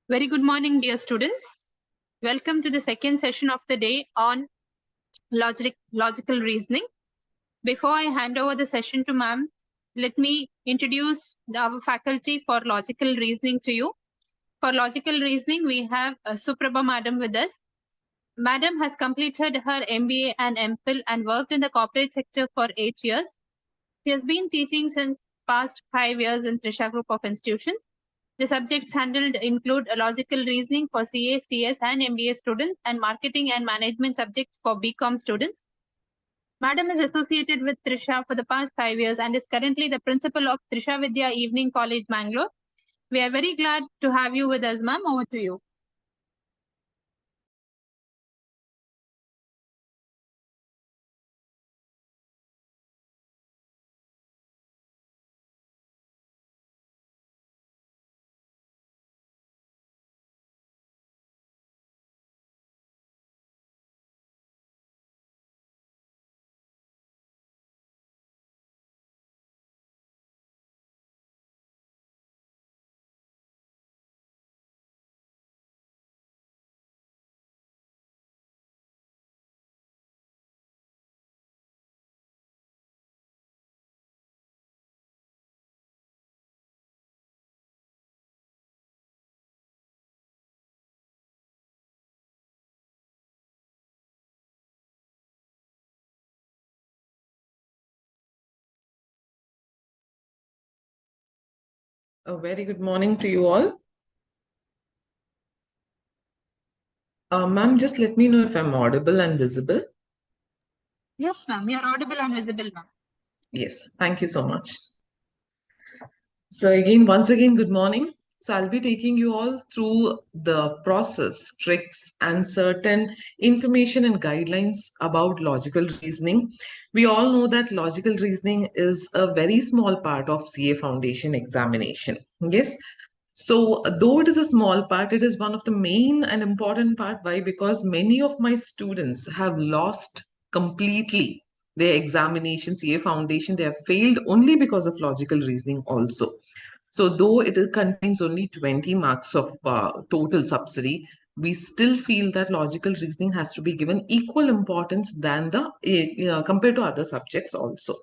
Very good morning, dear students. Welcome to the second session of the day on logical reasoning. Before I hand over the session to ma'am, let me introduce our faculty for logical reasoning to you. For logical reasoning, we have Suprabha madam with us. Madam has completed her MBA and MPhil and worked in the corporate sector for 8 years. She has been teaching since past 5 years in Trisha Group of Institutions. The subjects handled include logical reasoning for CA, CS, and MBA students, and marketing and management subjects for BCom students. Madam is associated with Trisha for the past 5 years and is currently the principal of Trisha Vidya Evening College, Mangalore. We are very glad to have you with us, ma'am. Over to you. A very good morning to you all. Ma'am, just let me know if I'm audible and visible. Yes, ma'am. You are audible and visible, ma'am. Yes, thank you so much. So once again, good morning. So I'll be taking you all through the process, tricks, and certain information and guidelines about logical reasoning. We all know that logical reasoning is a very small part of CA Foundation examination. Yes. So though it is a small part, it is one of the main and important part. Why? Because many of my students have lost completely their examination, CA Foundation. They have failed only because of logical reasoning also. So though contains only 20 marks of total subsidy, we still feel that logical reasoning has to be given equal importance than compared to other subjects also.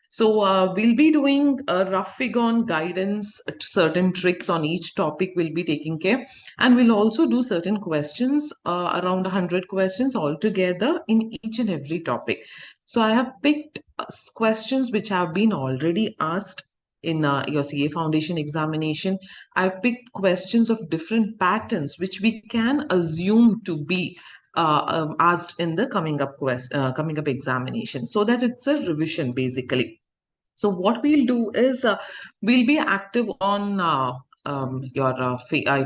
So we'll be doing a rough figure on guidance, certain tricks on each topic we'll be taking care. And we'll also do certain questions, around 100 questions altogether in each and every topic. So I have picked questions which have been already asked in your CA Foundation examination. I've picked questions of different patterns which we can assume to be asked in the coming up examination, so that it's a revision basically. So what we'll do is we'll be active on I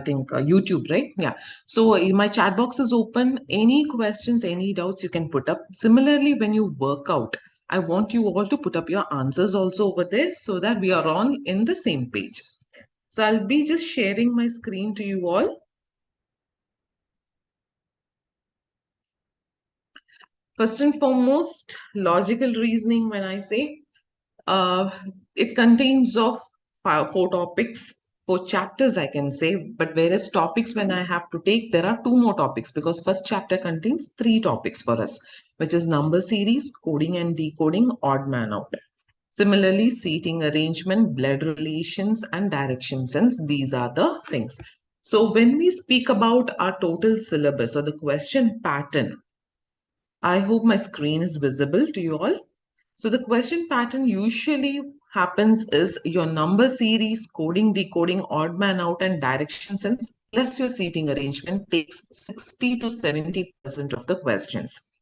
think YouTube, right? Yeah. So my chat box is open. Any questions, any doubts you can put up. Similarly, when you work out, I want you all to put up your answers also over there so that we are all in the same page. So I'll be just sharing my screen to you all. First and foremost, logical reasoning, when I say, it contains of four topics, four chapters, I can say, but whereas topics, when I have to take, there are two more topics, because first chapter contains three topics for us, which is number series, coding and decoding, odd man out. Similarly, seating arrangement, blood relations, and direction sense, these are the things. So when we speak about our total syllabus or the question pattern, I hope my screen is visible to you all. So the question pattern usually happens is your number series, coding, decoding, odd man out, and direction sense plus your seating arrangement takes 60 to 70% of the questions.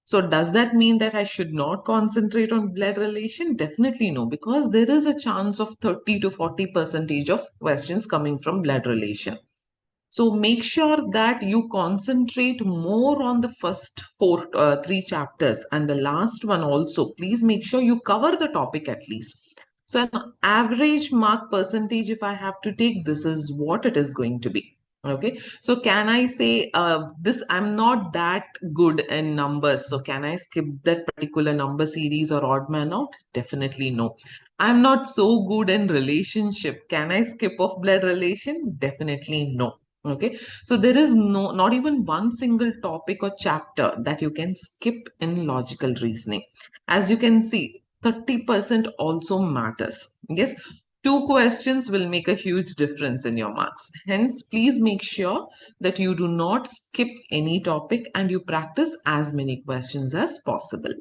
So does that mean that I should not concentrate on blood relation? Definitely no, because there is a chance of 30 to 40% of questions coming from blood relation. So make sure that you concentrate more on the first three chapters, and the last one also. Please make sure you cover the topic at least. So an average mark percentage, if I have to take, this is what it is going to be. Okay. So can I say this? I'm not that good in numbers. So can I skip that particular number series or odd man out? Definitely no. I'm not so good in relationship. Can I skip off blood relation? Definitely no. Okay, so there is not even one single topic or chapter that you can skip in logical reasoning. As you can see, 30% also matters. Yes, two questions will make a huge difference in your marks. Hence, please make sure that you do not skip any topic and you practice as many questions as possible.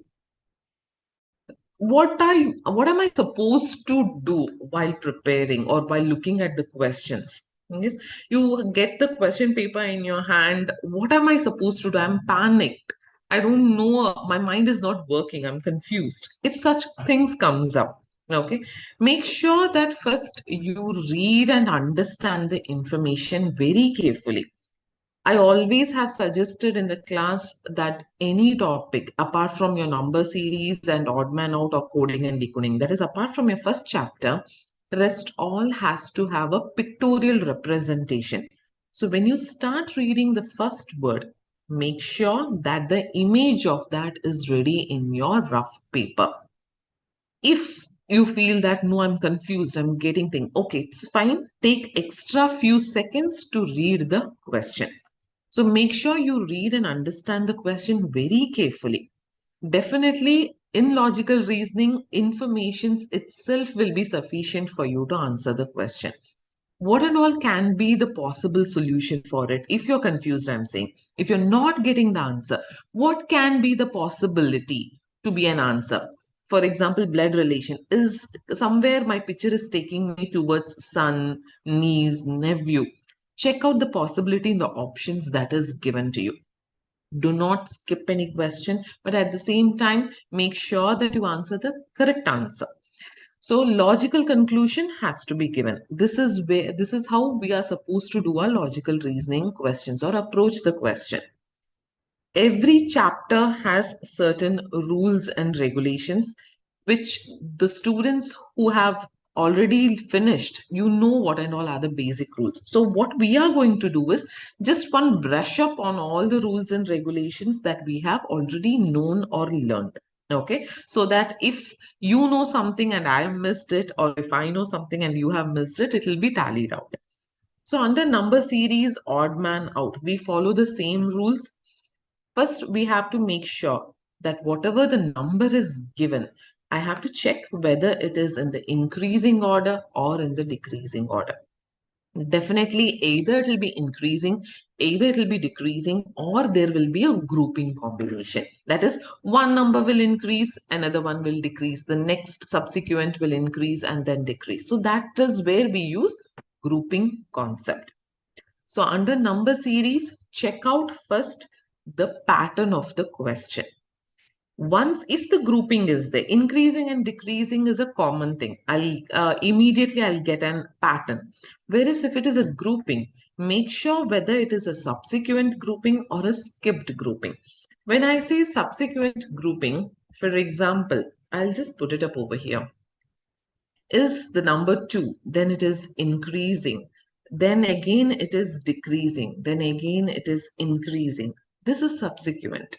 What am I supposed to do while preparing or while looking at the questions? Yes, you get the question paper in your hand. What am I supposed to do? I'm panicked. I don't know. My mind is not working. I'm confused. If such things comes up, okay, make sure that first you read and understand the information very carefully. I always have suggested in the class that any topic apart from your number series and odd man out or coding and decoding, that is apart from your first chapter, rest all has to have a pictorial representation. So when you start reading the first word, make sure that the image of that is ready in your rough paper. If you feel that no, I'm confused, I'm getting things, okay, it's fine. Take extra few seconds to read the question. So make sure you read and understand the question very carefully. Definitely, in logical reasoning, information itself will be sufficient for you to answer the question. What and all can be the possible solution for it? If you're confused, I'm saying, if you're not getting the answer, what can be the possibility to be an answer? For example, blood relation is somewhere my picture is taking me towards son, niece, nephew. Check out the possibility in the options that is given to you. Do not skip any question, but at the same time, make sure that you answer the correct answer. So logical conclusion has to be given. This is how we are supposed to do our logical reasoning questions or approach the question. Every chapter has certain rules and regulations which the students who have already finished, you know what and all are the basic rules. So what we are going to do is just one brush up on all the rules and regulations that we have already known or learned. Okay, so that if you know something and I missed it, or if I know something and you have missed it, it will be tallied out. So under number series, odd man out, we follow the same rules. First, we have to make sure that whatever the number is given, I have to check whether it is in the increasing order or in the decreasing order. Definitely, either it will be increasing, either it will be decreasing, or there will be a grouping combination. That is, one number will increase, another one will decrease, the next subsequent will increase and then decrease. So that is where we use grouping concept. So under number series, check out first the pattern of the question. Once, if the grouping is there, increasing and decreasing is a common thing. I'll get an pattern. Whereas if it is a grouping, make sure whether it is a subsequent grouping or a skipped grouping. When I say subsequent grouping, for example, I'll just put it up over here. Is the number 2, then it is increasing. Then again it is decreasing. Then again it is increasing. This is subsequent.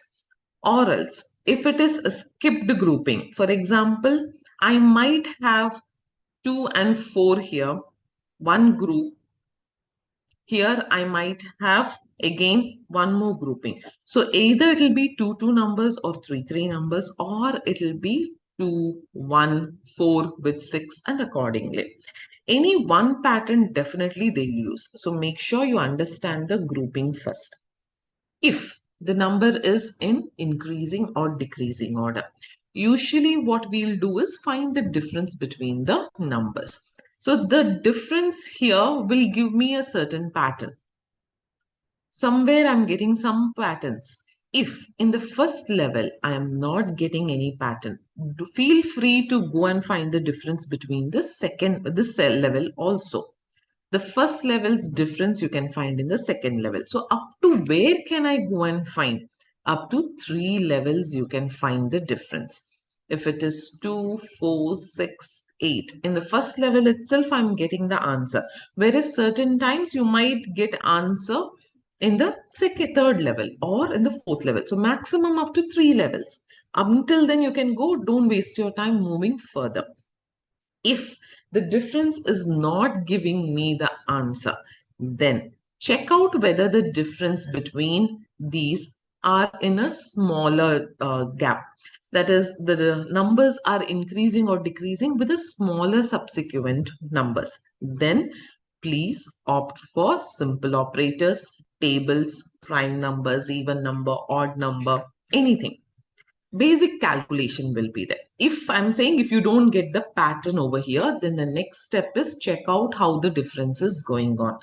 Or else, if it is a skipped grouping, for example, I might have 2 and 4 here, one group. Here I might have again one more grouping. So either it will be 2 numbers or 3 numbers, or it will be 2 1 4 with 6 and accordingly. Any one pattern definitely they'll use. So make sure you understand the grouping first. If the number is in increasing or decreasing order, usually what we'll do is find the difference between the numbers. So the difference here will give me a certain pattern. Somewhere I'm getting some patterns. If in the first level I am not getting any pattern, feel free to go and find the difference between the cell level also. The first level's difference you can find in the second level. So up to where can I go and find? Up to 3 levels you can find the difference. If it is 2, 4, 6, 8, in the first level itself I'm getting the answer. Whereas certain times you might get answer in the third level or in the fourth level. So maximum up to 3 levels. Until then you can go, don't waste your time moving further. If the difference is not giving me the answer, then check out whether the difference between these are in a smaller gap. That is, the numbers are increasing or decreasing with a smaller subsequent numbers. Then please opt for simple operators, tables, prime numbers, even number, odd number, anything. Basic calculation will be there. If I'm saying if you don't get the pattern over here, then the next step is check out how the difference is going on.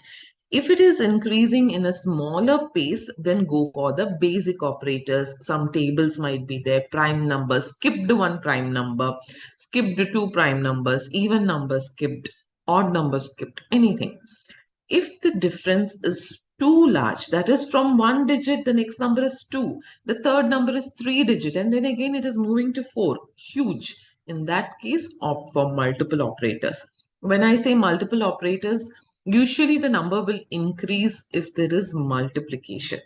If it is increasing in a smaller pace, then go for the basic operators. Some tables might be there, prime numbers, skipped one prime number, skipped two prime numbers, even numbers skipped, odd numbers skipped, anything. If the difference is too large, that is from one digit, the next number is 2, the third number is 3 digit, and then again it is moving to 4, huge. In that case, opt for multiple operators. When I say multiple operators, usually the number will increase if there is multiplication.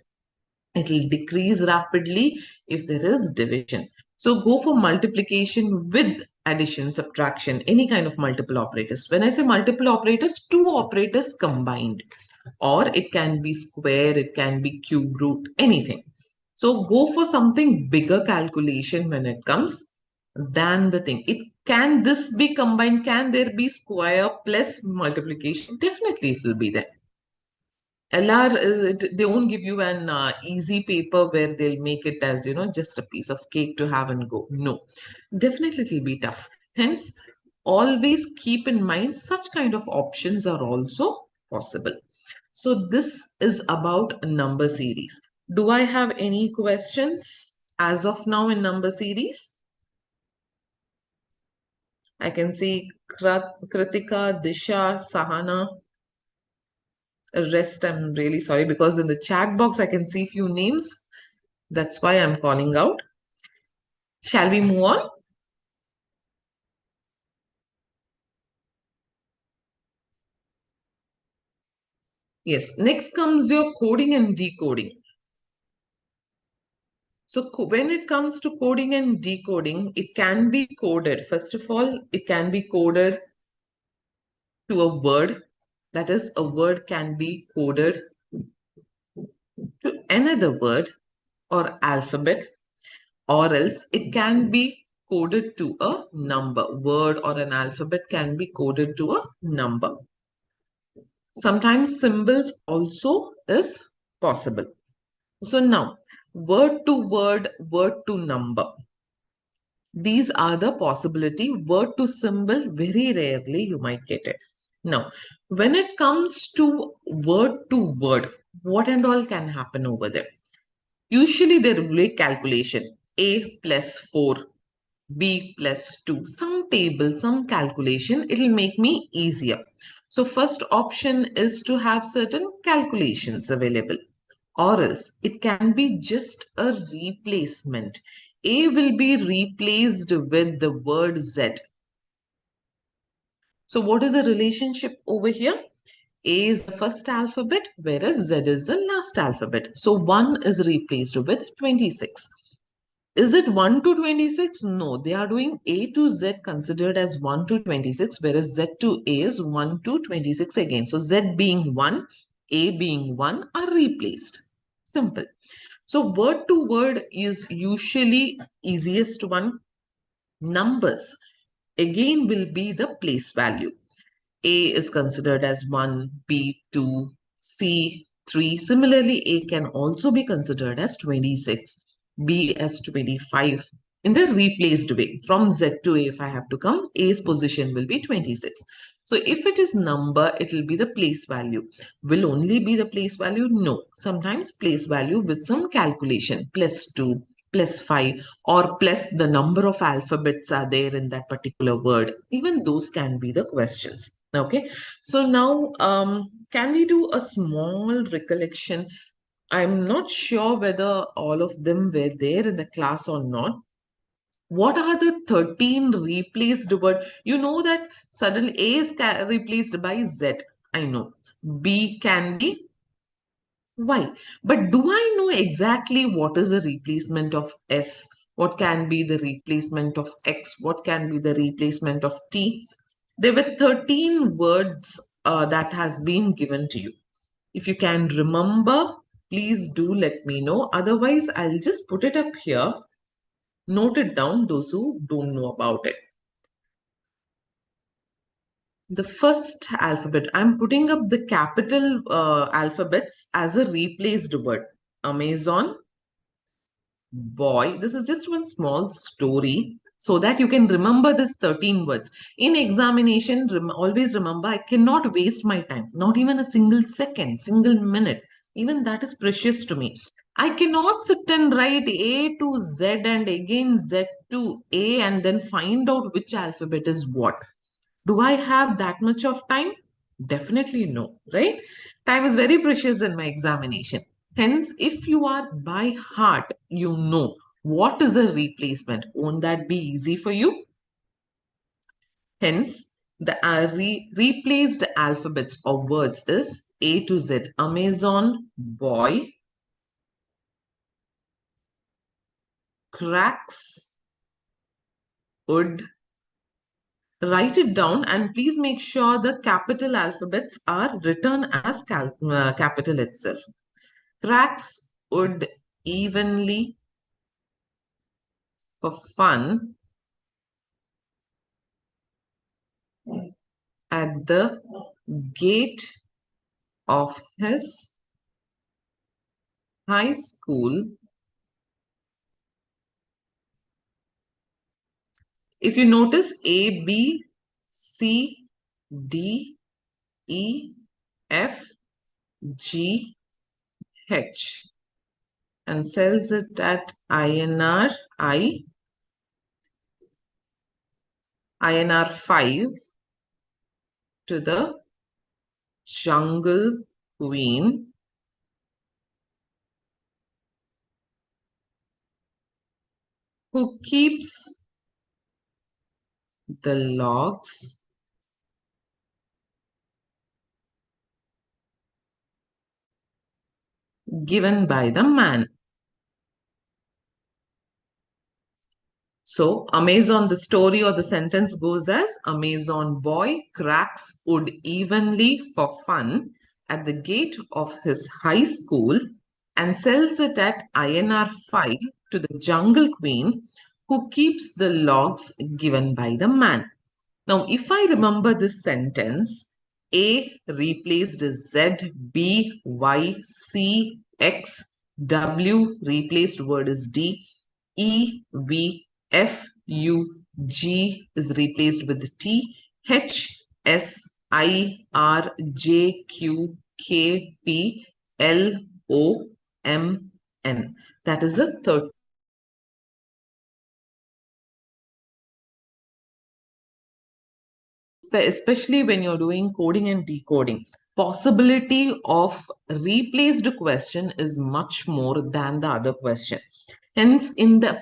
It will decrease rapidly if there is division. So go for multiplication with addition, subtraction, any kind of multiple operators. When I say multiple operators, two operators combined, or it can be square, it can be cube root, anything. So go for something bigger calculation when it comes than the thing. Can this be combined? Can there be square plus multiplication? Definitely it will be there. LR they won't give you an easy paper where they'll make it as, just a piece of cake to have and go. No, definitely it will be tough. Hence, always keep in mind such kind of options are also possible. So this is about number series. Do I have any questions as of now in number series? I can see Kritika, Disha, Sahana. Rest, I'm really sorry, because in the chat box I can see few names. That's why I'm calling out. Shall we move on? Yes, next comes your coding and decoding. So when it comes to coding and decoding, it can be coded. First of all, it can be coded to a word. That is, a word can be coded to another word or alphabet, or else it can be coded to a number. Word or an alphabet can be coded to a number. Sometimes symbols also is possible. So now, word to word, word to number. These are the possibility. Word to symbol, very rarely you might get it. Now, when it comes to word, what and all can happen over there? Usually there will be calculation. A plus 4, B plus 2, some table, some calculation, it will make me easier. So first option is to have certain calculations available, or else it can be just a replacement. A will be replaced with the word Z. So what is the relationship over here? A is the first alphabet, whereas Z is the last alphabet. So 1 is replaced with 26. Is it 1 to 26? No, they are doing A to Z considered as 1 to 26, whereas Z to A is 1 to 26 again. So Z being 1, A being 1 are replaced. Simple. So word to word is usually easiest one. Numbers again will be the place value. A is considered as 1, B 2, C 3. Similarly, A can also be considered as 26, B as 25. In the replaced way, from Z to A, if I have to come, A's position will be 26. So if it is number, it will be the place value. Will only be the place value? No. Sometimes place value with some calculation, plus 2, plus 5, or plus the number of alphabets are there in that particular word. Even those can be the questions. Okay. So now, can we do a small recollection? I'm not sure whether all of them were there in the class or not. What are the 13 replaced words? You know that suddenly A is replaced by Z. I know. B can be Y. But do I know exactly what is the replacement of S? What can be the replacement of X? What can be the replacement of T? There were 13 words that has been given to you. If you can remember, please do let me know. Otherwise, I'll just put it up here. Note it down, those who don't know about it. The first alphabet, I'm putting up the capital alphabets as a replaced word. Amazon, boy. This is just one small story so that you can remember this 13 words. In examination, always remember, I cannot waste my time, not even a single second, single minute. Even that is precious to me. I cannot sit and write A to Z and again Z to A and then find out which alphabet is what. Do I have that much of time? Definitely no, right? Time is very precious in my examination. Hence, if you are by heart, you know what is a replacement. Won't that be easy for you? Hence, the replaced alphabets or words is A to Z. Amazon, boy, cracks, wood. Write it down and please make sure the capital alphabets are written as capital itself. Cracks would evenly for fun at the gate of his high school. If you notice A, B, C, D, E, F, G, H and sells it at INR 5 to the jungle queen who keeps the logs given by the man. So, Amazon, the story or the sentence goes as Amazon boy cracks wood evenly for fun at the gate of his high school and sells it at INR 5 to the jungle queen who keeps the logs given by the man. Now, if I remember this sentence, A replaced Z, B, Y, C, X, W replaced word is D, E, V, F, U, G is replaced with T, H, S, I, R, J, Q, K, P, L, O, M, N. That is the third. Especially when you're doing coding and decoding, possibility of replaced question is much more than the other question. Hence,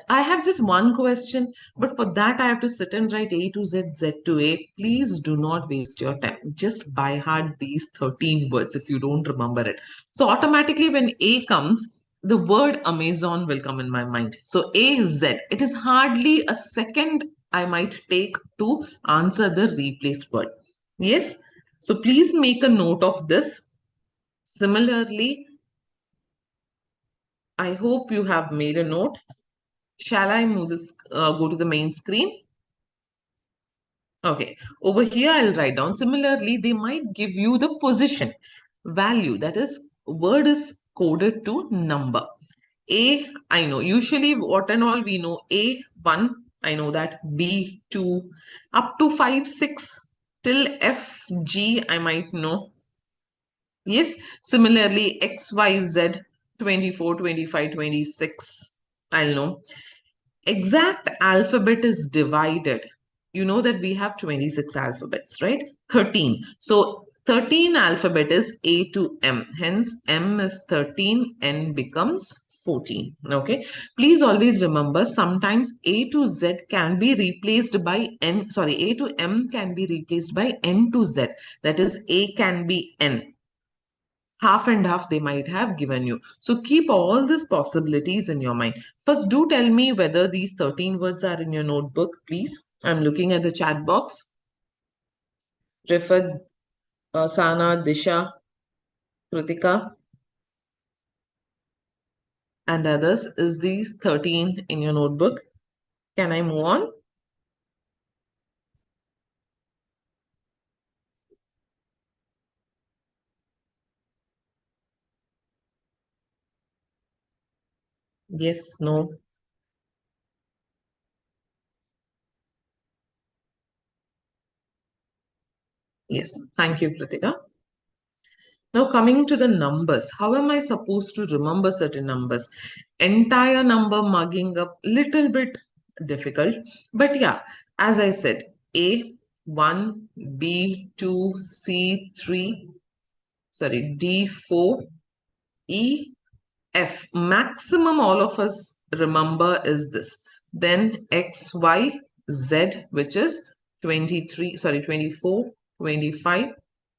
I have just one question, but for that I have to sit and write A to Z, Z to A. Please do not waste your time. Just by heart these 13 words if you don't remember it. So automatically when A comes, the word Amazon will come in my mind. So A is Z. It is hardly a second I might take to answer the replaced word. Yes. So please make a note of this. Similarly, I hope you have made a note. Shall I move this, go to the main screen? Okay, over here I'll write down. Similarly, they might give you the position value, that is, word is coded to number. A, I know, usually what and all we know, A1, I know that, B2, up to 5, 6, till F, G, I might know. Yes, similarly, X, Y, Z, 24, 25, 26, I'll know. Exact alphabet is divided. You know that we have 26 alphabets, right? 13. So 13 alphabet is A to M. Hence, M is 13, N becomes 14. Okay. Please always remember, sometimes A to Z can be replaced by N. Sorry, A to M can be replaced by N to Z. That is, A can be N. Half and half they might have given you. So keep all these possibilities in your mind. First, do tell me whether these 13 words are in your notebook, please. I'm looking at the chat box. Rifat, Sana, Disha. Kritika and others, is these 13 in your notebook? Can I move on? Yes, no. Yes, thank you, Kritika. Now coming to the numbers, how am I supposed to remember certain numbers? Entire number mugging up, little bit difficult. But yeah, as I said, A, 1, B, 2, C, 3, sorry, D, 4, E, F. Maximum all of us remember is this. Then X, Y, Z, which is 23, sorry, 24, 25,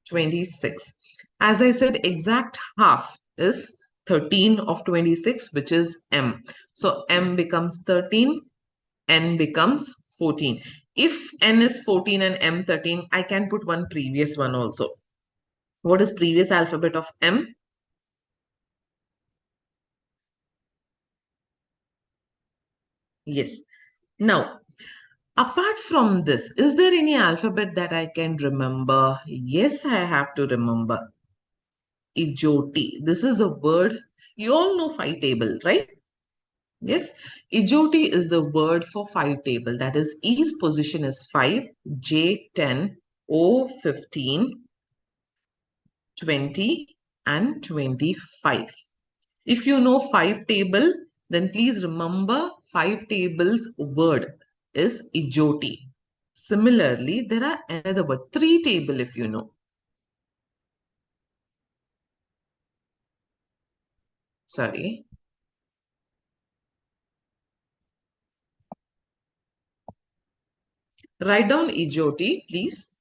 26. As I said, exact half is 13 of 26, which is M. So M becomes 13, N becomes 14. If N is 14 and M 13, I can put one previous one also. What is previous alphabet of M? Yes. Now, apart from this, is there any alphabet that I can remember? Yes, I have to remember. Ijoti. This is a word. You all know 5 table, right? Yes. Ijoti is the word for 5 table. That is, E's position is 5, J 10, O 15, 20, and 25. If you know 5 table, then please remember 5 tables word is Ijoti. Similarly, there are another word, 3 table if you know. Sorry. Write down Ijoti, please.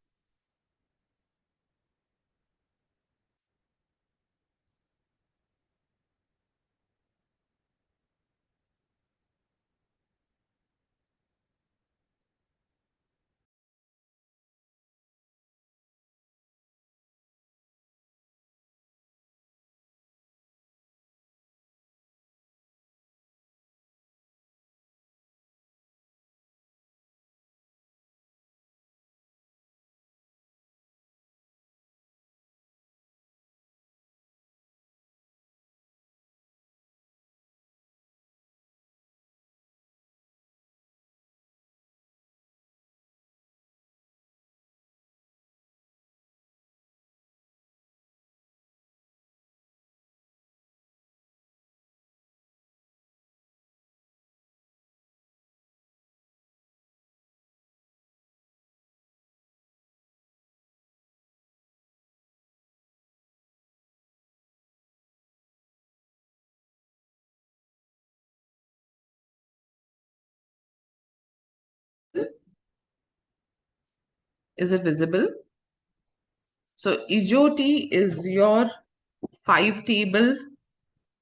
Is it visible? So Ijoti is your 5 table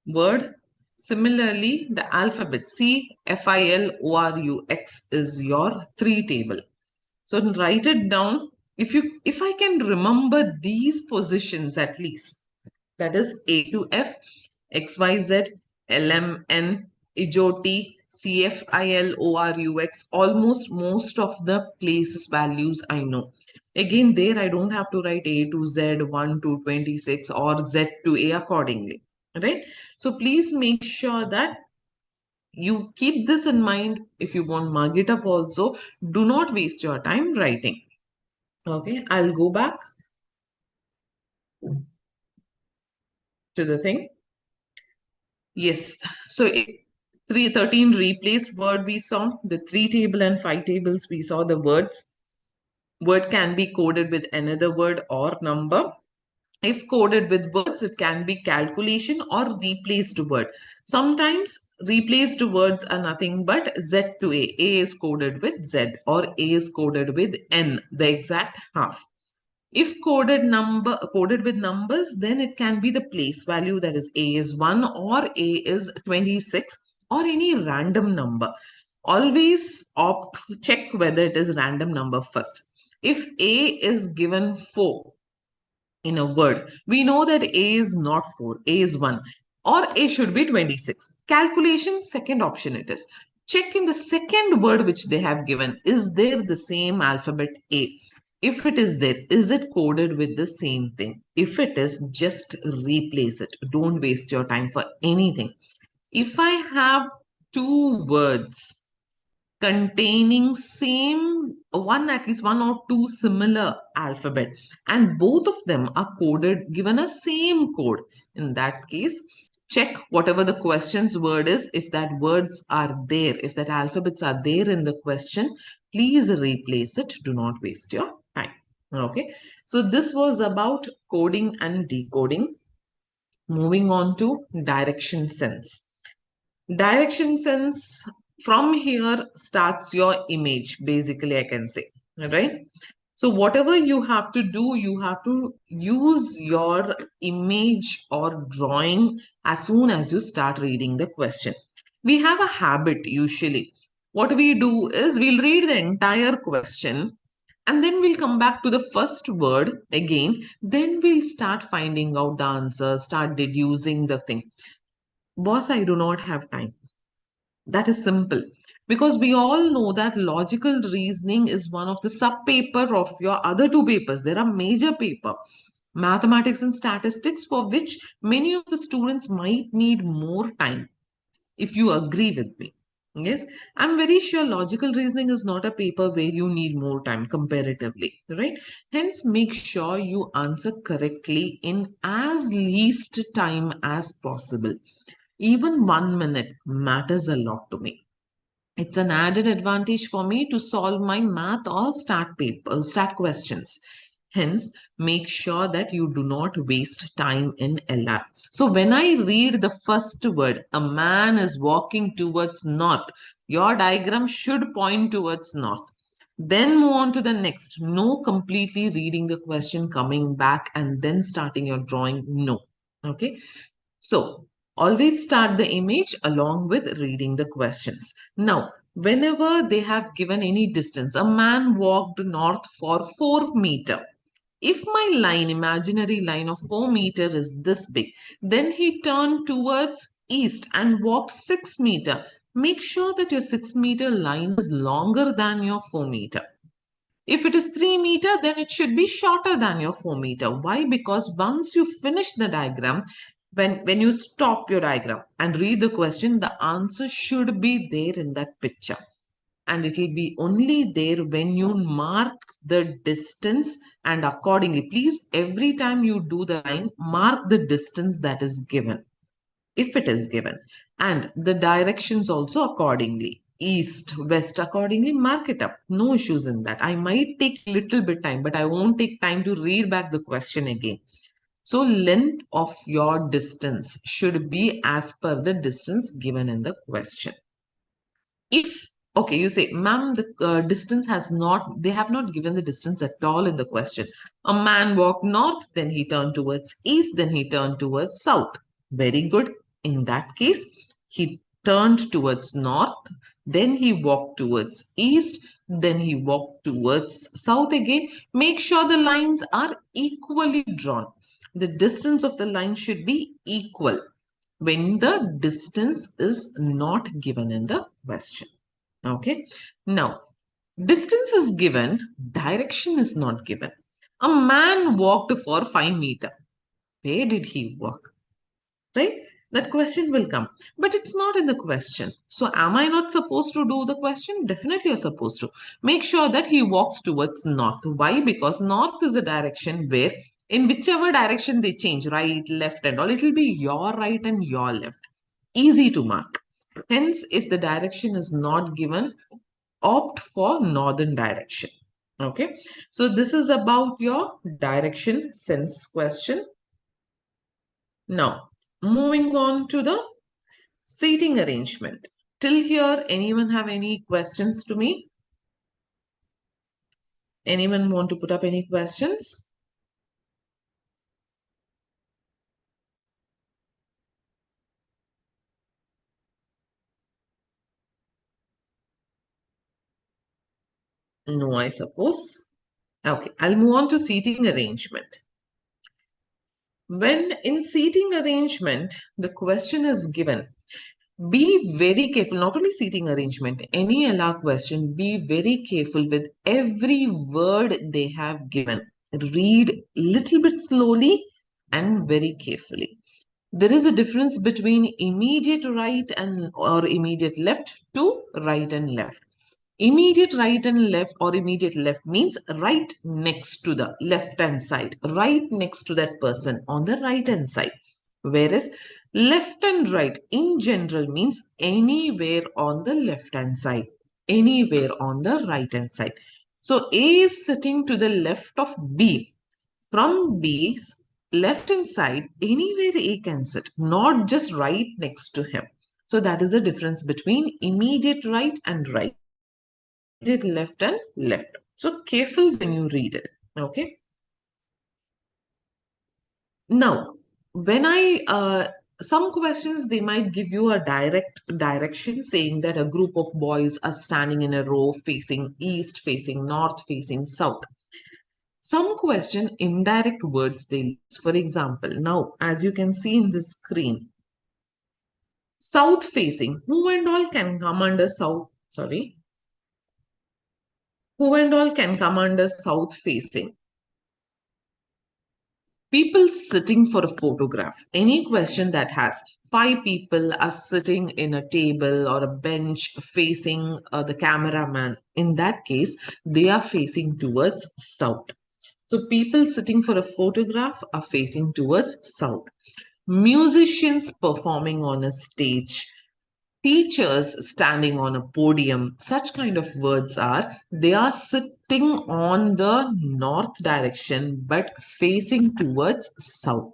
word. Similarly, the alphabet CFILORUX is your 3 table. So write it down. If I can remember these positions at least, that is A to F, XYZ, LMN, IJOT, CFILORUX, almost most of the places values I know. Again, there I don't have to write A to Z, 1 to 26 or Z to A accordingly, right? So please make sure that you keep this in mind. If you want mark it up also, do not waste your time writing. Okay, I'll go back to the thing. Yes, so 13 replaced word we saw, the 3 table and 5 tables we saw the words. Word can be coded with another word or number. If coded with words, it can be calculation or replaced word. Sometimes replaced words are nothing but Z to A. A is coded with Z or A is coded with N, the exact half. If coded with numbers, then it can be the place value, that is A is 1 or A is 26 or any random number. Always check whether it is random number first. If A is given 4, in a word. We know that A is not 4, A is 1, or A should be 26. Calculation, second option it is. Check in the second word which they have given. Is there the same alphabet A? If it is there, is it coded with the same thing? If it is, just replace it. Don't waste your time for anything. If I have two words containing same one, at least one or two similar alphabet, and both of them are coded, given a same code, in that case check whatever the question's word is. If that words are there, if that alphabets are there in the question, please replace it. Do not waste your time. Okay, so this was about coding and decoding. Moving on to direction sense. Direction sense, from here starts your image, basically, I can say, right? So whatever you have to do, you have to use your image or drawing as soon as you start reading the question. We have a habit usually. What we do is we'll read the entire question and then we'll come back to the first word again. Then we'll start finding out the answer, start deducing the thing. Boss, I do not have time. That is simple, because we all know that logical reasoning is one of the sub paper of your other two papers. There are major paper, mathematics and statistics, for which many of the students might need more time, if you agree with me. Yes, I'm very sure logical reasoning is not a paper where you need more time comparatively, right? Hence, make sure you answer correctly in as least time as possible. Even 1 minute matters a lot to me. It's an added advantage for me to solve my math or stat questions. Hence, make sure that you do not waste time in LR. So when I read the first word, a man is walking towards north, your diagram should point towards north. Then move on to the next. No completely reading the question, coming back and then starting your drawing. No. Okay. So always start the image along with reading the questions. Now, whenever they have given any distance, a man walked north for 4 meter. If my line, imaginary line of 4 meter is this big, then he turned towards east and walked 6 meter. Make sure that your 6 meter line is longer than your 4 meter. If it is 3 meter, then it should be shorter than your 4 meter. Why? Because once you finish the diagram, when you stop your diagram and read the question, the answer should be there in that picture. And it will be only there when you mark the distance, and accordingly, please, every time you do the line, mark the distance that is given, if it is given, and the directions also accordingly, east west, accordingly mark it up. No issues in that. I might take little bit time, but I won't take time to read back the question again. So length of your distance should be as per the distance given in the question. If, okay, you say, ma'am, the distance has not, they have not given the distance at all in the question. A man walked north, then he turned towards east, then he turned towards south. Very good. In that case, he turned towards north, then he walked towards east, then he walked towards south again. Make sure the lines are equally drawn. The distance of the line should be equal when the distance is not given in the question. Okay. Now, distance is given, direction is not given. A man walked for 5 meter. Where did he walk? Right? That question will come, but it's not in the question. So, am I not supposed to do the question? Definitely, you're supposed to. Make sure that he walks towards north. Why? Because north is a direction where, in whichever direction they change, right, left, and all, it will be your right and your left. Easy to mark. Hence, if the direction is not given, opt for northern direction. Okay, so this is about your direction sense question. Now, moving on to the seating arrangement. Till here, anyone have any questions to me? Anyone want to put up any questions? No, I suppose. Okay, I'll move on to seating arrangement. When in seating arrangement, the question is given, be very careful, not only seating arrangement, any LR question, be very careful with every word they have given. Read little bit slowly and very carefully. There is a difference between immediate right and or immediate left to right and left. Immediate right and left or immediate left means right next to the left hand side, right next to that person on the right hand side. Whereas left and right in general means anywhere on the left hand side, anywhere on the right hand side. So A is sitting to the left of B. From B's left hand side, anywhere A can sit, not just right next to him. So that is the difference between immediate right and right, immediate left and left. So careful when you read it. Okay. Now, when some questions they might give you a direct direction saying that a group of boys are standing in a row facing east, facing north, facing south. Some question indirect words they use. For example, now as you can see in the screen, south facing, who and all can come under south, sorry, who and all can come under south facing? People sitting for a photograph. Any question that has 5 people are sitting in a table or a bench facing the cameraman. In that case, they are facing towards south. So people sitting for a photograph are facing towards south. Musicians performing on a stage, teachers standing on a podium, such kind of words are, they are sitting on the north direction but facing towards south.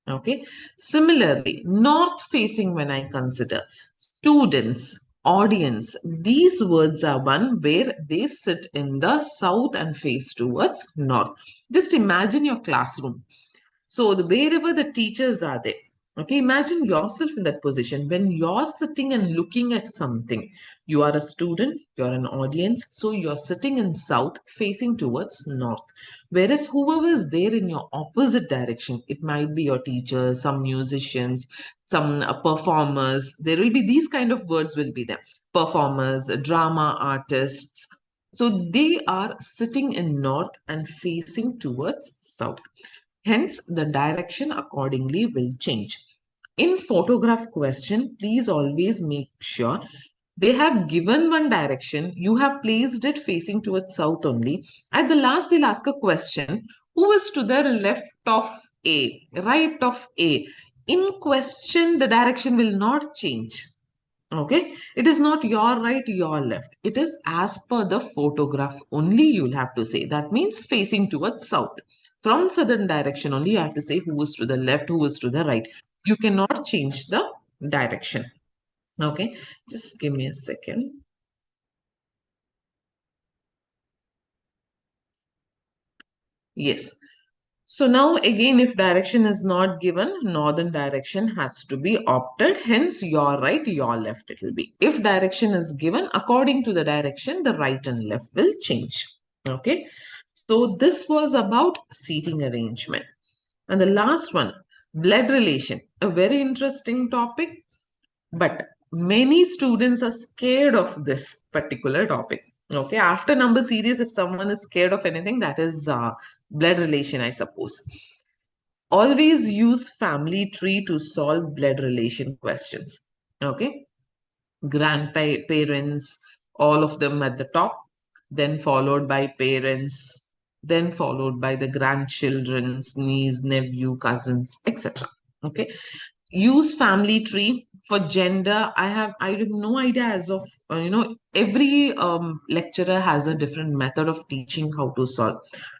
Okay. Similarly, north facing, when I consider students, audience, these words are one where they sit in the south and face towards north. Just imagine your classroom. So wherever the teachers are there, okay, imagine yourself in that position when you're sitting and looking at something. You are a student, you're an audience, so you're sitting in south facing towards north. Whereas whoever is there in your opposite direction, it might be your teachers, some musicians, some performers. There will be these kind of words will be there. Performers, drama artists. So they are sitting in north and facing towards south. Hence, the direction accordingly will change. In photograph question, please always make sure they have given one direction. You have placed it facing towards south only. At the last, they'll ask a question. Who is to the left of A, right of A? In question, the direction will not change. Okay, it is not your right, your left. It is as per the photograph only you'll have to say. That means facing towards south. From southern direction only you have to say who is to the left, who is to the right. You cannot change the direction. Okay, just give me a second. Yes. So now again, if direction is not given, northern direction has to be opted. Hence, your right, your left it will be. If direction is given, according to the direction, the right and left will change. Okay. So this was about seating arrangement. And the last one, blood relation, a very interesting topic, but many students are scared of this particular topic. Okay. After number series, if someone is scared of anything, that is blood relation, I suppose. Always use family tree to solve blood relation questions. Okay. Grandparents, all of them at the top, then followed by parents, then followed by the grandchildren's, niece, nephew, cousins, etc. Okay. Use family tree for gender. I have no idea as of every lecturer has a different method of teaching how to solve.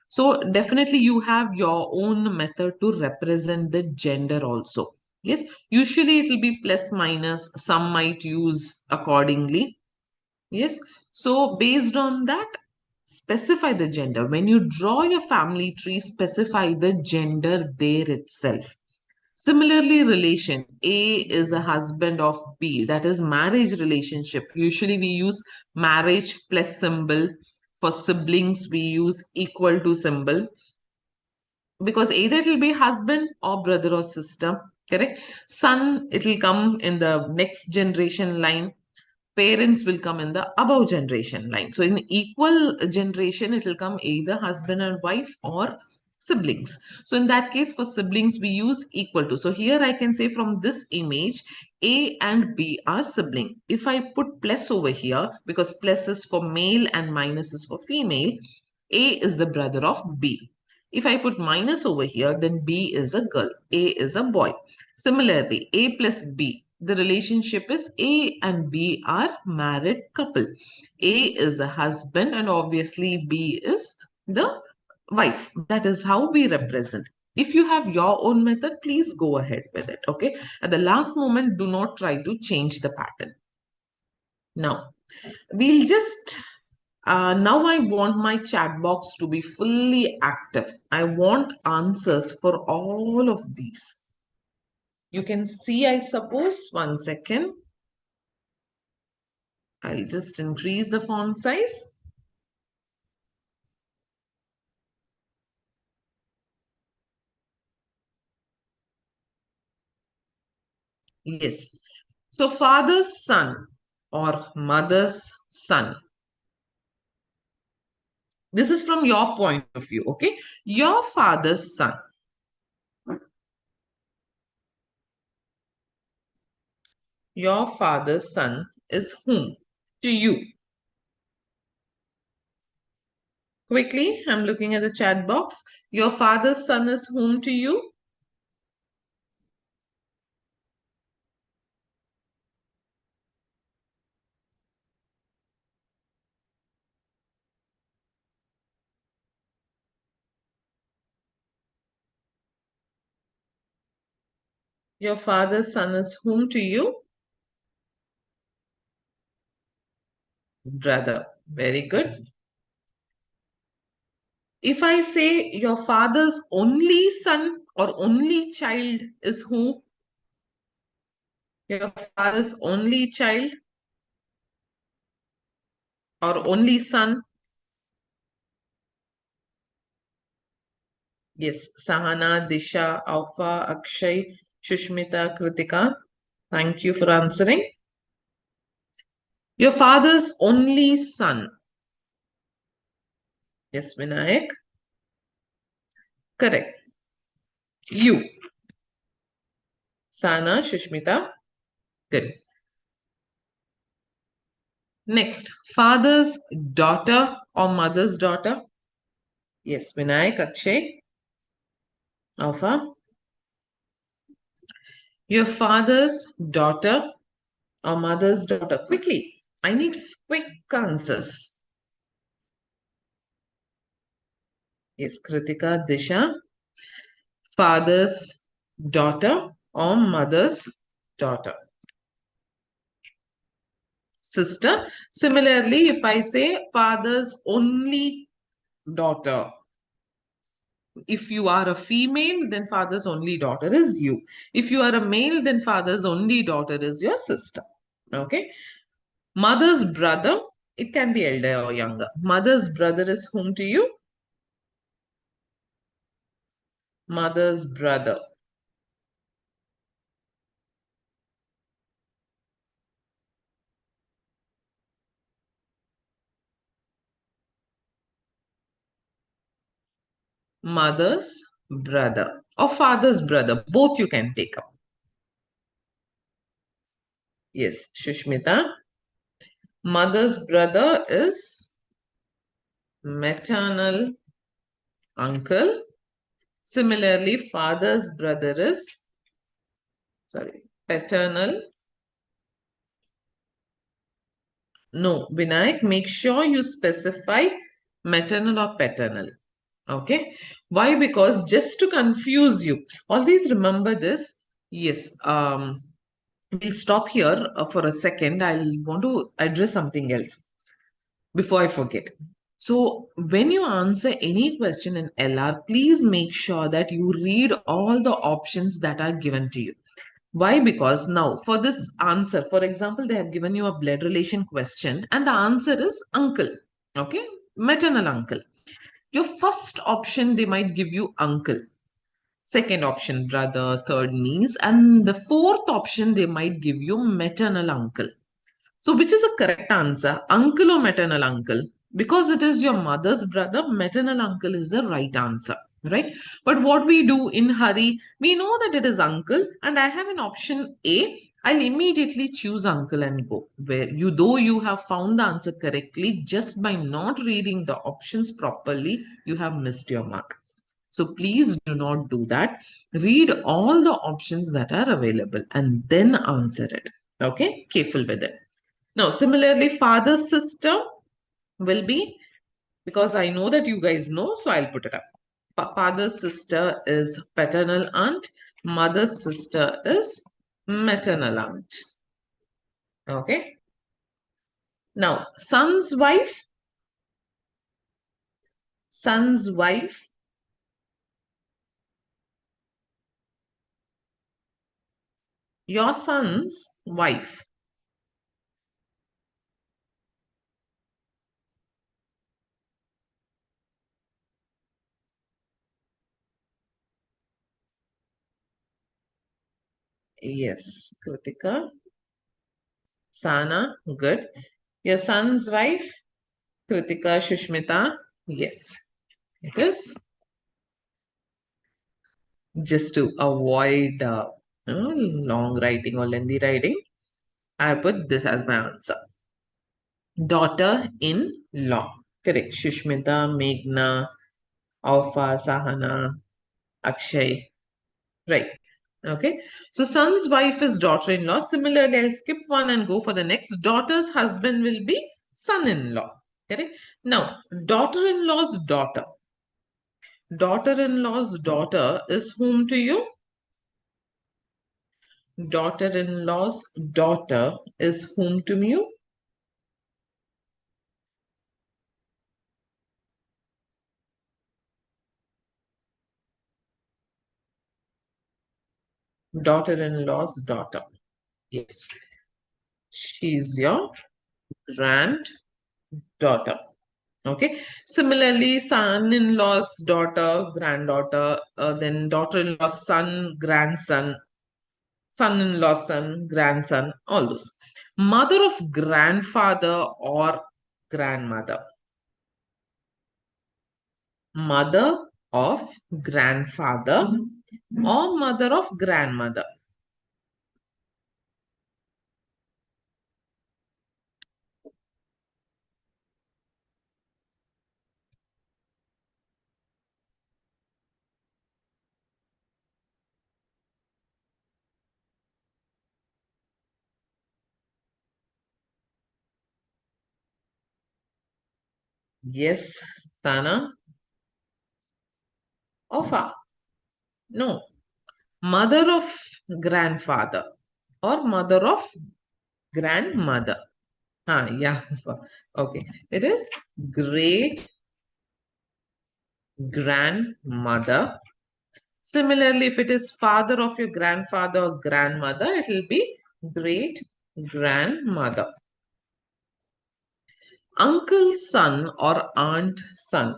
So definitely you have your own method to represent the gender also. Yes, usually it will be plus minus, some might use accordingly. Yes, so based on that, specify the gender. When you draw your family tree, specify the gender there itself. Similarly, relation. A is a husband of B. That is marriage relationship. Usually we use marriage plus symbol. For siblings, we use equal to symbol. because either it will be husband or brother or sister, correct? Son, it will come in the next generation line. Parents will come in the above generation line. So in equal generation, it will come either husband and wife or siblings. So in that case, for siblings, we use equal to. So here I can say from this image, A and B are sibling. If I put plus over here, because plus is for male and minus is for female, A is the brother of B. If I put minus over here, then B is a girl, A is a boy. Similarly, A plus B, the relationship is A and B are married couple. A is a husband and obviously B is the wife. That is how we represent. If you have your own method, please go ahead with it. Okay. At the last moment, do not try to change the pattern. Now, we'll just now I want my chat box to be fully active. I want answers for all of these. You can see, I suppose, 1 second. I'll just increase the font size. Yes. So father's son or mother's son. This is from your point of view, okay? Your father's son. Your father's son is whom? To you. Quickly, I'm looking at the chat box. Your father's son is whom to you? Your father's son is whom to you? Brother. Very good. If I say your father's only son or only child is who? Your father's only child or only son? Yes, Sahana, Disha, Alpha, Akshay, Shushmita, Kritika. Thank you for answering. Your father's only son. Yes, Vinayak. Correct. You. Sana, Shushmita. Good. Next, father's daughter or mother's daughter. Yes, Vinayak, Akshay, Alpha. Your father's daughter or mother's daughter. Quickly. I need quick answers. Yes, Kritika, Disha. Father's daughter or mother's daughter. Sister. Similarly, if I say father's only daughter, if you are a female, then father's only daughter is you. If you are a male, then father's only daughter is your sister. Okay. Mother's brother, it can be elder or younger. Mother's brother is whom to you? Mother's brother. Mother's brother or father's brother. Both you can take up. Yes, Shushmita. Mother's brother is maternal uncle. Similarly, father's brother is, paternal. No, Vinayak, make sure you specify maternal or paternal. Okay. Why? Because just to confuse you, always remember this. Yes. We'll stop here for a second. I'll want to address something else before I forget. So when you answer any question in LR, please make sure that you read all the options that are given to you. Why? Because now for this answer, for example, they have given you a blood relation question and the answer is uncle. Okay. Maternal uncle. Your first option, they might give you uncle. Second option, brother. Third, niece. And the fourth option, they might give you maternal uncle. So, which is a correct answer? Uncle or maternal uncle? Because it is your mother's brother, maternal uncle is the right answer, right? But what we do in hurry, we know that it is uncle, and I have an option A. I'll immediately choose uncle and go. Where you, though you have found the answer correctly, just by not reading the options properly, you have missed your mark. So please do not do that. Read all the options that are available and then answer it. Okay, careful with it. Now, similarly, father's sister will be, because I know that you guys know, so I'll put it up. Father's sister is paternal aunt. Mother's sister is maternal aunt. Okay. Now, son's wife. Son's wife. Your son's wife. Yes, Kritika. Sana, good. Your son's wife, Kritika, Shushmita, yes. It is just to avoid long writing or lengthy writing. I put this as my answer. Daughter-in-law. Correct. Shushmita, Meghna, Aufa, Sahana, Akshay. Right. Okay. So son's wife is daughter-in-law. Similarly, I'll skip one and go for the next. Daughter's husband will be son-in-law. Correct. Now, daughter-in-law's daughter. Daughter-in-law's daughter is whom to you? Daughter-in-law's daughter is whom to you? Daughter-in-law's daughter. Yes. She's your granddaughter. Okay. Similarly, son-in-law's daughter, granddaughter, then daughter-in-law's son, grandson, son-in-law's son, grandson, all those. Mother of grandfather or grandmother. Mother of grandfather or mother of grandmother. Yes, Sana. Ofa. No. Mother of grandfather or mother of grandmother. Yeah. Okay. It is great grandmother. Similarly, if it is father of your grandfather or grandmother, it will be great grandmother. Uncle's son or aunt's son.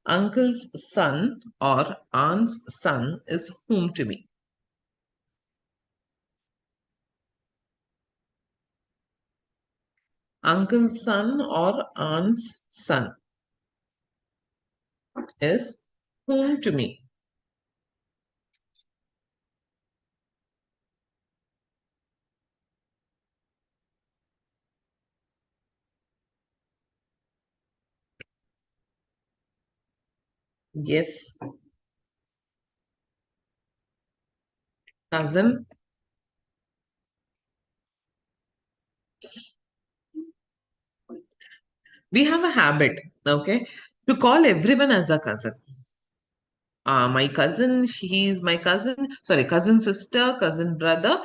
Uncle's son or aunt's son is whom to me? Uncle's son or aunt's son is whom to me? Yes, cousin. We have a habit, okay, to call everyone as a cousin. My cousin, she's my cousin, sorry, cousin sister, cousin brother.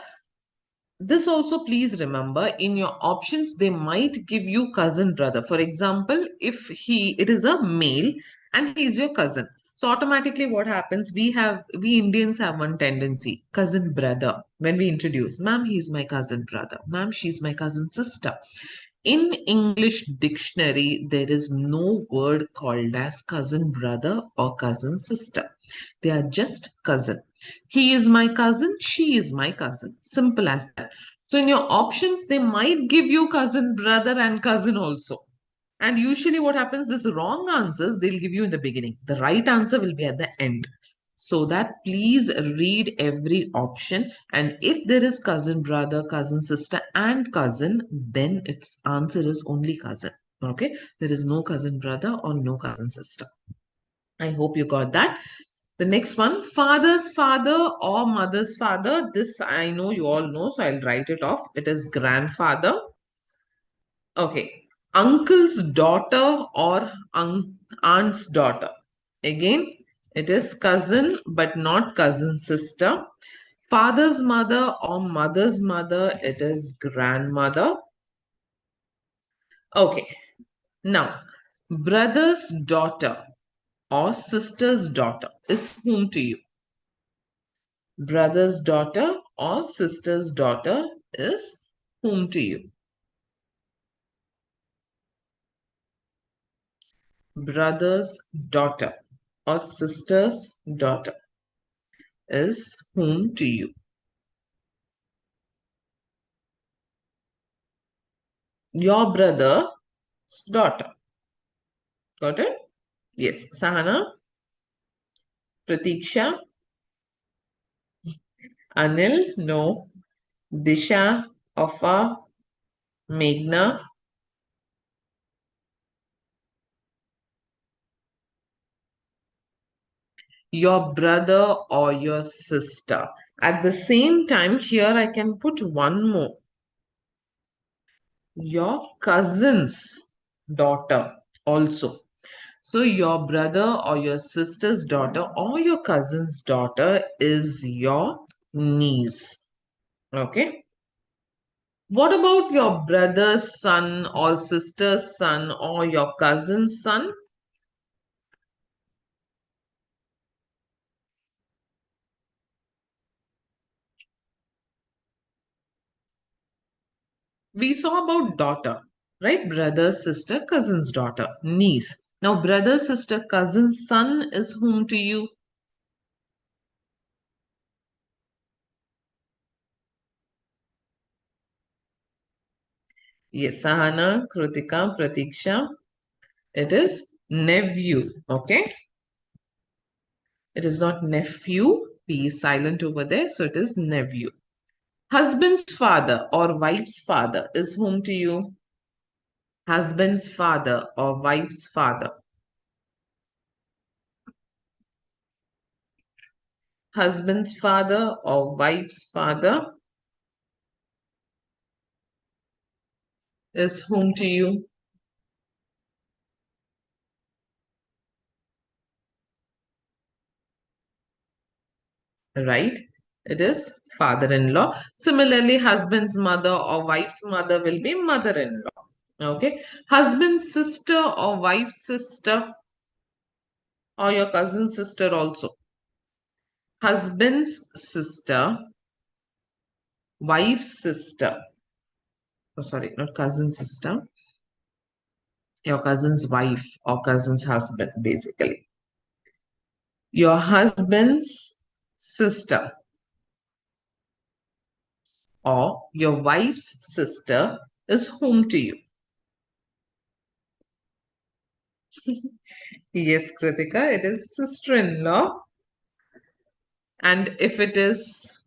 This also, please remember, in your options, they might give you cousin brother. For example, if it is a male and he's your cousin. So automatically what happens, we Indians have one tendency, cousin brother. When we introduce, ma'am, he's my cousin brother. Ma'am, she's my cousin sister. In English dictionary, there is no word called as cousin brother or cousin sister. They are just cousin. He is my cousin, she is my cousin. Simple as that. So in your options, they might give you cousin brother and cousin also. And usually what happens, this wrong answers, they'll give you in the beginning. The right answer will be at the end. So that please read every option. And if there is cousin brother, cousin sister and cousin, then its answer is only cousin. Okay. There is no cousin brother or no cousin sister. I hope you got that. The next one, father's father or mother's father. This I know you all know, so I'll write it off. It is grandfather. Okay. Uncle's daughter or aunt's daughter. Again, it is cousin but not cousin sister. Father's mother or mother's mother, it is grandmother. Okay. Now, brother's daughter or sister's daughter is whom to you? Brother's daughter or sister's daughter is whom to you? Brother's daughter or sister's daughter is whom to you? Your brother's daughter. Got it? Yes. Sahana, Pratiksha, Anil, no. Disha, Afa, Meghna. Your brother or your sister. At the same time, here I can put one more. Your cousin's daughter also. So your brother or your sister's daughter or your cousin's daughter is your niece. Okay. What about your brother's son or sister's son or your cousin's son? We saw about daughter, right? Brother, sister, cousin's daughter, niece. Now, brother, sister, cousin's son is whom to you? Yes, Sahana, Krutika, Pratiksha. It is nephew, okay? It is not nephew. P is silent over there, so it is nephew. Husband's father or wife's father is whom to you? Husband's father or wife's father. Husband's father or wife's father is whom to you? Right? It is father-in-law. Similarly, husband's mother or wife's mother will be mother-in-law. Okay. Husband's sister or wife's sister or your cousin's sister also. Husband's sister, wife's sister. Oh, sorry, not cousin's sister. Your cousin's wife or cousin's husband, basically. Your husband's sister or your wife's sister is whom to you? Yes, Kritika, it is sister-in-law. And if it is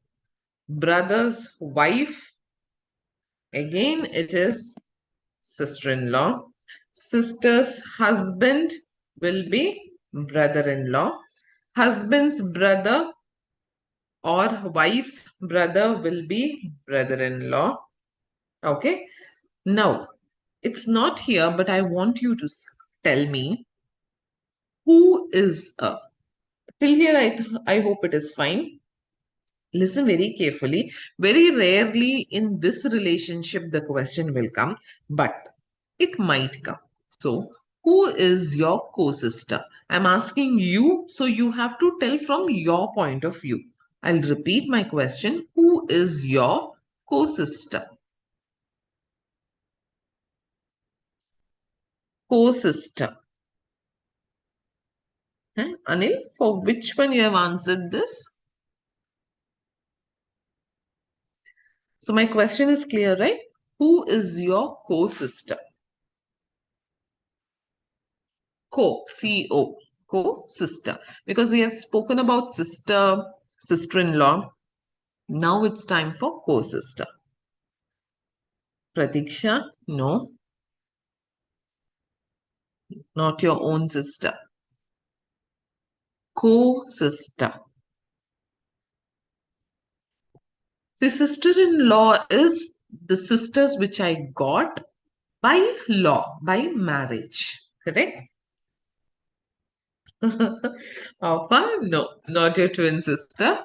brother's wife, again it is sister-in-law. Sister's husband will be brother-in-law. Husband's brother or wife's brother will be brother-in-law. Okay. Now, it's not here, but I want you to tell me who is a. Till here, I hope it is fine. Listen very carefully. Very rarely in this relationship the question will come, but it might come. So, who is your co-sister? I'm asking you, so you have to tell from your point of view. I'll repeat my question. Who is your co-sister? co-sister. Anil, for which one you have answered this? So my question is clear, right? Who is your co-sister? C-O, co-sister. Because we have spoken about sister, sister-in-law. Now it's time for co-sister. Pratiksha, no, not your own sister. Co-sister. The sister-in-law is the sisters which I got by law, by marriage. Correct? Alpha, no, not your twin sister,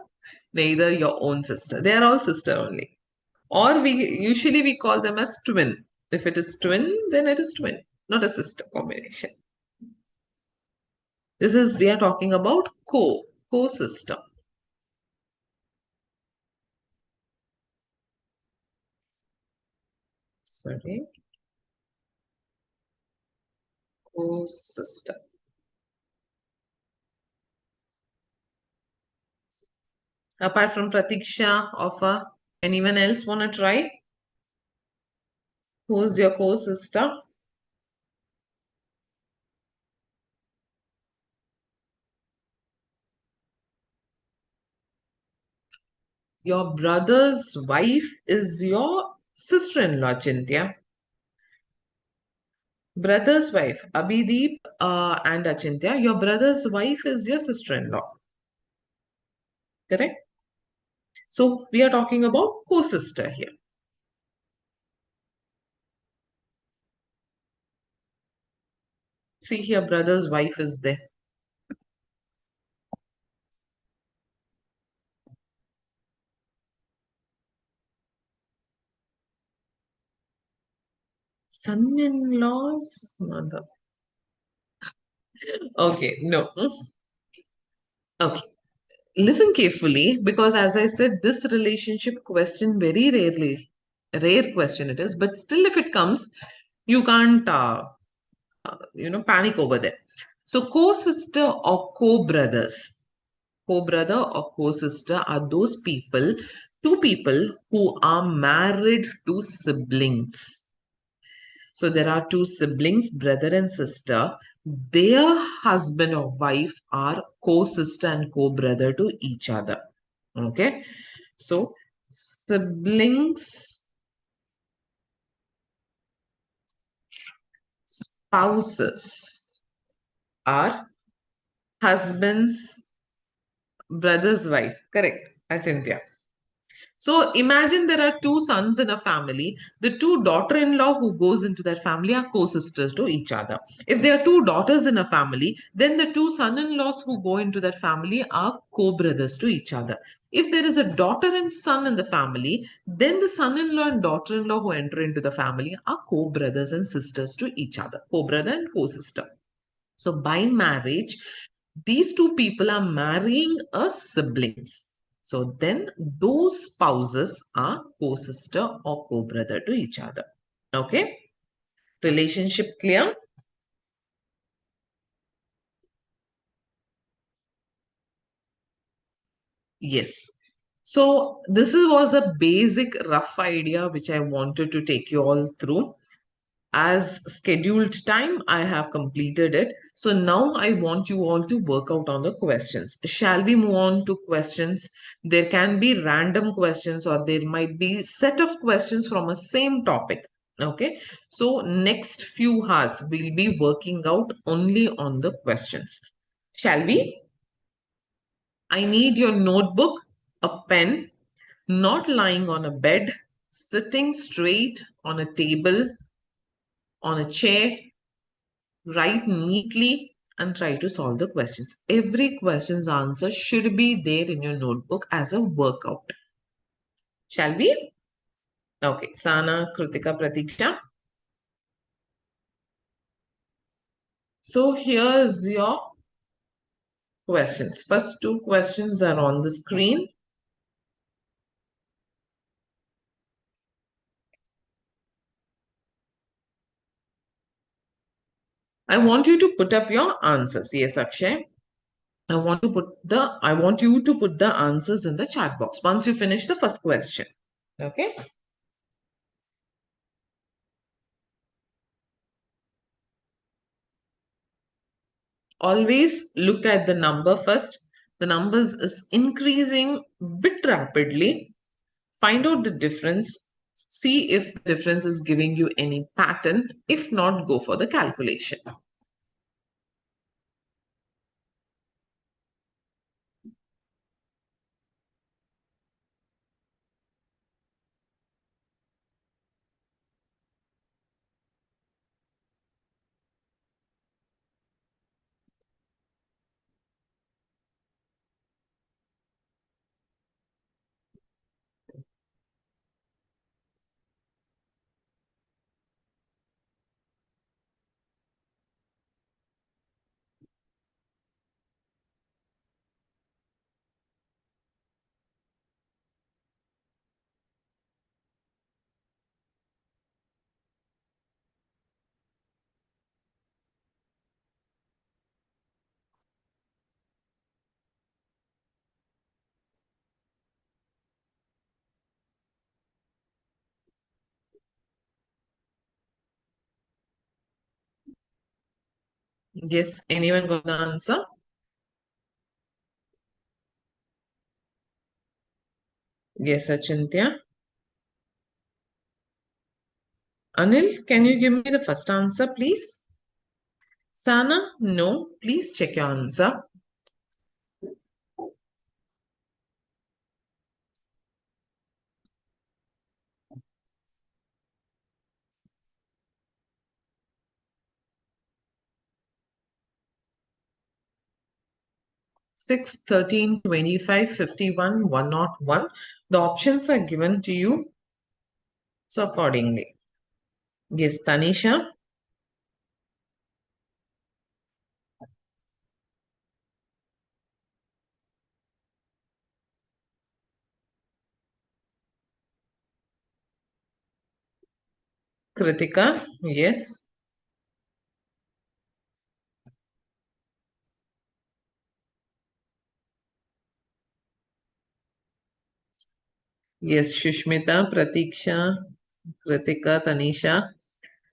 neither your own sister. They are all sister only. Or we call them as twin. If it is twin, then it is twin, not a sister combination. We are talking about co-sister. Sorry. Co-sister. Apart from Pratiksha, Offer, anyone else want to try? Who's your co-sister? Your brother's wife is your sister-in-law, Chintya. Brother's wife, Abhideep and Achintya. Your brother's wife is your sister-in-law. Correct? So we are talking about co-sister here. See here, brother's wife is there. Son-in-law's mother. Okay, no. Okay. Listen carefully, because as I said, this relationship question very rare question it is, but still if it comes, you can't, panic over there. So co-sister or co-brothers, co-brother or co-sister are those people, two people who are married to siblings. So there are two siblings, brother and sister. Their husband or wife are co-sister and co-brother to each other. Okay. So siblings, spouses are husband's brother's wife. Correct, Achintya. So imagine there are two sons in a family. The two daughter-in-law who goes into that family are co-sisters to each other. If there are two daughters in a family, then the two son-in-laws who go into that family are co-brothers to each other. If there is a daughter and son in the family, then the son-in-law and daughter-in-law who enter into the family are co-brothers and sisters to each other. Co-brother and co-sister. So by marriage, these two people are marrying a siblings. So then those spouses are co-sister or co-brother to each other. Okay? Relationship clear? Yes. So this was a basic rough idea which I wanted to take you all through. As scheduled time, I have completed it. So now I want you all to work out on the questions. Shall we move on to questions? There can be random questions or there might be set of questions from a same topic. Okay. So next few hours, we'll be working out only on the questions. Shall we? I need your notebook, a pen, not lying on a bed, sitting straight on a table, on a chair, write neatly and try to solve the questions. Every question's answer should be there in your notebook as a workout. Shall we? Okay, Sana, Kritika, Pratiksha. So here's your questions. First two questions are on the screen. I want you to put up your answers. Yes, Akshay. I want you to put the answers in the chat box once you finish the first question. Okay. Always look at the number first. The numbers is increasing bit rapidly. Find out the difference. See if the difference is giving you any pattern. If not, go for the calculation. Yes, anyone got the answer? Yes, Achintya. Anil, can you give me the first answer, please? Sana, no. Please check your answer. Six, 13, 25, 51, 101. The options are given to you. So accordingly. Yes, Tanisha. Kritika. Yes. Yes, Shushmita, Pratiksha, Kritika, Tanisha.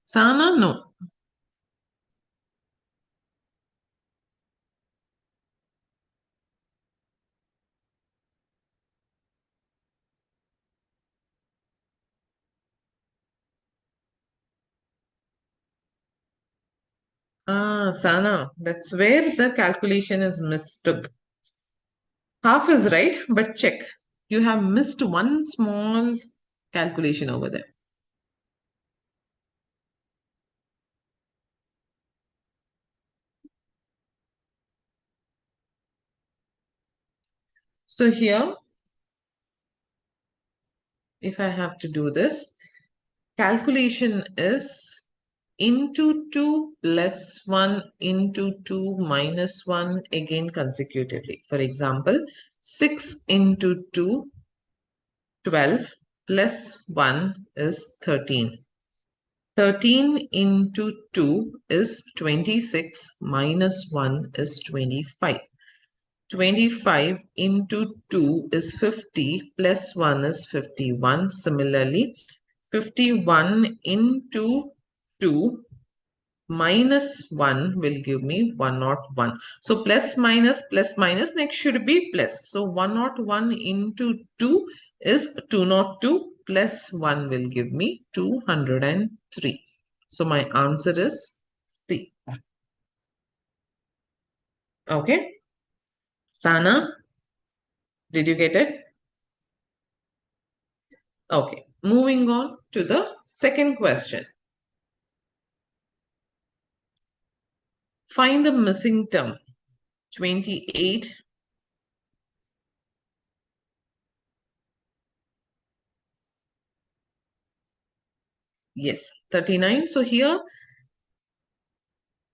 Sana, no. Ah, Sana, that's where the calculation is mistook. Half is right, but check. You have missed one small calculation over there. So here, if I have to do this, calculation is into 2 plus 1 into 2 minus 1 again consecutively. For example, 6 into 2, 12 plus 1 is 13. 13 into 2 is 26 minus 1 is 25. 25 into 2 is 50 plus 1 is 51. Similarly, 51 into 2 minus 1 will give me 101. So plus minus next should be plus. So 101 into 2 is 202 plus 1 will give me 203. So my answer is C. Okay. Sana, did you get it? Okay. Moving on to the second question. Find the missing term. 28. Yes, 39. So here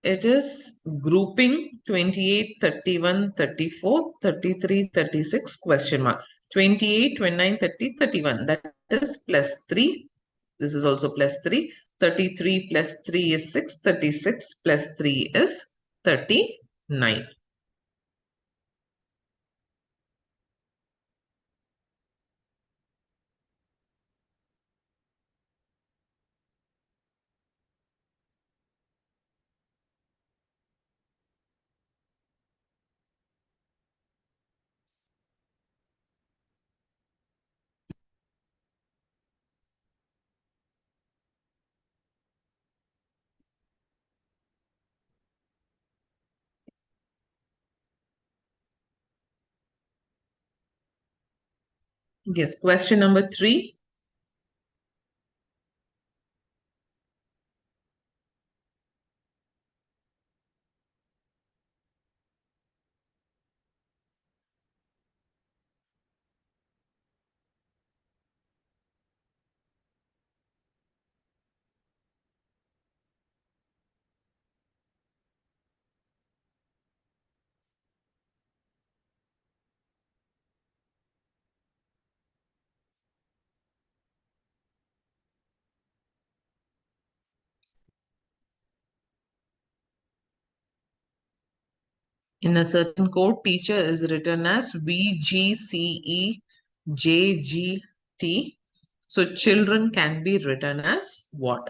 it is grouping 28, 31, 34, 33, 36 question mark. 28, 29, 30, 31. That is plus 3. This is also plus 3. 33 plus 3 is 6. 36 plus 3 is 39. Yes, question number 3. In a certain code, teacher is written as VGCEJGT. So children can be written as what?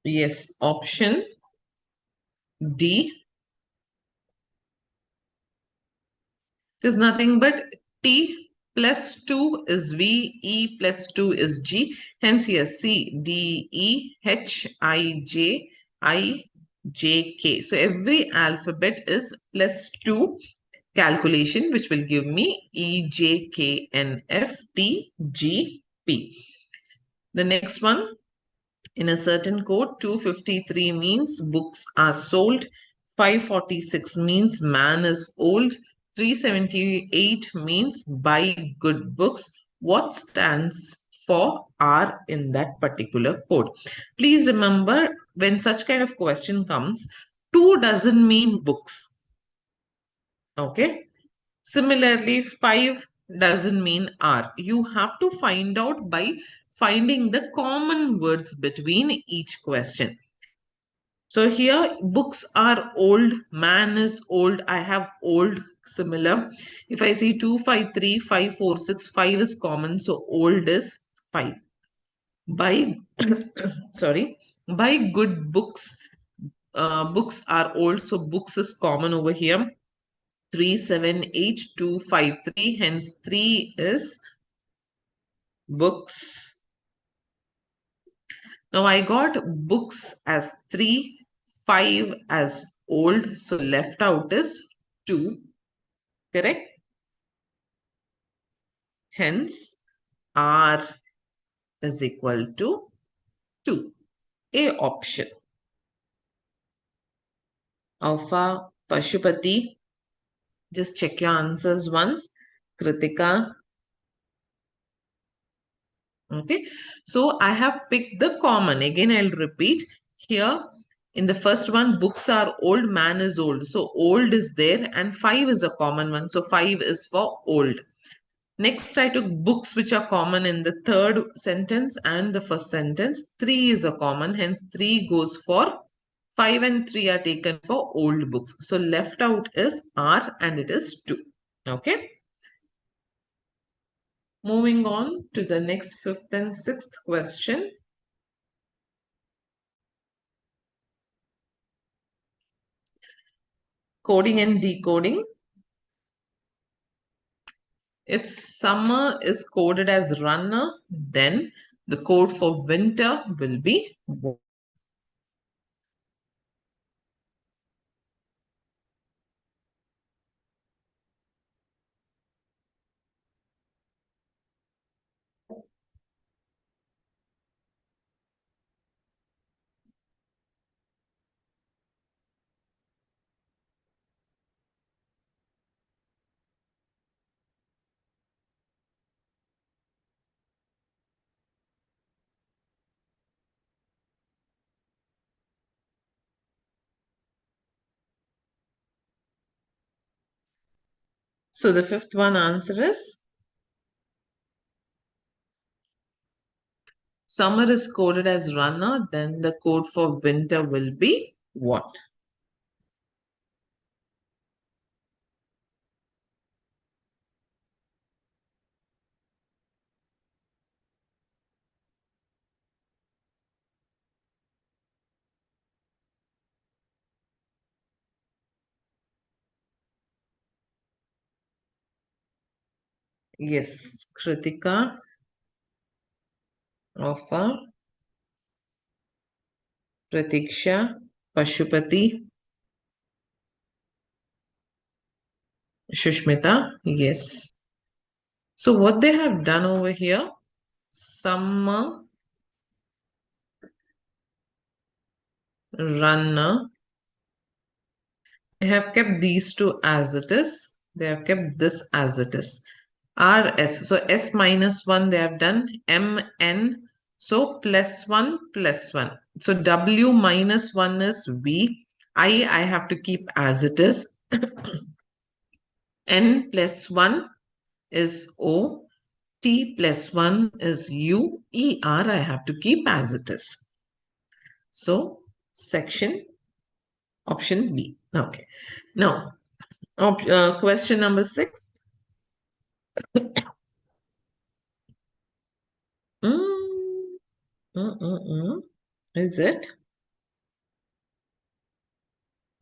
Yes, option D is nothing but T plus 2 is V, E plus 2 is G. Hence here C, D, E, H, I, J, I, J, K. So every alphabet is plus 2 calculation, which will give me E, J, K, N, F, T, G, P. The next one, in a certain code, 253 means books are sold, 546 means man is old, 378 means buy good books. What stands for R in that particular code? Please remember, when such kind of question comes, 2 doesn't mean books. Okay. Similarly, 5 doesn't mean R. You have to find out by finding the common words between each question. So here, books are old, man is old, I have old, similar. If I see 2, 5, 3, 5, 4, 6, 5 is common, so old is 5. Buy, sorry, buy good books. Books are old, so books is common over here. 378253, hence 3 is books. Now I got books as 3, 5 as old, so left out is 2, correct? Hence R is equal to 2. A option. Alpha Pashupati, just check your answers once. Kritika. Okay, so I have picked the common. Again, I'll repeat here. In the first one, books are old, man is old. So old is there and 5 is a common one. So 5 is for old. Next, I took books which are common in the third sentence and the first sentence. 3 is a common, hence 3 goes for 5 and 3 are taken for old books. So left out is R and it is 2. Okay. Moving on to the next fifth and sixth question. Coding and decoding. If summer is coded as runner, then the code for winter will be So the fifth one answer is summer is coded as runner, then the code for winter will be what? Yes, Kritika, Ofa, Pratiksha, Pashupati, Shushmita. Yes. So what they have done over here, summer runner, they have kept these two as it is. They have kept this as it is. RS. So S minus 1 they have done. MN. So plus 1 plus 1. So W minus 1 is V. I have to keep as it is. N plus 1 is O. T plus 1 is U. ER I have to keep as it is. So section option B. Okay. Now, question number 6. Mm, Is it?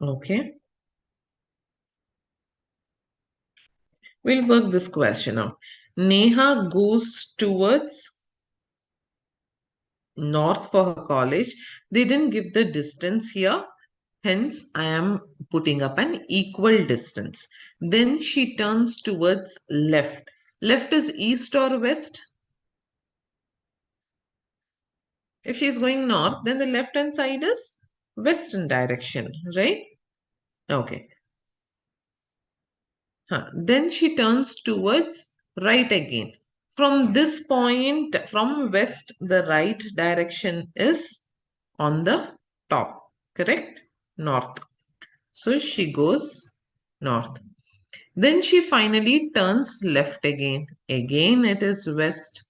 Okay. We'll work this question out. Neha goes towards north for her college. They didn't give the distance here. Hence, I am putting up an equal distance. Then she turns towards left. Left is east or west? If she is going north, then the left hand side is western direction, right? Okay. Then she turns towards right again. From this point, from west, the right direction is on the top, correct? North. So she goes north. Then she finally turns left again. Again, it is west,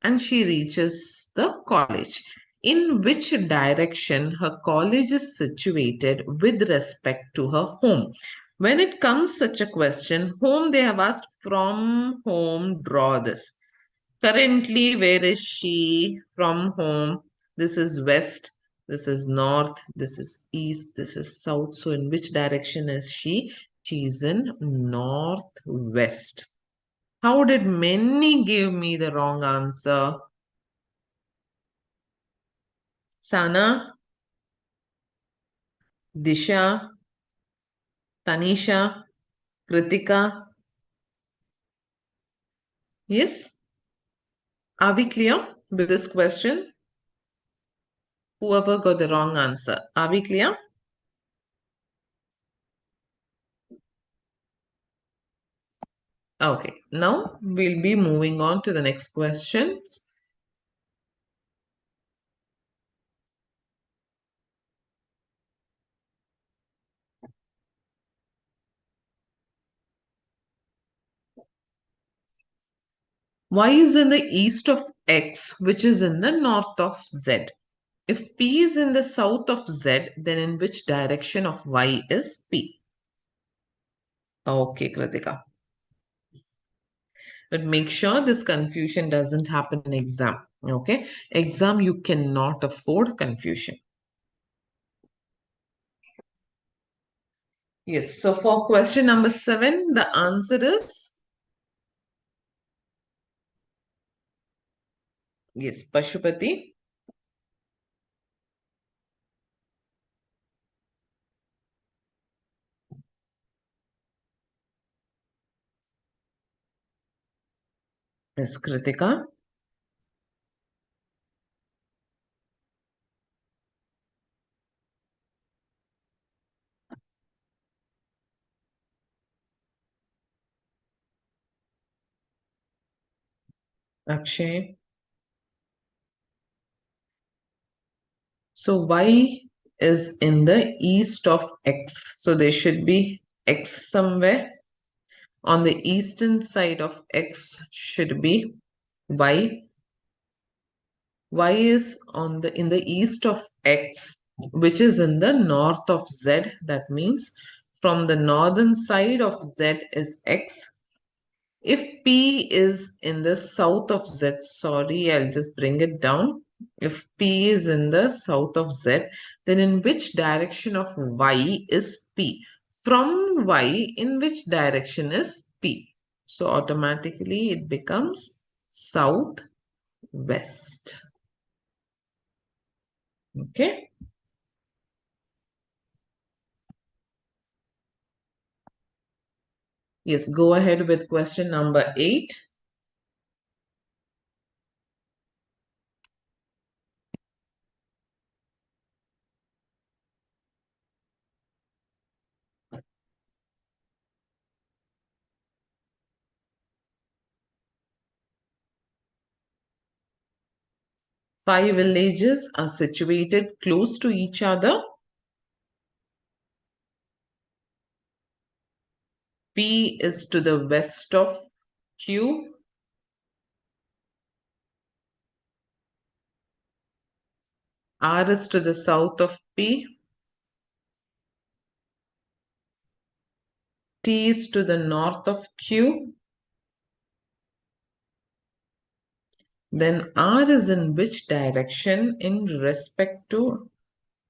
and she reaches the college. In which direction her college is situated with respect to her home? When it comes such a question, home they have asked from home, draw this. Currently, where is she from home? This is west, this is north, this is east, this is south. So, in which direction is she? She is in northwest. How did many give me the wrong answer? Sana, Disha, Tanisha, Kritika. Yes? Are we clear with this question? Whoever got the wrong answer. Are we clear? Okay, now we'll be moving on to the next questions. Y is in the east of X, which is in the north of Z. If P is in the south of Z, then in which direction of Y is P? Okay, Kritika. But make sure this confusion doesn't happen in exam. Okay, exam you cannot afford confusion. Yes, so for question number 7, the answer is yes, Pashupati. Yes, Kritika. Akshay. So Y is in the east of X. So there should be X somewhere. on the eastern side of X should be Y. Y is in the east of X, which is in the north of Z. That means from the northern side of Z is X. If P is in the south of Z, sorry, I'll just bring it down. If P is in the south of Z, then in which direction of Y is P? From Y, in which direction is P? So automatically it becomes southwest. Okay. Yes, go ahead with question number 8. Five villages are situated close to each other. P is to the west of Q. R is to the south of P. T is to the north of Q. Then R is in which direction in respect to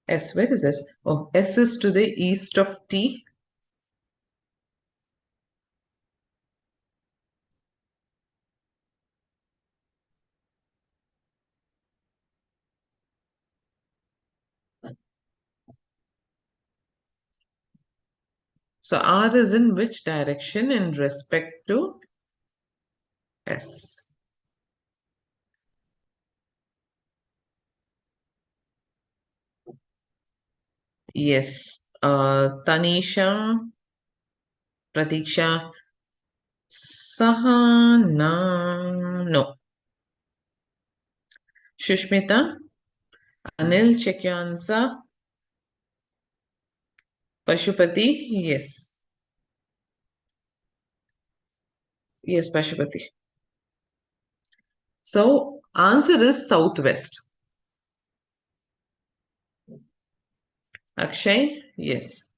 S? Where is S? Oh, S is to the east of T. So R is in which direction in respect to S? Yes. Tanisha, Pratiksha, Sahana, no. Shushmita, Anil, check your answer. Pashupati, yes. Yes, Pashupati. So, answer is southwest. Akshay, yes.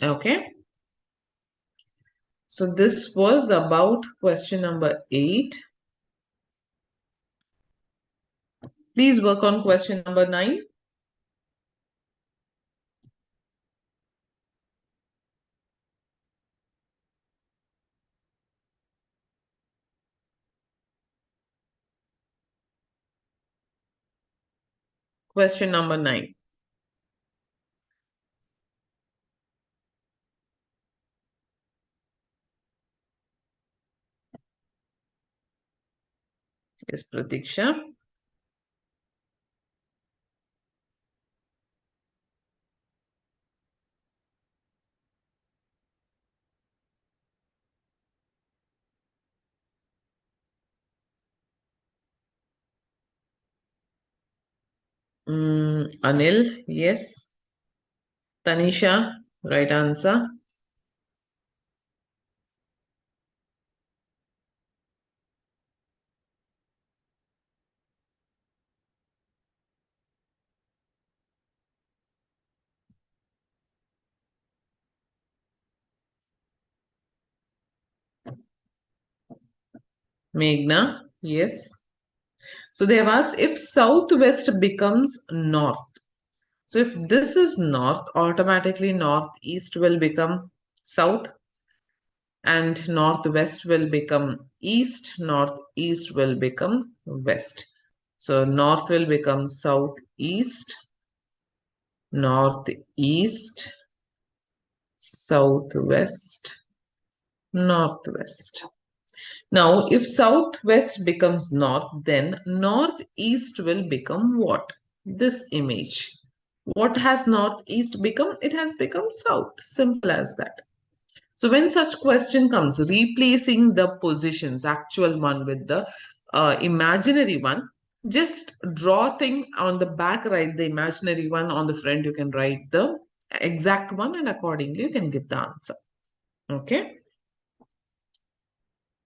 Okay. So, this was about question number 8. Please work on question number 9. Question number 9. Yes, Pratiksha. Anil, yes. Tanisha, right answer. Meghna, yes. So they have asked if southwest becomes north. So if this is north, automatically northeast will become south and northwest will become east, northeast will become west. So north will become southeast, northeast, southwest, northwest. Now, if southwest becomes north, then northeast will become what? This image. What has northeast become? It has become south. Simple as that. So when such question comes, replacing the positions, actual one with the imaginary one, just draw thing on the back, write the imaginary one, on the front you can write the exact one, and accordingly you can give the answer. Okay.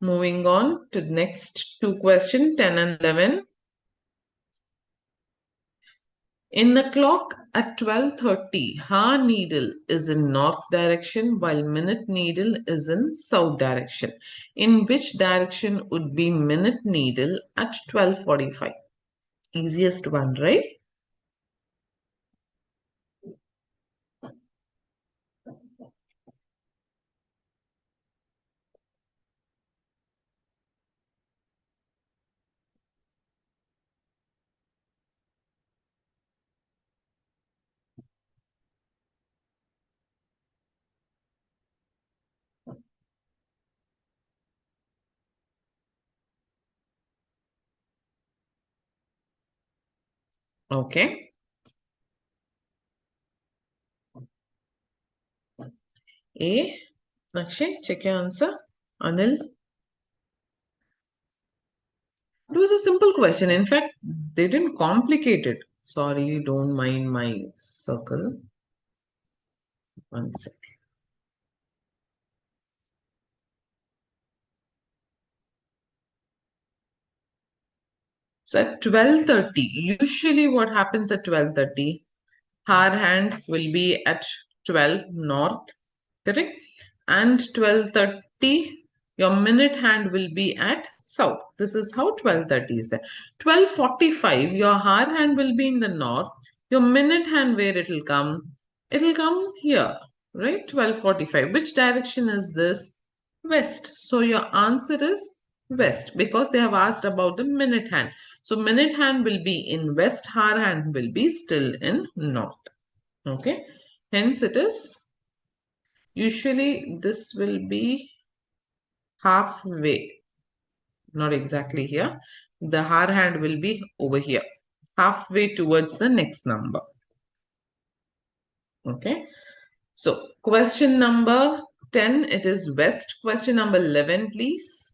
Moving on to the next two questions, 10 and 11. In the clock at 12:30, hour needle is in north direction while minute needle is in south direction. In which direction would be minute needle at 12:45? Easiest one, right? Okay. A. Akshay, check your answer. Anil. It was a simple question. In fact, they didn't complicate it. Sorry, don't mind my circle. One sec. So at 12:30, usually what happens at 12:30? Hour hand will be at 12 north, correct? And 12:30, your minute hand will be at south. This is how 12:30 is there. 12:45, your hour hand will be in the north. Your minute hand, where it will come? It will come here, right? 12:45. Which direction is this? West. So your answer is west because they have asked about the minute hand. So minute hand will be in west, hour hand will be still in north. Okay, hence it is usually this will be halfway, not exactly here. The hour hand will be over here, halfway towards the next number. Okay, so question number 10, it is west. Question number 11, please.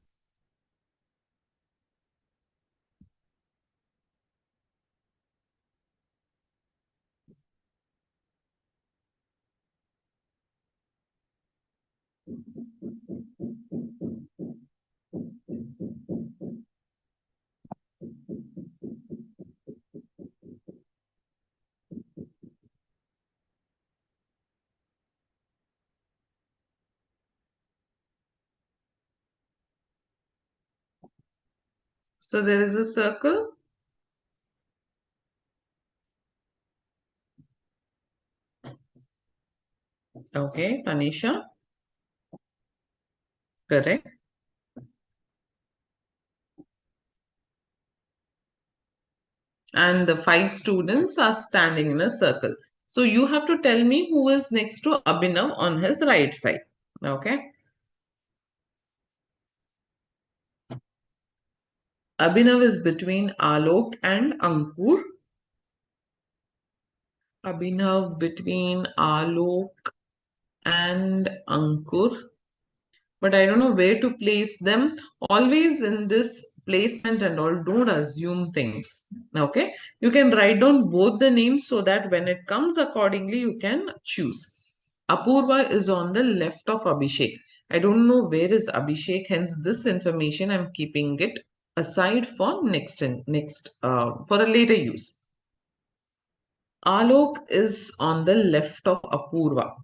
So there is a circle. Okay, Tanisha. Correct. And the 5 students are standing in a circle. So you have to tell me who is next to Abhinav on his right side. Okay. Abhinav is between Alok and Ankur. Abhinav between Alok and Ankur. But I don't know where to place them. Always in this placement and all, don't assume things. Okay. You can write down both the names so that when it comes accordingly, you can choose. Apurva is on the left of Abhishek. I don't know where is Abhishek. Hence, this information I'm keeping it aside for for a later use. Alok is on the left of Apurva.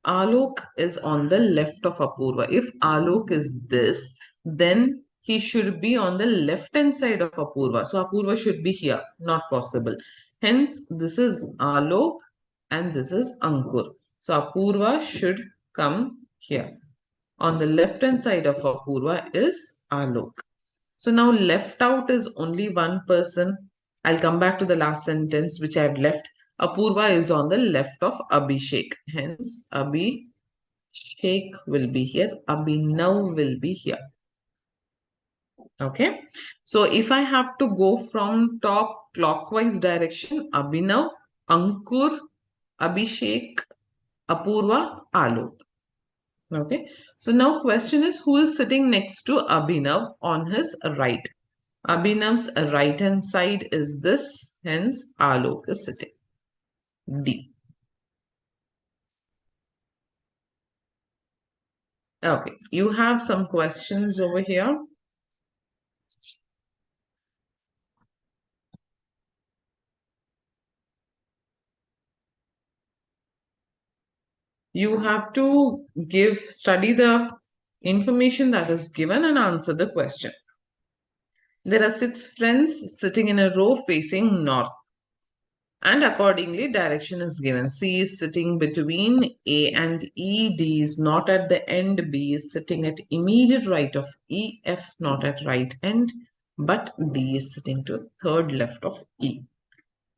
Alok is on the left of Apurva. If Alok is this, then he should be on the left hand side of Apurva. So Apurva should be here. Not possible. Hence, this is Alok and this is Ankur. So Apurva should come here. On the left hand side of Apurva is Alok. So now left out is only one person. I'll come back to the last sentence which I've left. Apurva is on the left of Abhishek. Hence, Abhishek will be here. Abhinav will be here. Okay. So if I have to go from top clockwise direction, Abhinav, Ankur, Abhishek, Apurva, Alok. Okay. So now question is who is sitting next to Abhinav on his right? Abhinav's right hand side is this, hence Alok is sitting. D. Okay, you have some questions over here. You have to study the information that is given and answer the question. There are 6 friends sitting in a row facing north, and accordingly direction is given. C is sitting between A and E, D is not at the end, B is sitting at immediate right of E, F not at right end, but D is sitting to third left of E.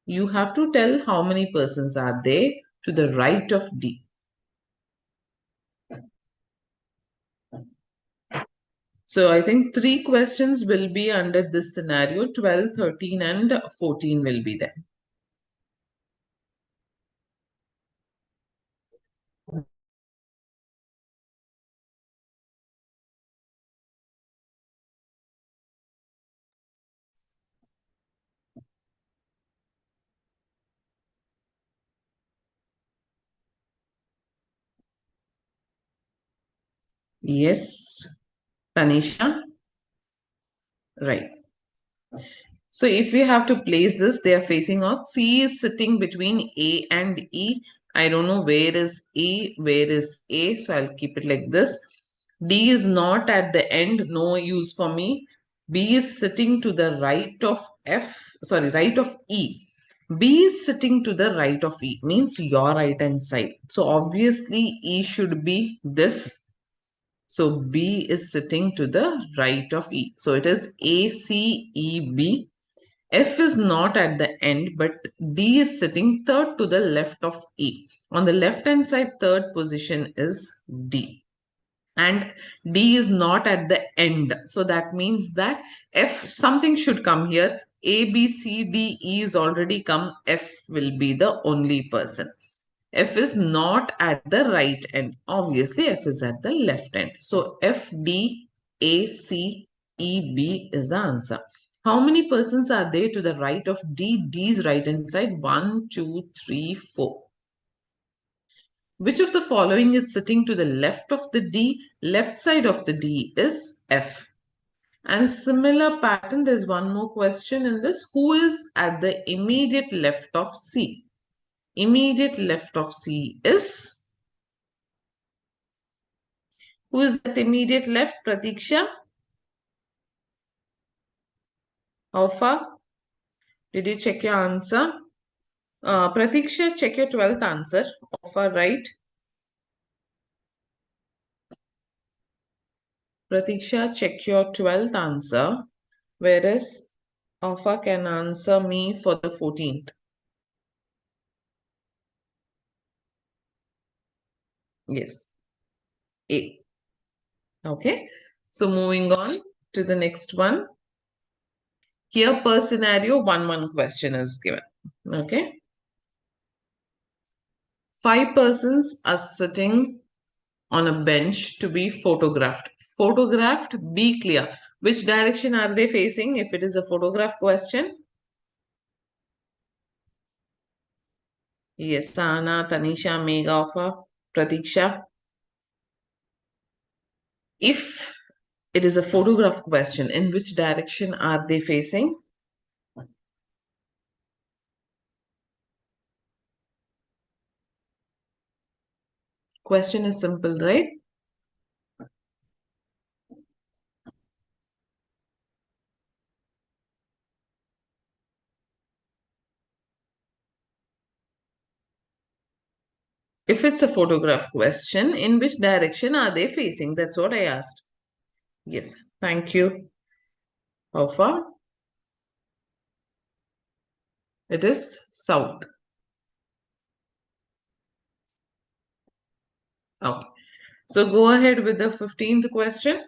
You have to tell how many persons are there to the right of D. So I think 3 questions will be under this scenario. 12, 13 and 14 will be there. Yes, Tanisha. Right. So if we have to place this, they are facing us. C is sitting between A and E. I don't know where is E, where is A. So I'll keep it like this. D is not at the end. No use for me. B is sitting to the right of right of E. B is sitting to the right of E, means your right hand side. So obviously E should be this. So B is sitting to the right of E. So it is A, C, E, B. F is not at the end, but D is sitting third to the left of E. On the left hand side, third position is D. And D is not at the end. So that means that F, something should come here. A, B, C, D, E is already come. F will be the only person. F is not at the right end. Obviously, F is at the left end. So F, D, A, C, E, B is the answer. How many persons are there to the right of D? D's right hand side. 1, 2, 3, 4. Which of the following is sitting to the left of the D? Left side of the D is F. And similar pattern, there's one more question in this. Who is at the immediate left of C? Immediate left of C is... Who is at immediate left? Pratiksha? How far? Did you check your answer? Pratiksha, check your 12th answer. How far right? Pratiksha, check your 12th answer. Whereas Alpha can answer me for the 14th. Yes. A. Okay. So moving on to the next one. Here per scenario, one question is given. Okay. 5 persons are sitting on a bench to be photographed. Photographed, be clear. Which direction are they facing if it is a photograph question? Yes, Sana, Tanisha, Megha, Pratiksha. If it is a photograph question, in which direction are they facing? Question is simple, right? If it's a photograph question, in which direction are they facing? That's what I asked. Yes, thank you. How far? It is south. Okay. So go ahead with the 15th question.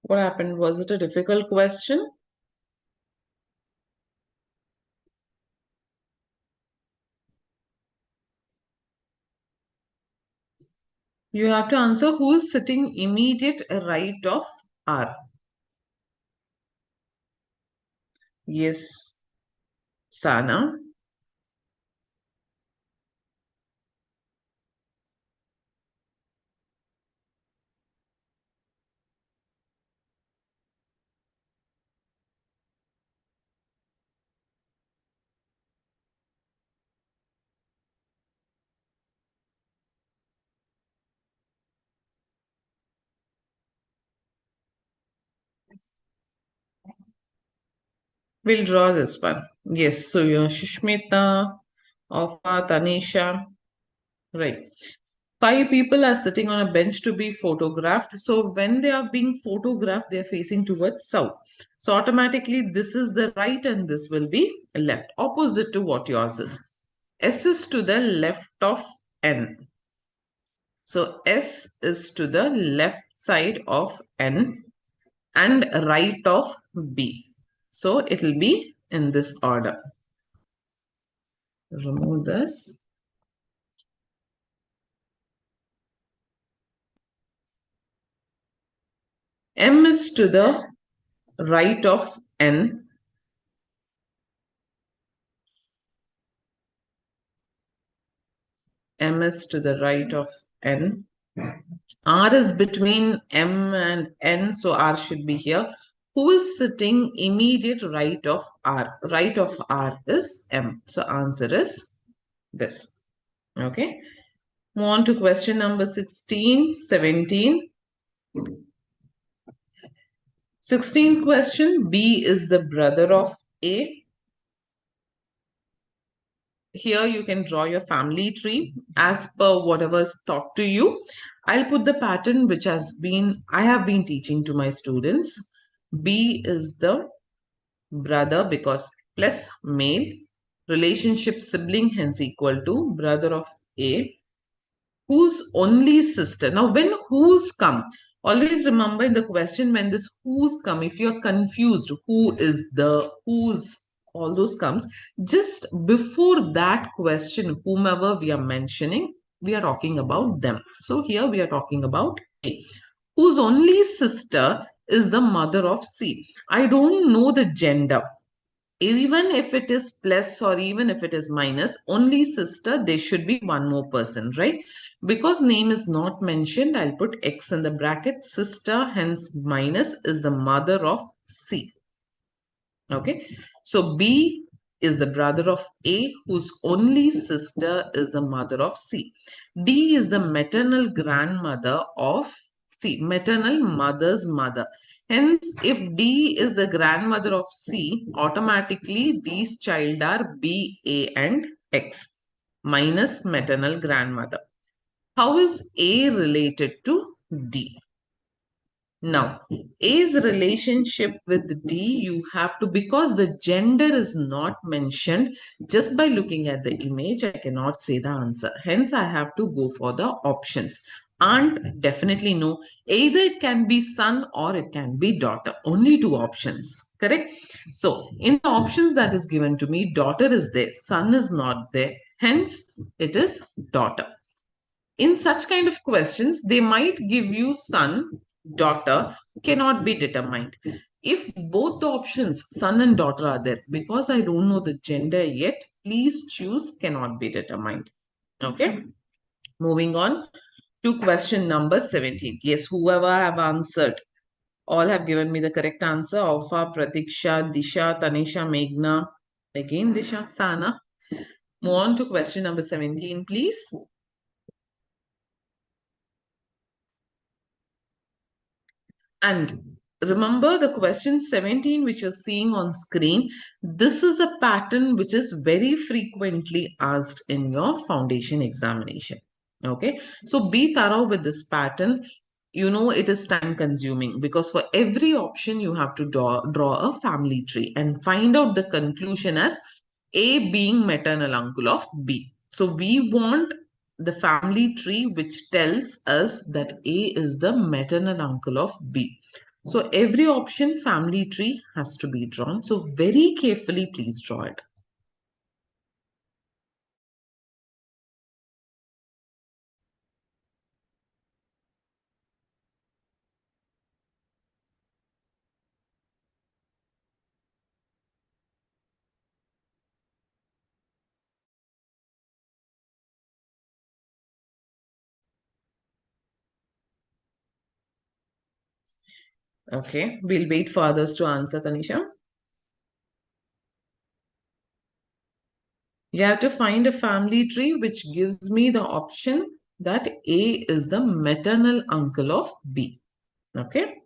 What happened? Was it a difficult question? You have to answer who is sitting immediate right of R. Yes, Sana. We'll draw this one. Yes, so you're Shushmita, Ofa, Tanisha. Right. 5 people are sitting on a bench to be photographed. So when they are being photographed, they are facing towards south. So automatically this is the right and this will be left, opposite to what yours is. S is to the left of N. So S is to the left side of N and right of B. So it will be in this order. Remove this. M is to the right of N. M is to the right of N. R is between M and N, so R should be here. Who is sitting immediate right of R? Right of R is M. So answer is this. Okay. Move on to question number 16, 17. 16th question, B is the brother of A. Here you can draw your family tree as per whatever's taught to you. I'll put the pattern which I have been teaching to my students. B is the brother because plus male, relationship sibling, hence equal to brother of A. Whose only sister? Now when who's come, always remember in the question when this who's come, if you're confused who is the who's, all those comes, just before that question whomever we are mentioning, we are talking about them. So here we are talking about A, whose only sister is the mother of C. I don't know the gender. Even if it is plus or even if it is minus, only sister, there should be one more person, right? Because name is not mentioned, I'll put X in the bracket. Sister, hence minus, is the mother of C. Okay, so B is the brother of A, whose only sister is the mother of C. D is the maternal grandmother of C, maternal mother's mother. Hence, if D is the grandmother of C, automatically these child are B, A and X minus maternal grandmother. How is A related to D? Now, A's relationship with D, you have to, because the gender is not mentioned, just by looking at the image, I cannot say the answer. Hence, I have to go for the options. Aunt, definitely no. Either it can be son or it can be daughter. Only two options, correct? So, in the options that is given to me, daughter is there, son is not there. Hence, it is daughter. In such kind of questions, they might give you son, daughter, cannot be determined. If both the options, son and daughter, are there, because I don't know the gender yet, please choose cannot be determined. Okay. Moving on to question number 17. Yes, whoever have answered, all have given me the correct answer. Alpha, Pratiksha, Disha, Tanisha, Meghna. Again, Disha, Sana. Move on to question number 17, please. And remember the question 17 which you're seeing on screen, this is a pattern which is very frequently asked in your foundation examination. Okay, so be thorough with this pattern. You know it is time consuming because for every option you have to draw a family tree and find out the conclusion as A being maternal uncle of B. So we want the family tree which tells us that A is the maternal uncle of B. So every option family tree has to be drawn. So very carefully, please draw it. Okay, we'll wait for others to answer, Tanisha. You have to find a family tree which gives me the option that A is the maternal uncle of B. Okay.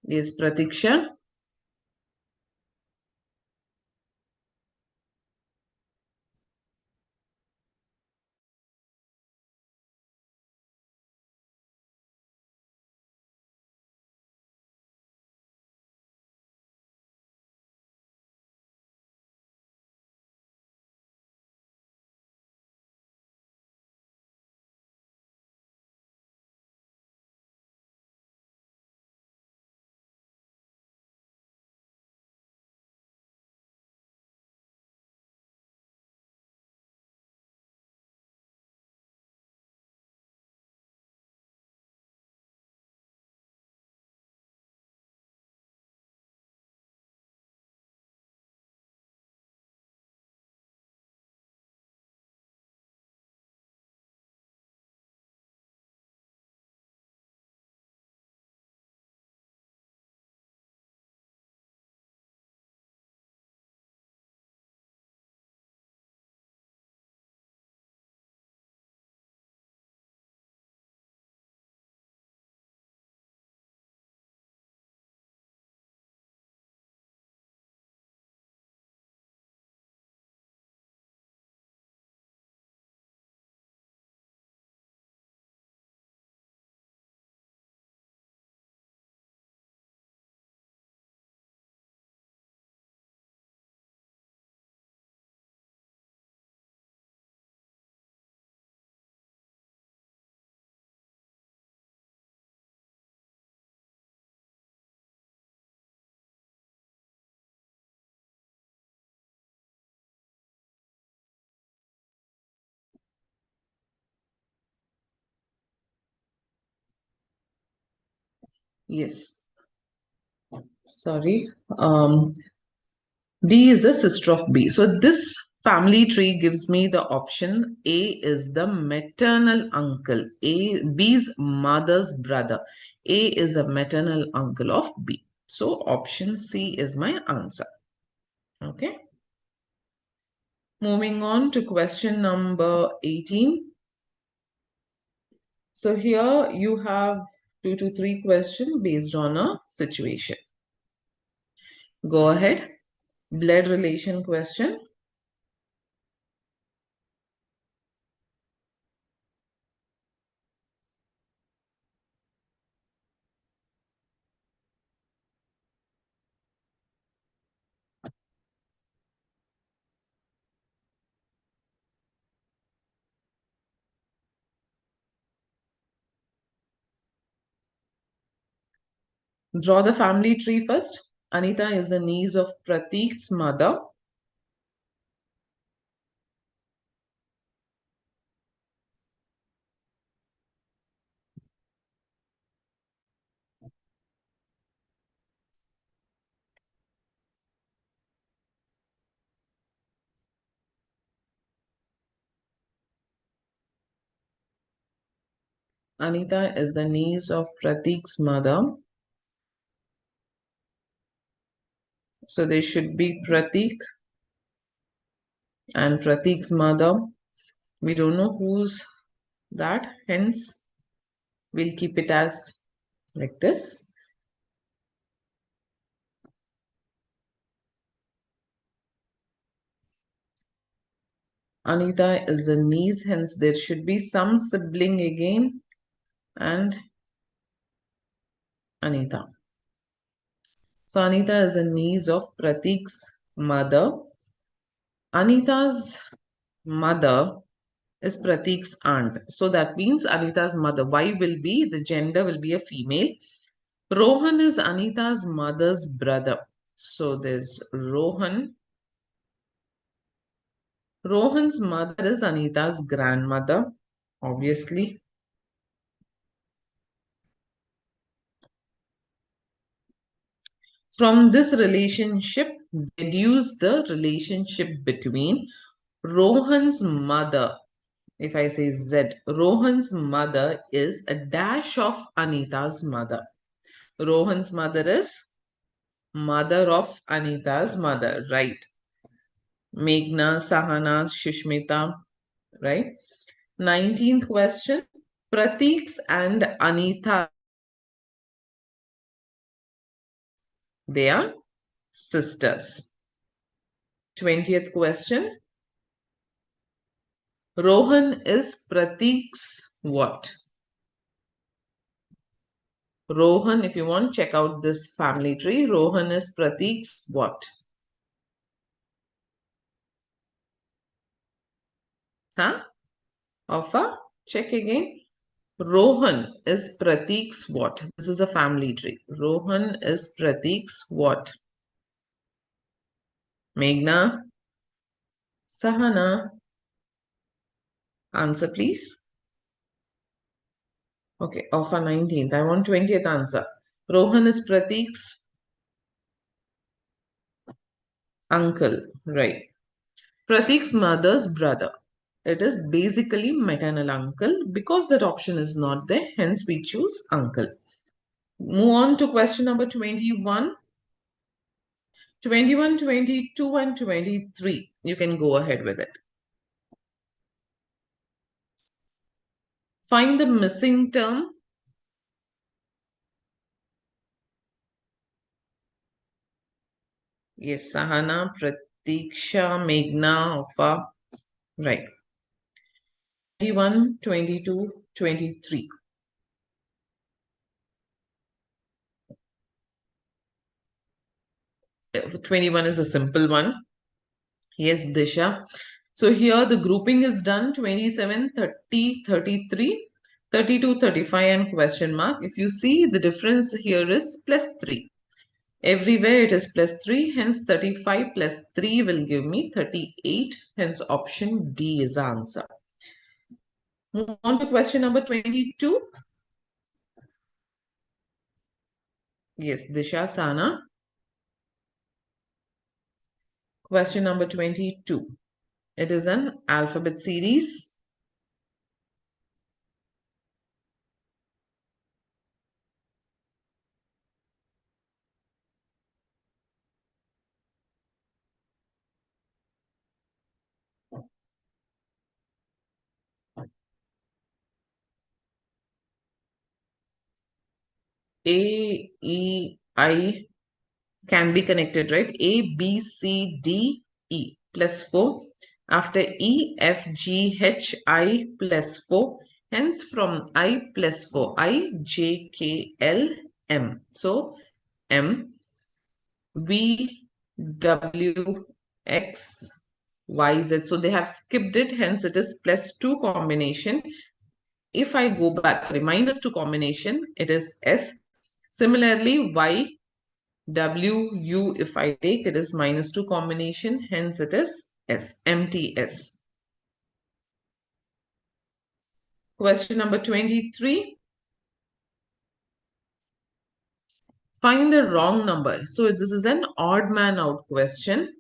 Yes, Pratiksha. Yes. Sorry. D is the sister of B. So this family tree gives me the option A is the maternal uncle. B's mother's brother. A is the maternal uncle of B. So option C is my answer. Okay. Moving on to question number 18. So here you have 2 to 3 questions based on a situation. Go ahead. Blood relation question. Draw the family tree first. Anita is the niece of Pratik's mother. Anita is the niece of Pratik's mother. So there should be Pratik and Pratik's mother. We don't know who's that, hence we'll keep it as like this. Anita is the niece, hence there should be some sibling again. And Anita. So Anita is a niece of Pratik's mother. Anita's mother is Pratik's aunt. So that means Anita's mother. Y will be, the gender will be a female. Rohan is Anita's mother's brother. So there's Rohan. Rohan's mother is Anita's grandmother, obviously. From this relationship, deduce the relationship between Rohan's mother. If I say Z, Rohan's mother is a dash of Anita's mother. Rohan's mother is mother of Anita's mother, right? Meghna, Sahana, Shishmita, right? 19th question. Pratik's and Anita, they are sisters. 20th question. Rohan is Pratik's what? Rohan, if you want, check out this family tree. Rohan is Pratik's what? Huh? Offa? Check again. Rohan is Pratik's what? This is a family tree. Rohan is Pratik's what? Meghna? Sahana? Answer, please. Okay, Offa 19th. I want 20th answer. Rohan is Pratik's uncle, right? Pratik's mother's brother. It is basically maternal uncle because that option is not there. Hence, we choose uncle. Move on to question number 21. 21, 22, and 23. You can go ahead with it. Find the missing term. Yes, Sahana, Pratiksha, Meghna, Offa. Right. 21, 22, 23. Uh, 21 is a simple one. Yes, Disha. So here the grouping is done 27, 30, 33, 32, 35 and question mark. If you see the difference here is plus 3. Everywhere it is plus 3. Hence 35 plus 3 will give me 38. Hence option D is the answer. Move on to question number 22. Yes, Disha, Sana. Question number 22. It is an alphabet series. A, E, I can be connected, right? A, B, C, D, E plus 4. After E, F, G, H, I plus 4. Hence from I plus 4, I, J, K, L, M. So M, V, W, X, Y, Z. So they have skipped it. Hence it is plus 2 combination. If I go back, sorry, minus 2 combination, it is S. Similarly, Y, W, U, if I take, it is minus 2 combination, hence it is S, empty S. Question number 23. Find the wrong number. So this is an odd man out question.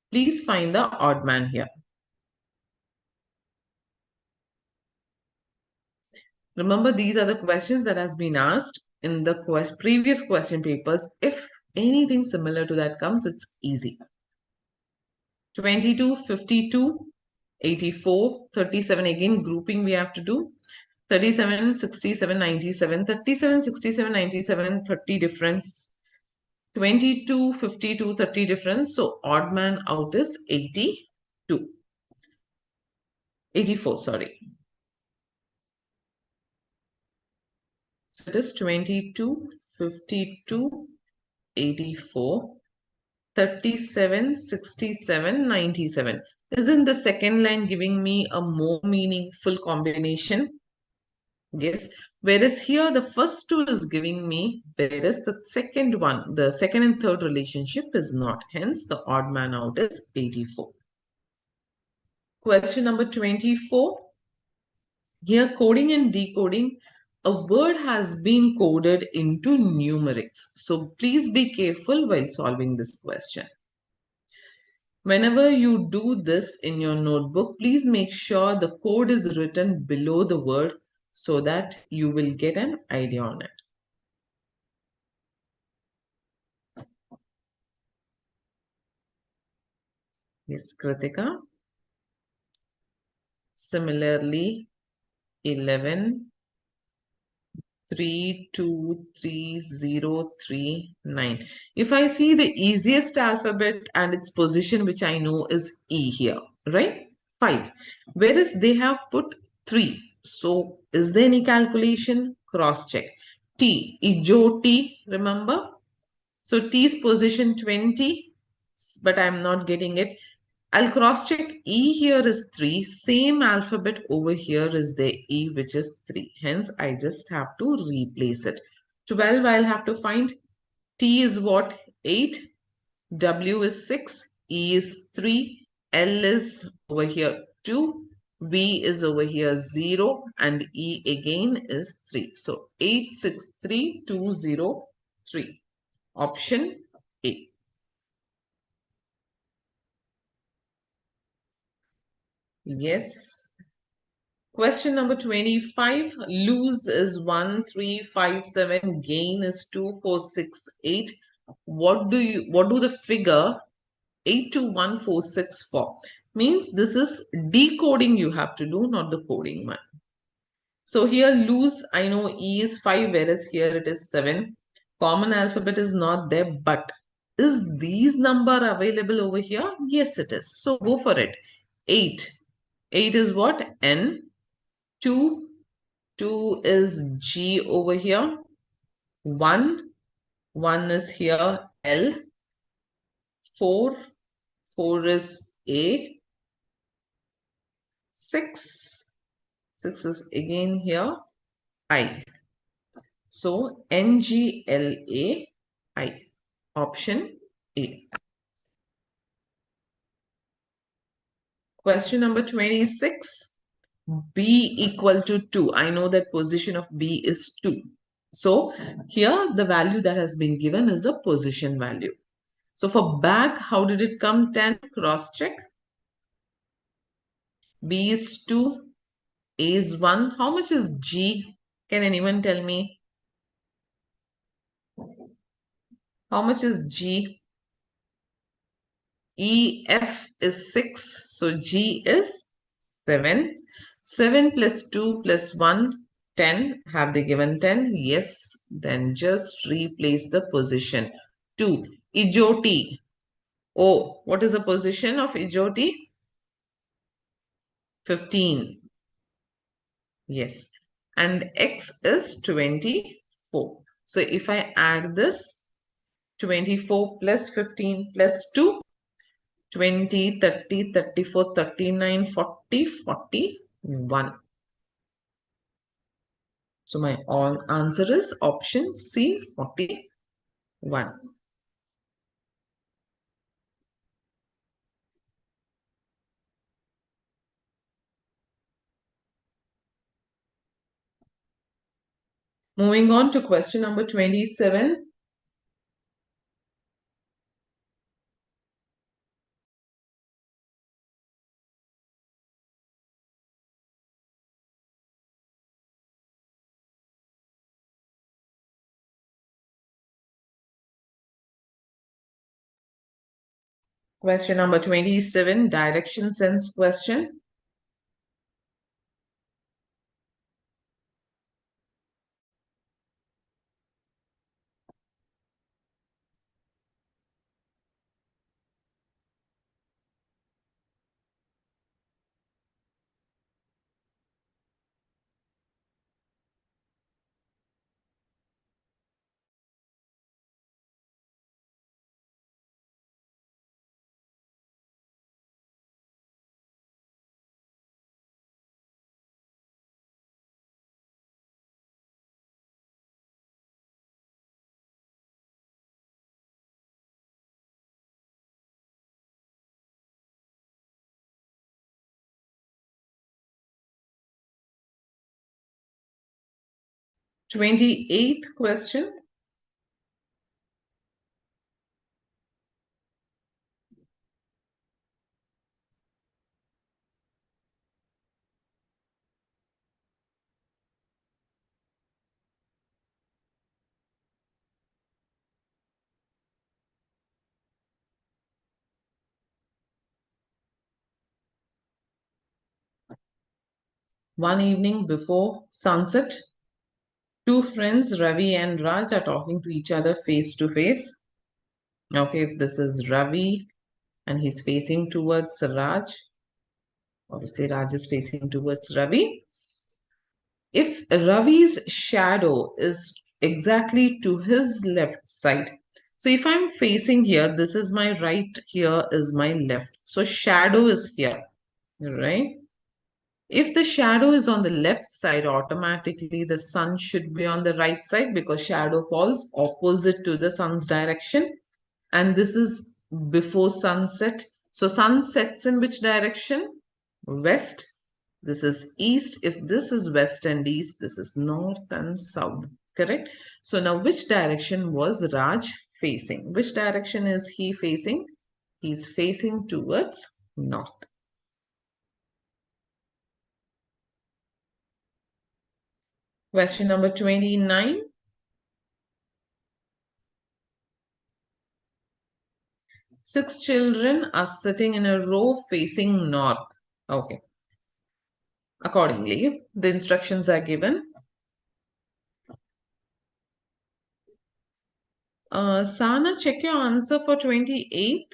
Please find the odd man here. Remember, these are the questions that has been asked in the previous question papers. If anything similar to that comes, it's easy. 22, 52, 84, 37. Again, grouping we have to do. 37, 67, 97, 37, 67, 97, 30 difference. 22, 52, 30 difference. So odd man out is 82. 84, sorry. It is 22, 52, 84, 37, 67, 97. Isn't the second line giving me a more meaningful combination? Yes. Whereas here the first two is giving me, whereas the second one, the second and third relationship is not. Hence the odd man out is 84. Question number 24. Here coding and decoding, a word has been coded into numerics. So please be careful while solving this question. Whenever you do this in your notebook, please make sure the code is written below the word so that you will get an idea on it. Yes, Kritika. Similarly, 11, 3, 2, 3, 0, 3, 9. If I see the easiest alphabet and its position, which I know is E here, right? 5. Whereas they have put 3. So is there any calculation? Cross check. T, Ijo T, remember? So T's position 20, but I'm not getting it. I'll cross check. E here is 3. Same alphabet over here is the E, which is 3. Hence, I just have to replace it. 12, I'll have to find. T is what? 8. W is 6. E is 3. L is over here 2. V is over here 0. And E again is 3. So, 8, 6, 3, 2, 0, 3. Option A. Yes. Question number 25. Lose is 1, 3, 5, 7. Gain is 2, 4, 6, 8. What do the figure 82146 for? Means this is decoding you have to do, not the coding one. So here lose, I know E is 5, whereas here it is 7. Common alphabet is not there, but is these number available over here? Yes, it is. So go for it. 8. 8 is what? N. 2. 2 is G over here. 1. 1 is here L. 4. 4 is A. 6. 6 is again here I. So NGLAI. Option A. Question number 26. B equal to 2. I know that position of B is 2. So here the value that has been given is a position value. So for back, how did it come? 10. Cross check. B is 2. A is 1. How much is G? Can anyone tell me? How much is G? E, F is 6. So G is 7. 7 plus 2 plus 1, 10. Have they given 10? Yes. Then just replace the position. 2. Ijoti. Oh, what is the position of Ijoti? 15. Yes. And X is 24. So if I add this, 24 plus 15 plus 2, 20, 30, 34, 39, 40, 41. So my all answer is option C, 41. Moving on to question number 27. Question number 27, direction sense question. 28th question. One evening before sunset, two friends, Ravi and Raj, are talking to each other face to face. Okay, if this is Ravi and he's facing towards Raj, obviously Raj is facing towards Ravi. If Ravi's shadow is exactly to his left side, so if I'm facing here, this is my right, here is my left. So shadow is here, right? If the shadow is on the left side, automatically the sun should be on the right side because shadow falls opposite to the sun's direction. And this is before sunset. So sun sets in which direction? West. This is east. If this is west and east, this is north and south. Correct? So now which direction was Raj facing? Which direction is he facing? He's facing towards north. Question number 29. Six children are sitting in a row facing north. Okay. Accordingly, the instructions are given. Sana, check your answer for 28th.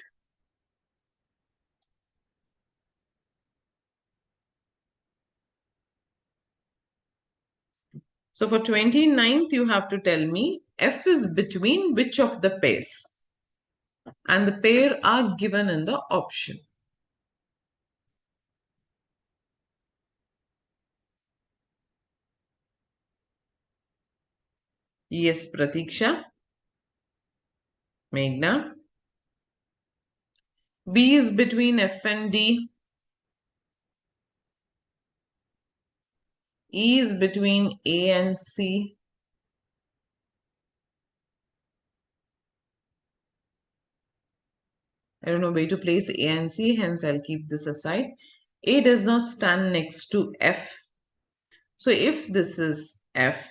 So for 29th, you have to tell me F is between which of the pairs? And the pair are given in the option. Yes, Pratiksha. Meghna. B is between F and D. E is between A and C. I don't know where to place A and C, hence I'll keep this aside. A does not stand next to F. So if this is F,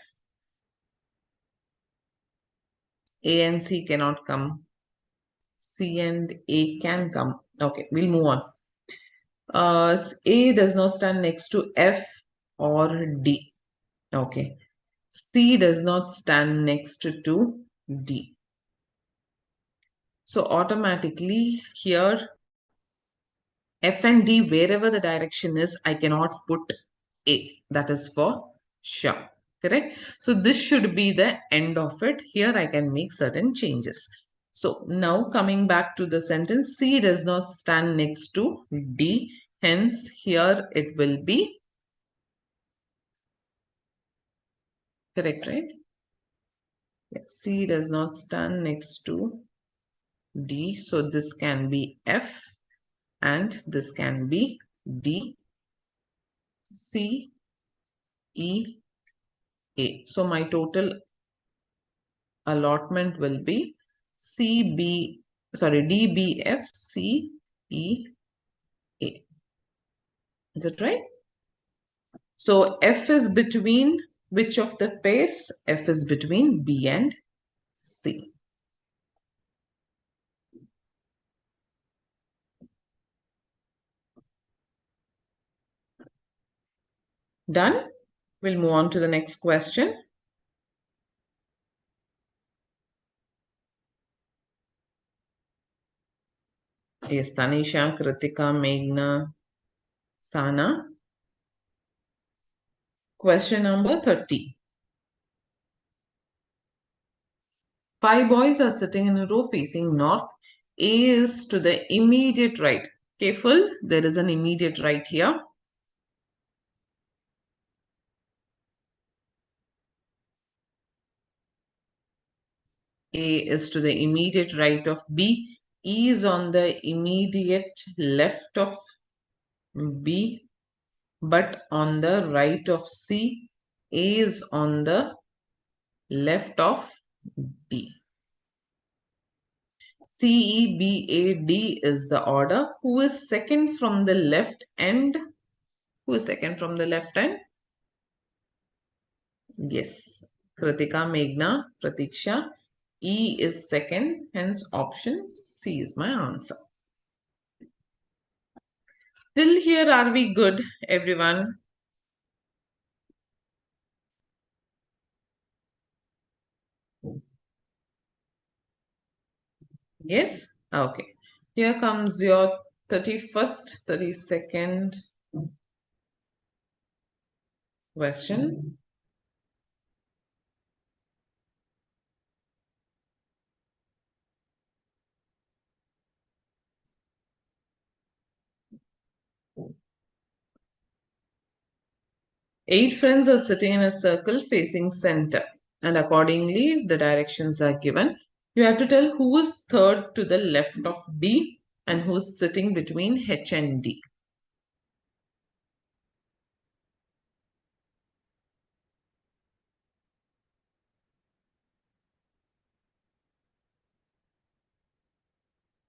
A and C cannot come. C and A can come. Okay, we'll move on. A does not stand next to F or D. Okay. C does not stand next to D. So automatically here F and D, wherever the direction is, I cannot put A. That is for sure. Correct? So this should be the end of it. Here I can make certain changes. So now coming back to the sentence, C does not stand next to D. Hence here it will be correct, right? Yeah. C does not stand next to D. So this can be F and this can be D, C, E, A. So my total allotment will be D, B, F, C, E, A. Is it right? So F is between which of the pairs? F is between B and C. Done? We'll move on to the next question. Yes, Tanisha, Kritika, Meghna, Sana. Question number 30. Five boys are sitting in a row facing north. A is to the immediate right. Careful, there is an immediate right here. A is to the immediate right of B. E is on the immediate left of B, but on the right of C. A is on the left of D. C, E, B, A, D is the order. Who is second from the left end? Who is second from the left end? Yes, Kritika, Meghna, Pratiksha. E is second, hence option C is my answer. Till here, are we good, everyone? Yes? Okay. Here comes your 31st, 32nd question. Eight friends are sitting in a circle facing center, and accordingly, the directions are given. You have to tell who is third to the left of D and who is sitting between H and D.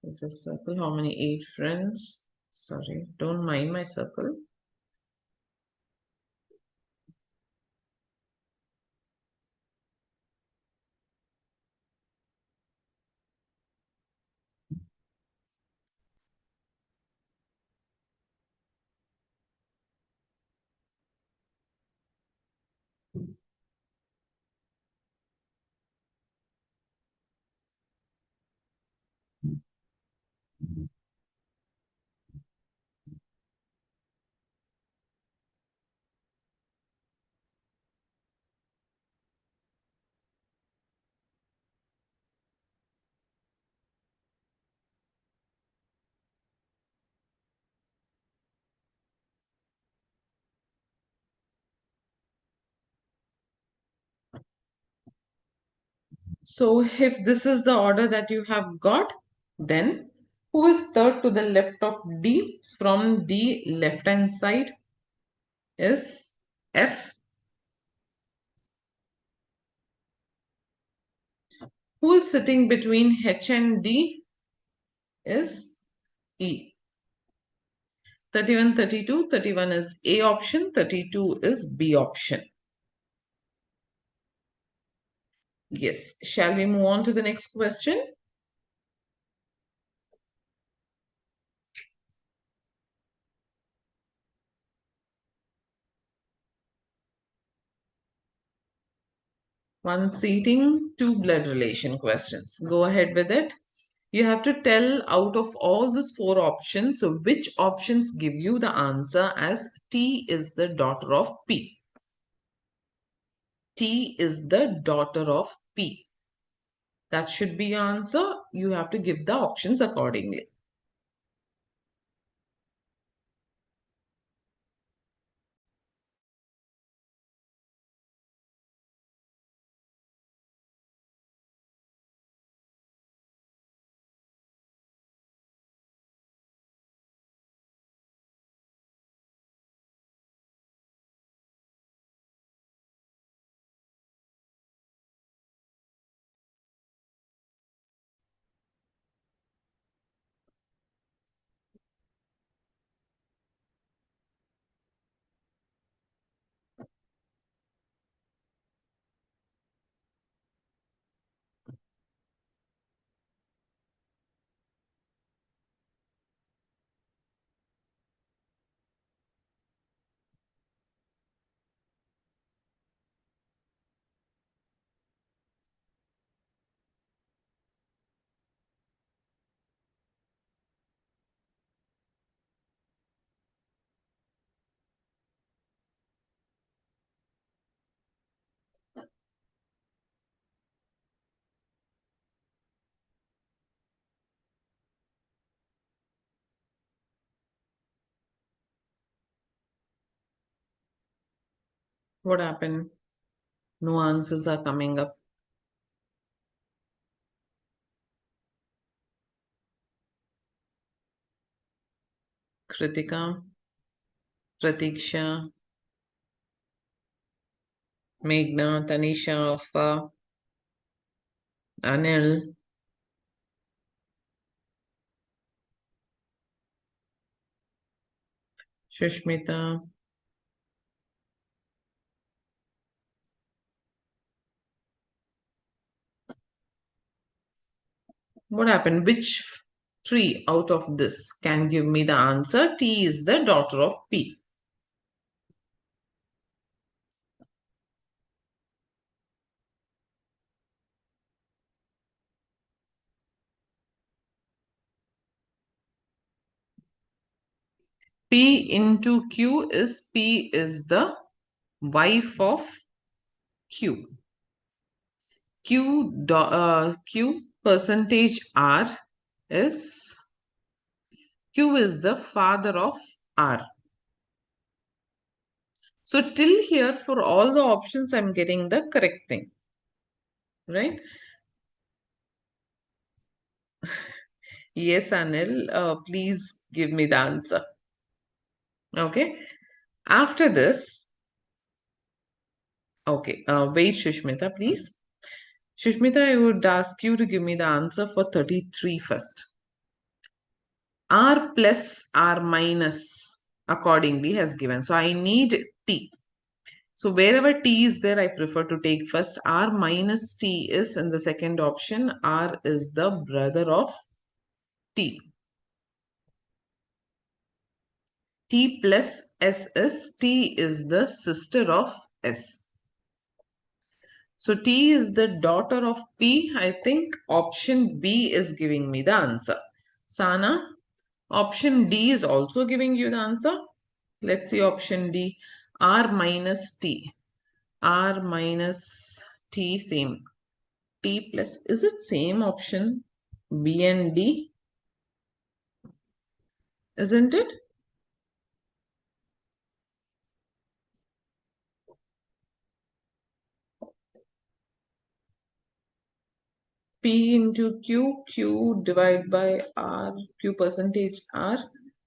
It's a circle. How many? Eight friends. Sorry, don't mind my circle. So if this is the order that you have got, then who is third to the left of D? From D left hand side is F. Who is sitting between H and D is E. 31, 32, 31 is A option, 32 is B option. Yes. Shall we move on to the next question? One seating, two blood relation questions. Go ahead with it. You have to tell out of all these four options, so which options give you the answer as T is the daughter of P. T is the daughter of P. That should be your answer. You have to give the options accordingly. What happened? No answers are coming up. Kritika, Pratiksha, Meghna, Tanisha, Afa, Anil, Shushmita. What happened? Which tree out of this can give me the answer? T is the daughter of P. P into Q is P is the wife of Q. Q percentage R is Q is the father of R. So till here for all the options I'm getting the correct thing, right? Yes, Anil, please give me the answer. Okay. After this, okay, wait, Shushmita, please. Shushmita, I would ask you to give me the answer for 33 first. R plus R minus accordingly has given. So I need T. So wherever T is there, I prefer to take first. R minus T is in the second option. R is the brother of T. T plus S is T is the sister of S. So T is the daughter of P. I think option B is giving me the answer. Sana, option D is also giving you the answer. Let's see option D. R minus T. R minus T same. T plus, is it same option? B and D? Isn't it? P into Q, Q divided by R, Q percentage R,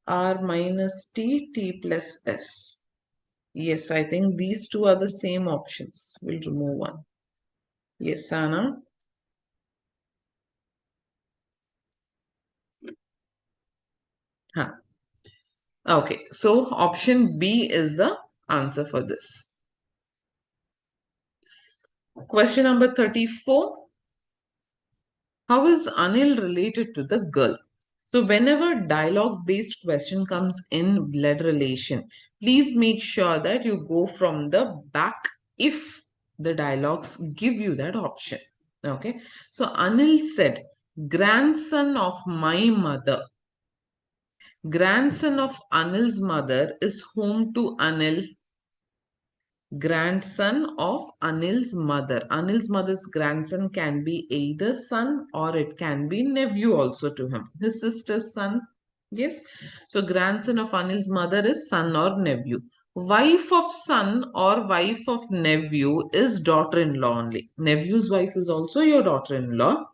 R minus T, T plus S. Yes, I think these two are the same options. We'll remove one. Yes, Sana. Huh. Okay, so option B is the answer for this. Question number 34. How is Anil related to the girl? So whenever dialogue based question comes in blood relation, please make sure that you go from the back if the dialogues give you that option. Okay. So Anil said, grandson of my mother. Grandson of Anil's mother is home to Anil, grandson of Anil's mother. Anil's mother's grandson can be either son or it can be nephew also to him. His sister's son. Yes. So grandson of Anil's mother is son or nephew. Wife of son or wife of nephew is daughter-in-law only. Nephew's wife is also your daughter-in-law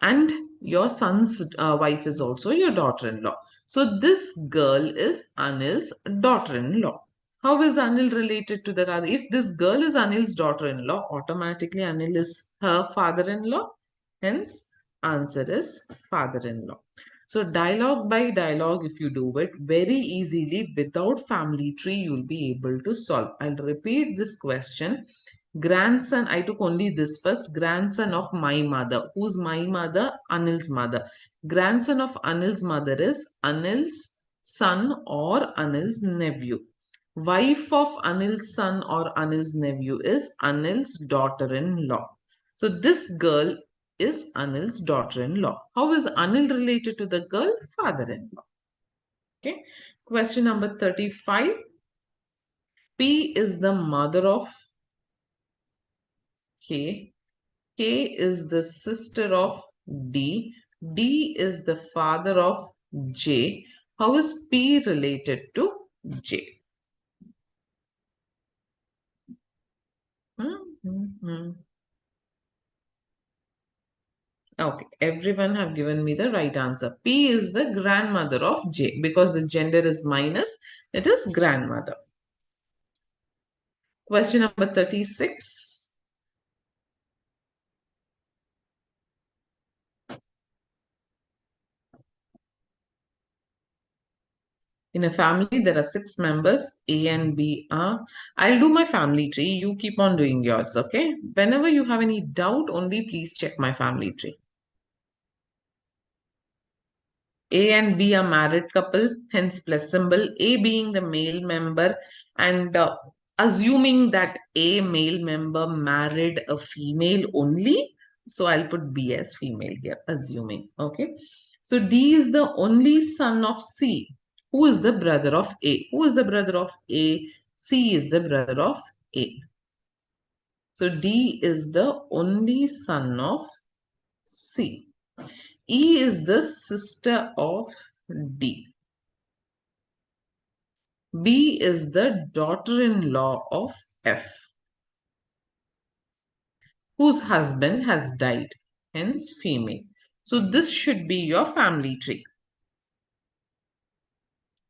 and your son's wife is also your daughter-in-law. So this girl is Anil's daughter-in-law. How is Anil related to that? If this girl is Anil's daughter-in-law, automatically Anil is her father-in-law. Hence, answer is father-in-law. So dialogue by dialogue, if you do it very easily without family tree, you'll be able to solve. I'll repeat this question. Grandson, I took only this first. Grandson of my mother. Who's my mother? Anil's mother. Grandson of Anil's mother is Anil's son or Anil's nephew. Wife of Anil's son or Anil's nephew is Anil's daughter-in-law. So this girl is Anil's daughter-in-law. How is Anil related to the girl? Father-in-law. Okay. Question number 35. P is the mother of K. K is the sister of D. D is the father of J. How is P related to J? Okay, everyone have given me the right answer. P is the grandmother of J because the gender is minus. It is grandmother. Question number 36. In a family, there are 6 members, A and B are. I'll do my family tree. You keep on doing yours, okay? Whenever you have any doubt, only please check my family tree. A and B are married couple, hence plus symbol. A being the male member, and assuming that A male member married a female only. So I'll put B as female here, assuming. Okay. So D is the only son of C. Who is the brother of A? Who is the brother of A? C is the brother of A. So D is the only son of C. E is the sister of D. B is the daughter-in-law of F, whose husband has died, hence female. So this should be your family tree.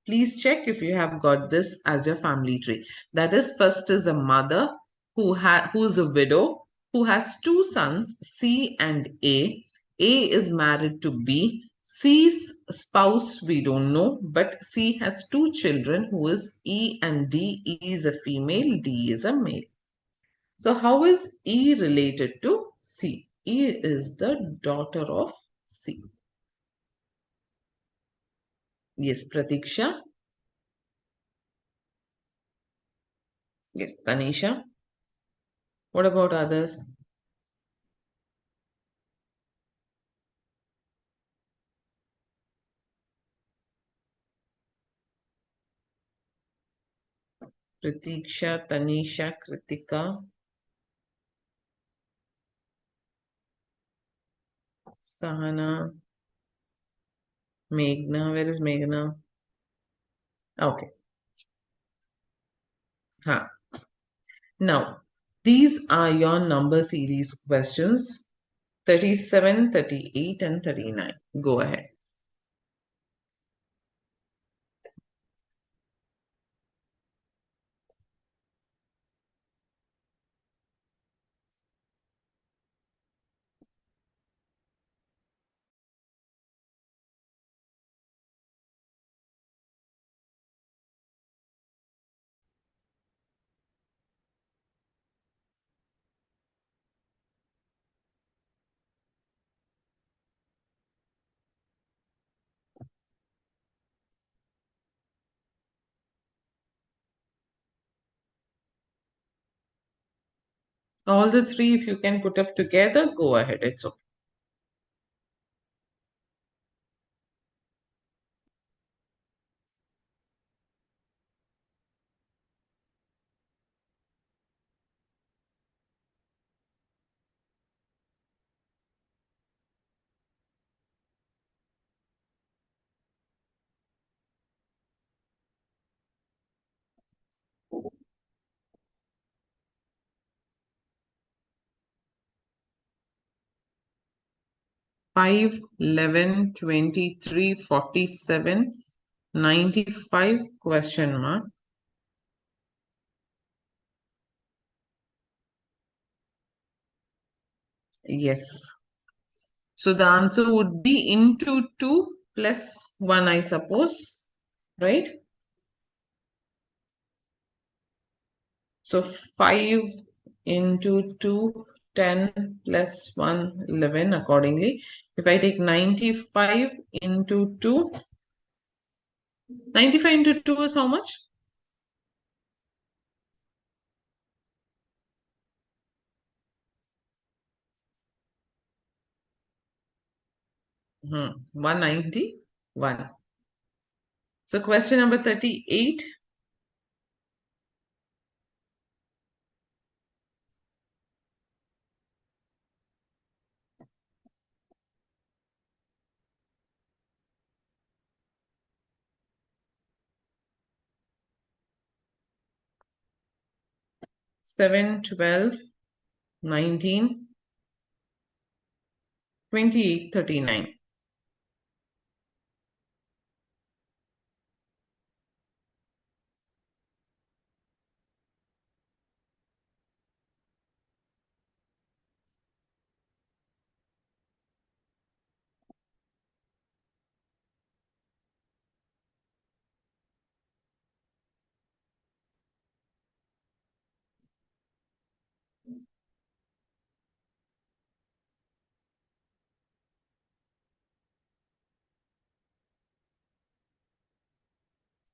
Please check if you have got this as your family tree. That is, first is a mother who is a widow, who has 2 sons, C and A. A is married to B. C's spouse we don't know, but C has 2 children who is E and D. E is a female, D is a male. So how is E related to C? E is the daughter of C. Yes, Pratiksha. Yes, Tanisha. What about others? Pratiksha, Tanisha, Kritika, Sahana, Meghna. Where is Meghna? Okay. Huh. Now, these are your number series questions 37, 38, and 39. Go ahead. All the 3, if you can put up together, go ahead. It's okay. Five, 11, 23, 47, 95 question mark. Yes. So the answer would be into 2 plus 1, I suppose, right? So 5 into 2, 10 plus 1, 11 accordingly. If I take 95 into 2, 95 into 2 is how much? 191. So question number 38. Seven, 12, 19, 28, 39.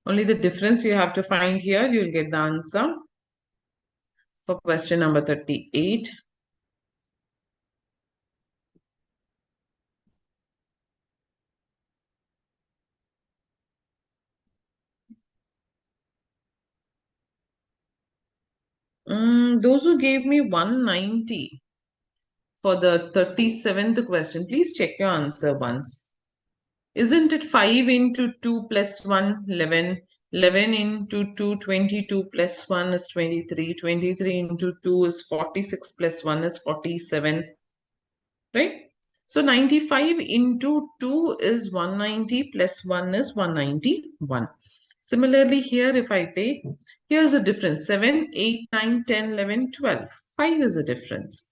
Only the difference you have to find here, you'll get the answer for question number 38. Those who gave me 190 for the 37th question, please check your answer once. Isn't it 5 into 2 plus 1, 11? 11 into 2, 22 plus 1 is 23. 23 into 2 is 46 plus 1 is 47. Right? So 95 into 2 is 190 plus 1 is 191. Similarly, here if I take, here's a difference. 7, 8, 9, 10, 11, 12. 5 is a difference.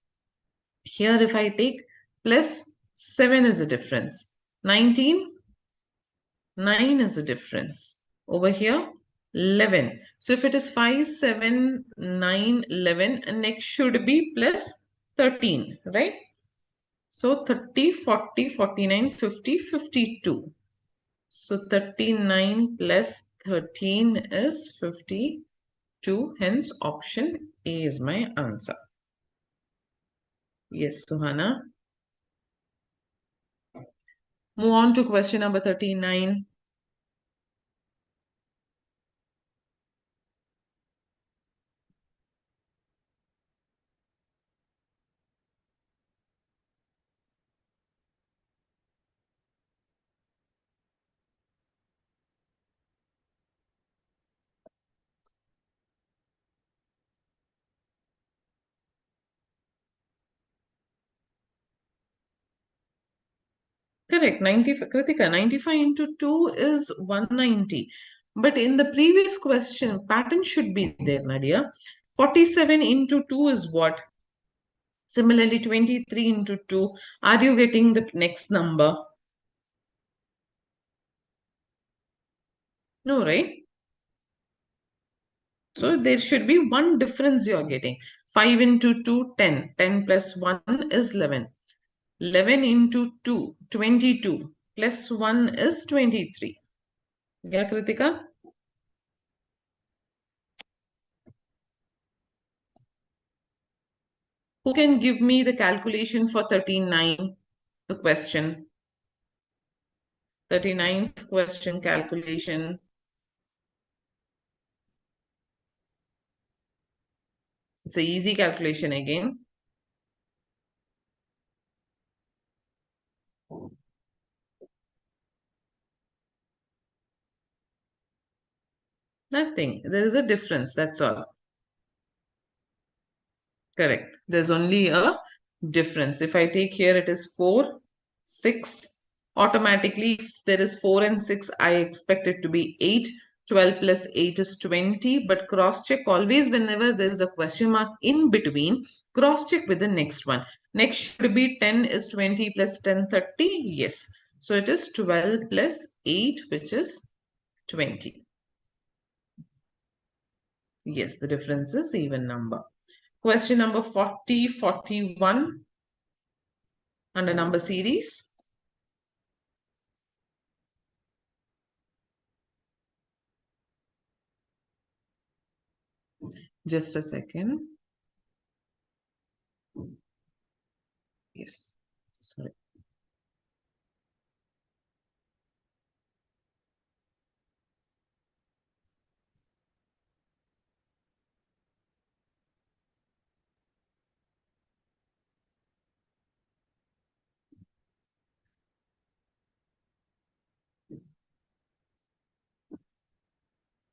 Here if I take plus 7 is a difference. 19, 9 is a difference. Over here, 11. So if it is 5, 7, 9, 11, and next should be plus 13, right? So 30, 40, 49, 50, 52. So 39 plus 13 is 52. Hence option A is my answer. Yes, Suhana. Move on to question number 39. Correct. 90, Kritika, 95 into 2 is 190. But in the previous question, pattern should be there, Nadia. 47 into 2 is what? Similarly, 23 into 2. Are you getting the next number? No, right? So there should be one difference you're getting. 5 into 2, 10. 10 plus 1 is 11. 11 into 2, 22. Plus 1 is 23. Yeah, Kritika? Who can give me the calculation for 39? The question. 39th question calculation. It's an easy calculation again. Nothing. There is a difference. That's all. Correct. There's only a difference. If I take here, it is 4, 6. Automatically, if there is 4 and 6, I expect it to be 8. 12 plus 8 is 20. But cross-check always whenever there is a question mark in between, cross-check with the next one. Next should be 10 is 20 plus 10, 30. Yes. So it is 12 plus 8, which is 20. Yes, the difference is even number. Question number 40, 41 under number series. Just a second. Yes, sorry.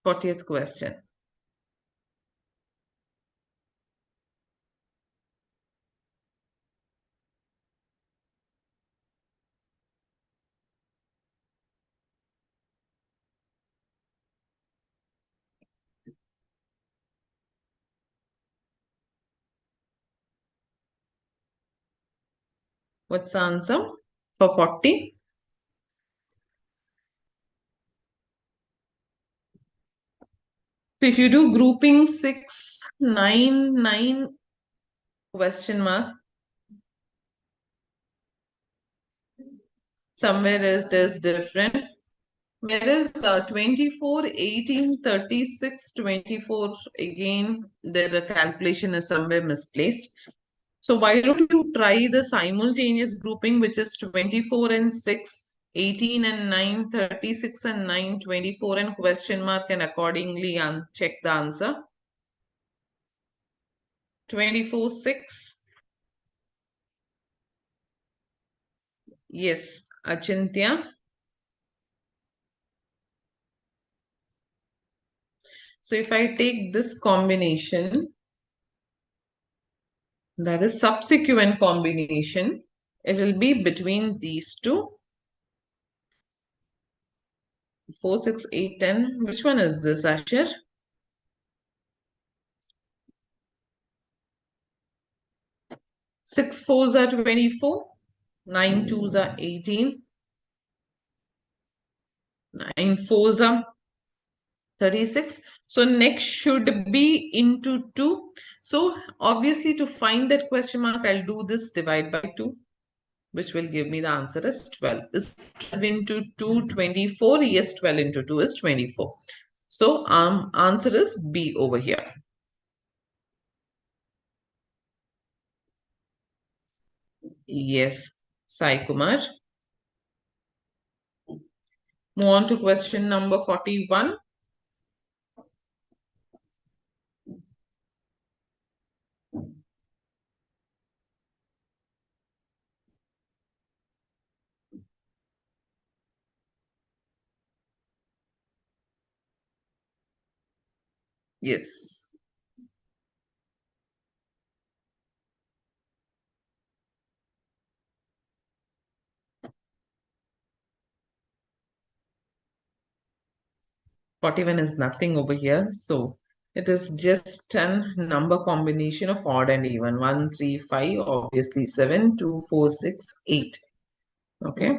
Fortieth question. What's the answer for 40? So if you do grouping 6, 9, 9 question mark, somewhere else there's different. Whereas 24, 18, 36, 24, again, the calculation is somewhere misplaced. So why don't you try the simultaneous grouping, which is 24 and 6, 18 and 9, 36 and 9, 24 and question mark, and accordingly check the answer. 24, 6. Yes, Achintya. So if I take this combination, that is subsequent combination, it will be between these two. 4, 6, 8, 10. Which one is this, Ashir? 6 fours are 24. 9 twos are 18. 9 fours are 36. So next should be into 2. So obviously to find that question mark, I'll do this divide by 2, which will give me the answer as 12. Is 12 into 2 24? Yes, 12 into 2 is 24. So answer is B over here. Yes, Sai Kumar. Move on to question number 41. Yes. 41 is nothing over here. So it is just a number combination of odd and even. 1, 3, 5, obviously 7, 2, 4, 6, 8. Okay.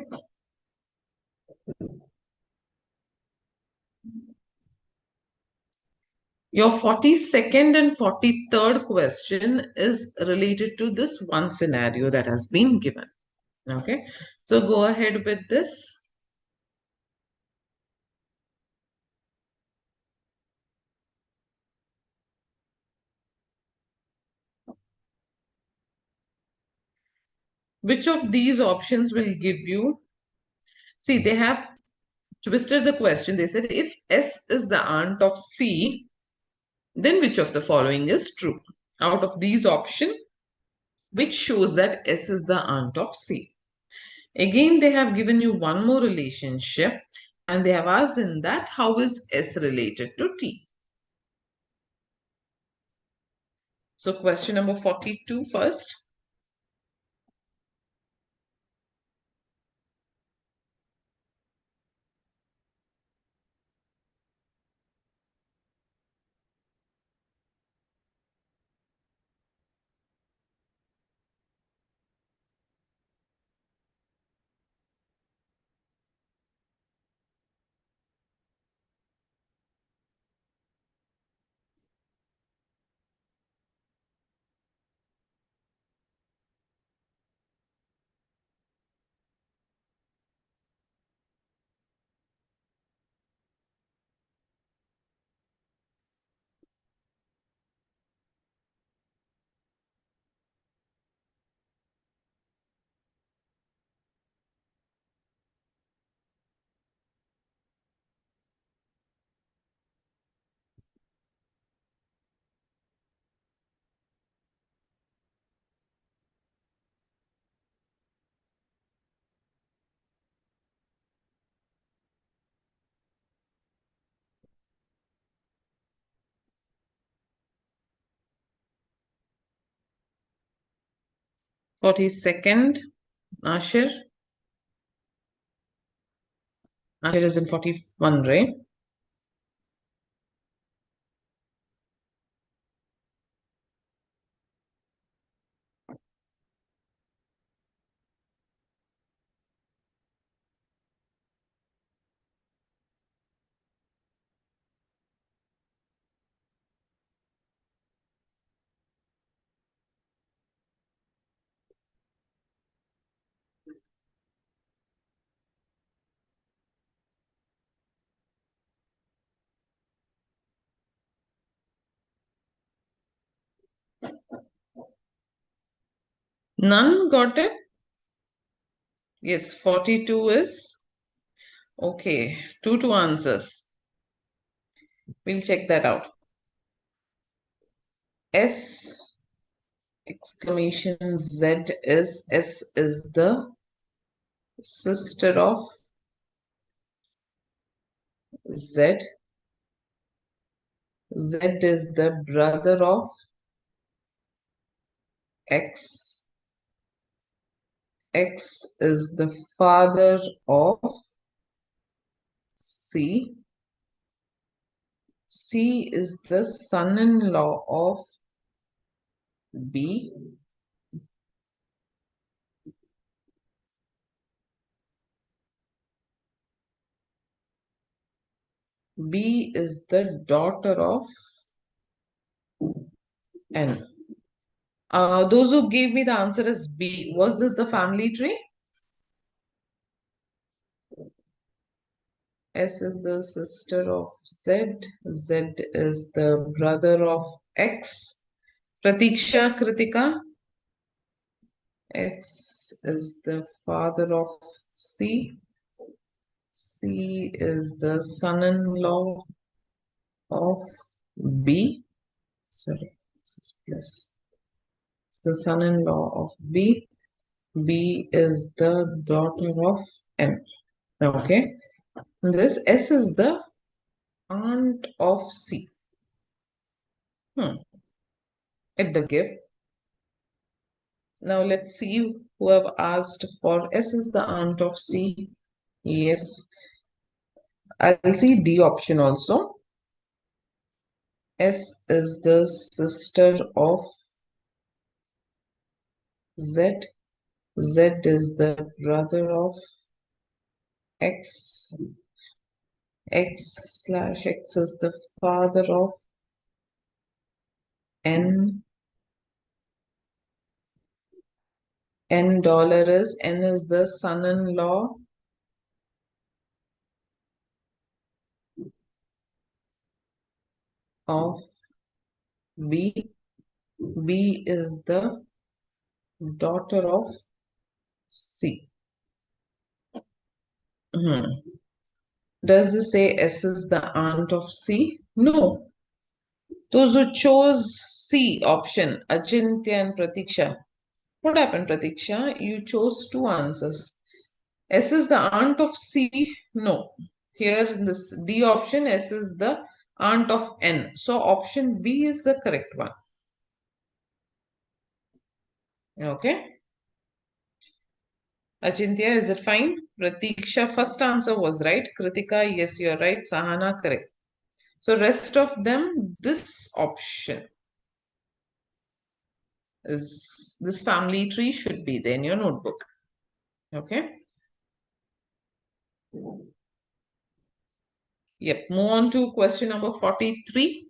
Your 42nd and 43rd question is related to this one scenario that has been given. Okay. So go ahead with this. Which of these options will give you? See, they have twisted the question. They said if S is the aunt of C, then which of the following is true? Out of these options, which shows that S is the aunt of C? Again, they have given you one more relationship and they have asked in that how is S related to T? So question number 42 first. Second, Ashir. Ashir is in 41, right? None got it? Yes, 42 is okay. 2 answers. We'll check that out. S exclamation Z is S is the sister of Z. Z is the brother of X. X is the father of C. C is the son-in-law of B. B is the daughter of N. Those who gave me the answer is B. Was this the family tree? S is the sister of Z. Z is the brother of X. Pratiksha, Kritika. X is the father of C. C is the son-in-law of B. Sorry, this is plus. It's the son-in-law of B. B is the daughter of M. Okay. This S is the aunt of C. It does give. Now let's see who have asked for S is the aunt of C. Yes. I'll see D option also. S is the sister of Z. Z is the brother of X. X/X is the father of N. N dollar is N is the son-in-law of B. B is the daughter of C. Does this say S is the aunt of C? No. Those who chose C option, Achintya and Pratiksha. What happened, Pratiksha? You chose 2 answers. S is the aunt of C? No. Here in this D option, S is the aunt of N. So option B is the correct one. Okay. Achintya, is it fine? Pratiksha, first answer was right. Kritika, yes, you're right. Sahana, correct. So rest of them, this option is this family tree should be there in your notebook. Okay. Yep. Move on to question number 43.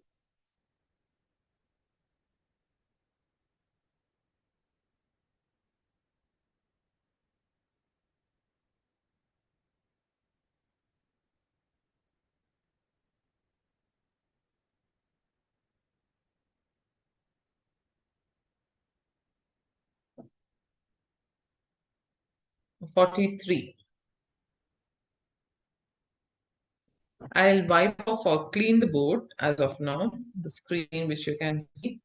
I'll wipe off or clean the board as of now, the screen which you can see.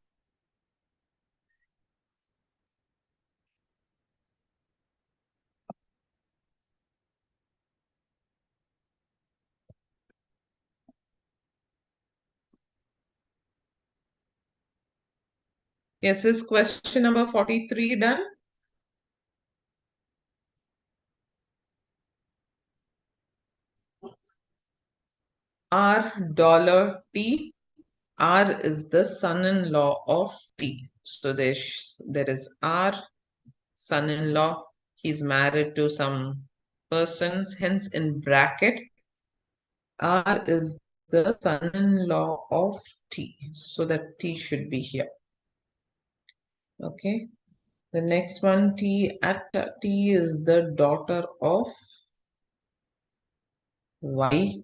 Yes, is question number 43 done? R$T. R is the son-in-law of T. So there is R, son-in-law. He's married to some person, hence in bracket, R is the son-in-law of T. So that T should be here. Okay. The next one, T at T is the daughter of Y.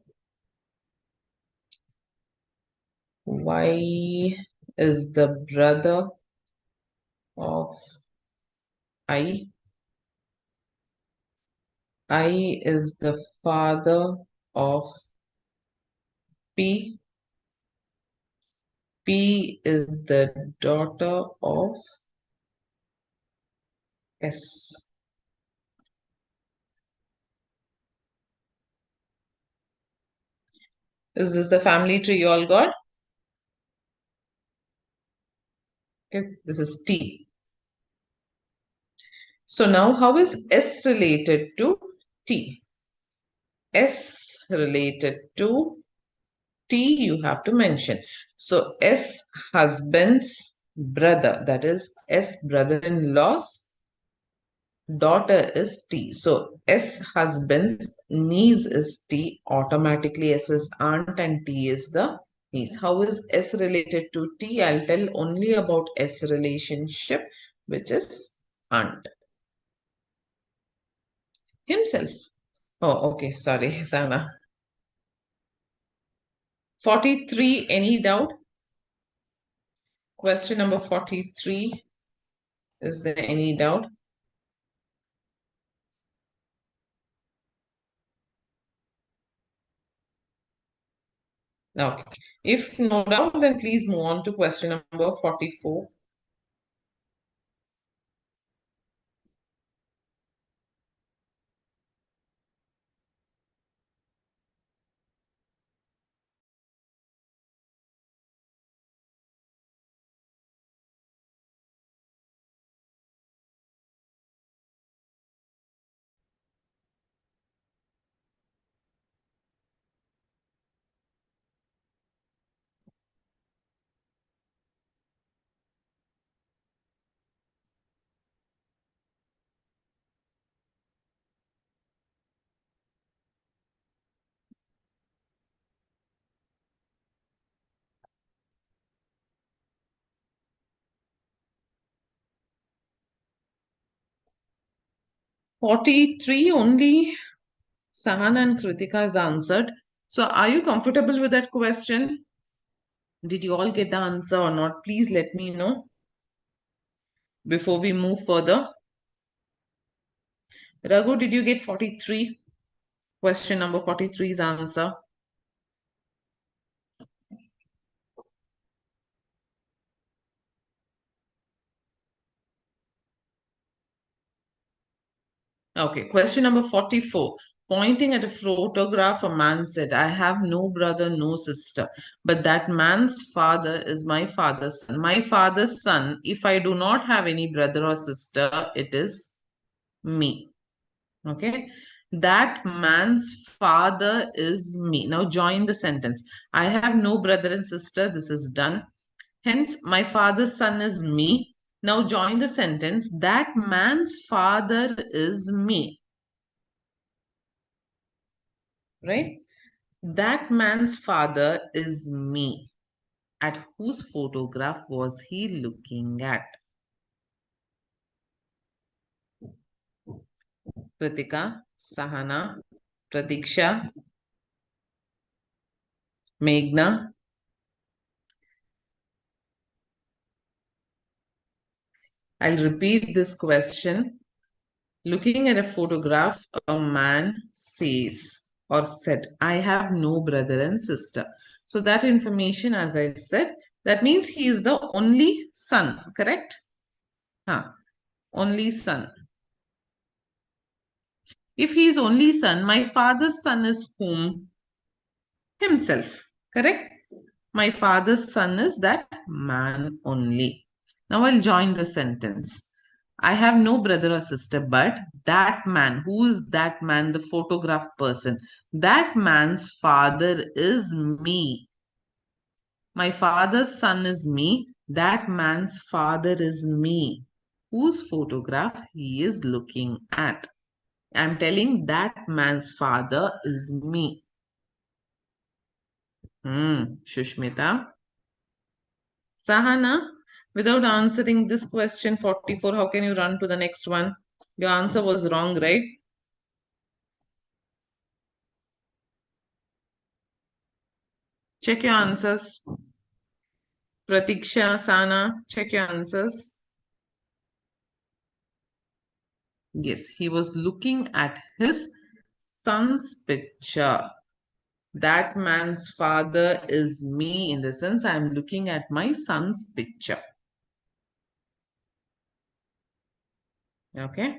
Y is the brother of I. I is the father of P. P is the daughter of S. Is this the family tree you all got? Okay, this is T. So now how is S related to T? S related to T you have to mention. So S husband's brother, that is S brother-in-law's daughter is T. So S husband's niece is T. Automatically S is aunt and T is the niece. How is S related to T? I'll tell only about S relationship, which is aunt. Himself. Oh, okay. Sorry, Sana. 43. Any doubt? Question number 43. Is there any doubt? Okay. If no doubt, then please move on to question number 44. Forty-three only Sahana and Kritika has answered. So are you comfortable with that question? Did you all get the answer or not? Please let me know before we move further. Raghu, did you get 43? Question number 43's answer. Okay, question number 44. Pointing at a photograph, a man said, I have no brother, no sister, but that man's father is my father's son. My father's son, if I do not have any brother or sister, it is me. Okay, that man's father is me. Now join the sentence. I have no brother and sister. This is done. Hence, my father's son is me. Now join the sentence. That man's father is me. Right? That man's father is me. At whose photograph was he looking at? Kritika, Sahana, Pratiksha, Meghna. I'll repeat this question. Looking at a photograph, a man says or said, I have no brother and sister. So that information, as I said, that means he is the only son, correct? Only son. If he is only son, my father's son is whom? Himself, correct? My father's son is that man only. Now I'll join the sentence. I have no brother or sister, but that man, who is that man, the photograph person? That man's father is me. My father's son is me. That man's father is me. Whose photograph he is looking at? I'm telling that man's father is me. Shushmita. Sahana, without answering this question 44, how can you run to the next one? Your answer was wrong, right? Check your answers. Pratiksha, Sana, check your answers. Yes, he was looking at his son's picture. That man's father is me, in the sense I am looking at my son's picture. Okay.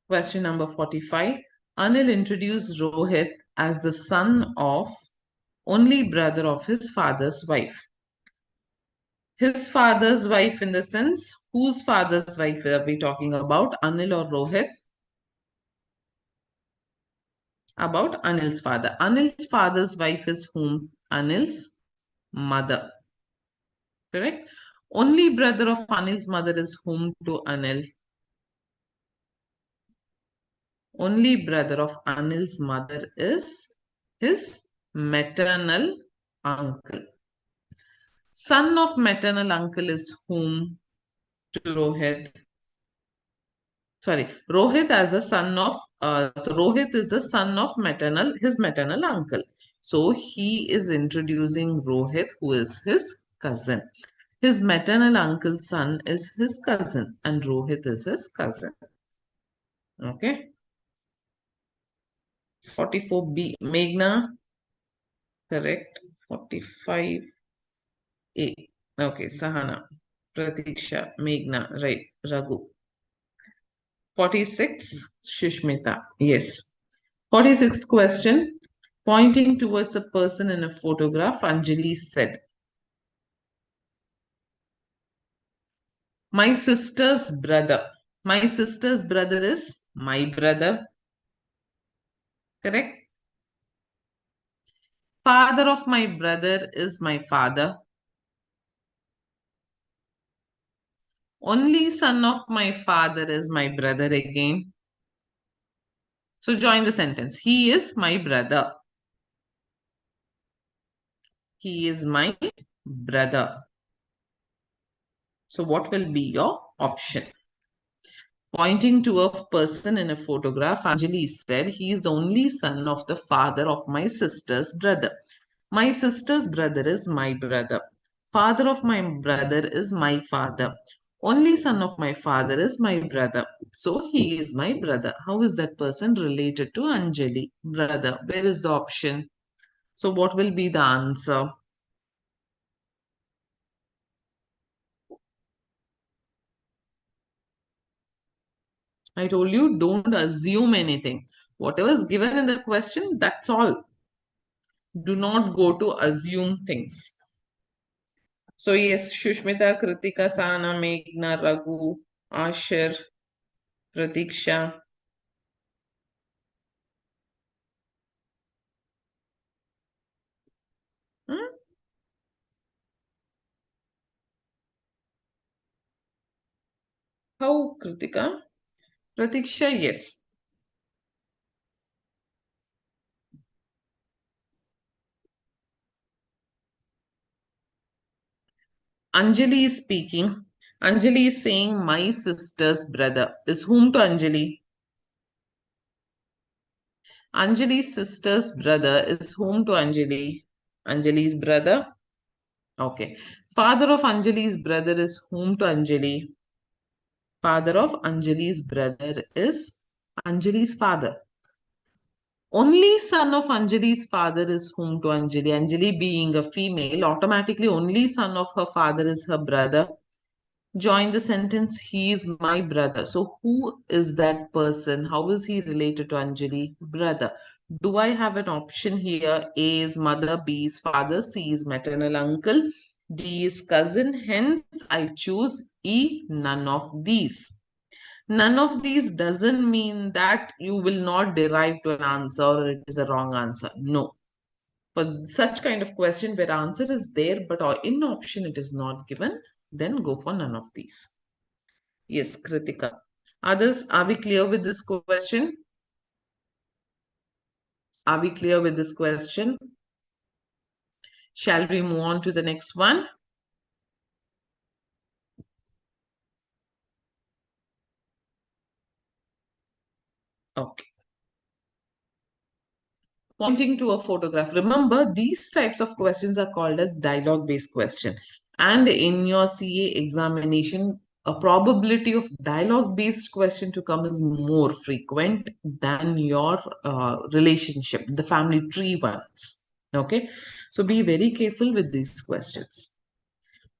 Question number 45. Anil introduced Rohit as the son of only brother of his father's wife. His father's wife, in the sense, whose father's wife are we talking about? Anil or Rohit? About Anil's father. Anil's father's wife is whom? Anil's mother. Correct? Only brother of Anil's mother is whom to Anil? Only brother of Anil's mother is his maternal uncle. Son of maternal uncle is whom to Rohit? Sorry, Rohit as a son of, so Rohit is the son of his maternal uncle. So he is introducing Rohit, who is his cousin. His maternal uncle's son is his cousin, and Rohit is his cousin. Okay. 44B, Meghna, correct. 45A. Okay, Sahana, Pratiksha, Meghna, right. Raghu. 46, Shushmita. Yes. 46th question. Pointing towards a person in a photograph, Anjali said, my sister's brother. My sister's brother is my brother. Correct? Father of my brother is my father. Only son of my father is my brother again. So join the sentence. He is my brother. He is my brother. So what will be your option? Pointing to a person in a photograph, Anjali said, he is the only son of the father of my sister's brother. My sister's brother is my brother. Father of my brother is my father. Only son of my father is my brother. So he is my brother. How is that person related to Anjali? Brother. Where is the option? So what will be the answer? I told you, don't assume anything. Whatever is given in the question, that's all. Do not go to assume things. So yes, Shushmita, Kritika, Sana, Meghna, Raghu, Ashir, Pratiksha. Hmm? How, Kritika? Pratiksha, yes. Anjali is speaking. Anjali is saying, my sister's brother. Is whom to Anjali? Anjali's sister's brother is whom to Anjali? Anjali's brother? Okay. Father of Anjali's brother is whom to Anjali? Father of Anjali's brother is Anjali's father. Only son of Anjali's father is whom to Anjali. Anjali being a female, automatically only son of her father is her brother. Join the sentence, he is my brother. So who is that person? How is he related to Anjali? Brother. Do I have an option here? A is mother, B is father, C is maternal uncle, D is cousin. Hence, I choose E, none of these. None of these doesn't mean that you will not derive to an answer or it is a wrong answer. No. For such kind of question where answer is there but in option it is not given, then go for none of these. Yes, Kritika. Others, are we clear with this question? Are we clear with this question? Shall we move on to the next one? Okay. Pointing to a photograph. Remember, these types of questions are called as dialogue-based question. And in your CA examination, a probability of dialogue based question to come is more frequent than your relationship, the family tree ones. Okay, so be very careful with these questions.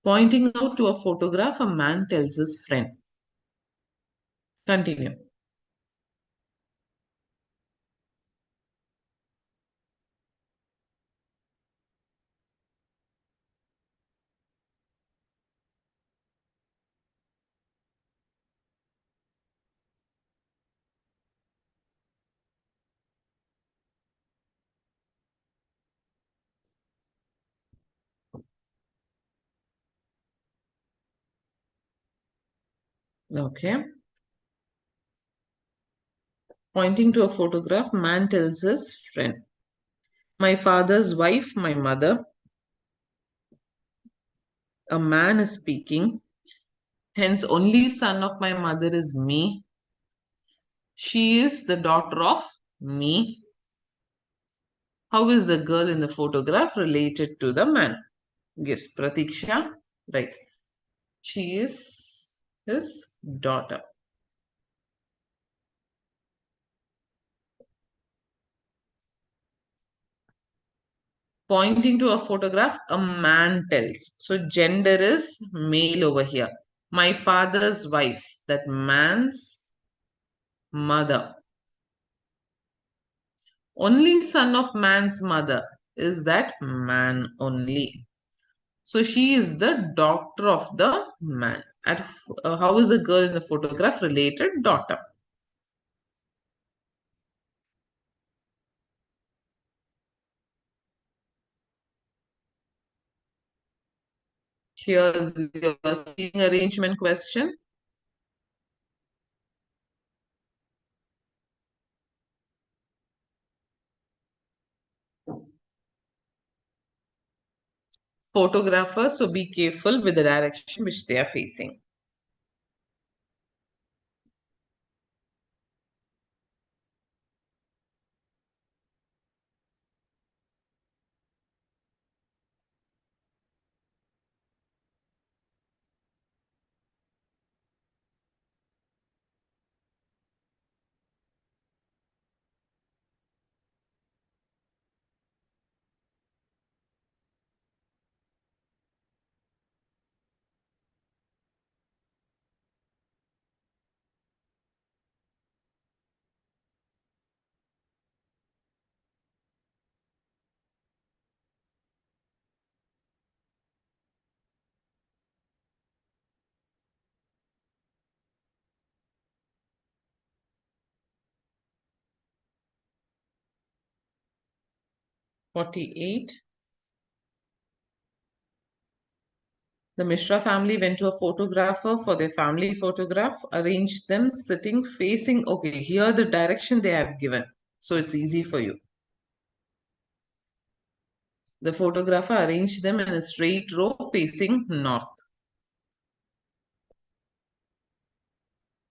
Pointing out to a photograph, a man tells his friend. Continue. Okay. Pointing to a photograph, man tells his friend. My father's wife, my mother. A man is speaking. Hence, only son of my mother is me. She is the daughter of me. How is the girl in the photograph related to the man? Yes, Pratiksha. Right. She is his daughter. Pointing to a photograph, a man tells. So gender is male over here. My father's wife, that man's mother. Only son of man's mother is that man only. So she is the daughter of the man. How is the girl in the photograph related? Daughter. Here's your seating arrangement question. Photographers, so be careful with the direction which they are facing. .48. The Mishra family went to a photographer for their family photograph, arranged them sitting facing. Okay, here the direction they have given. So it's easy for you. The photographer arranged them in a straight row facing north.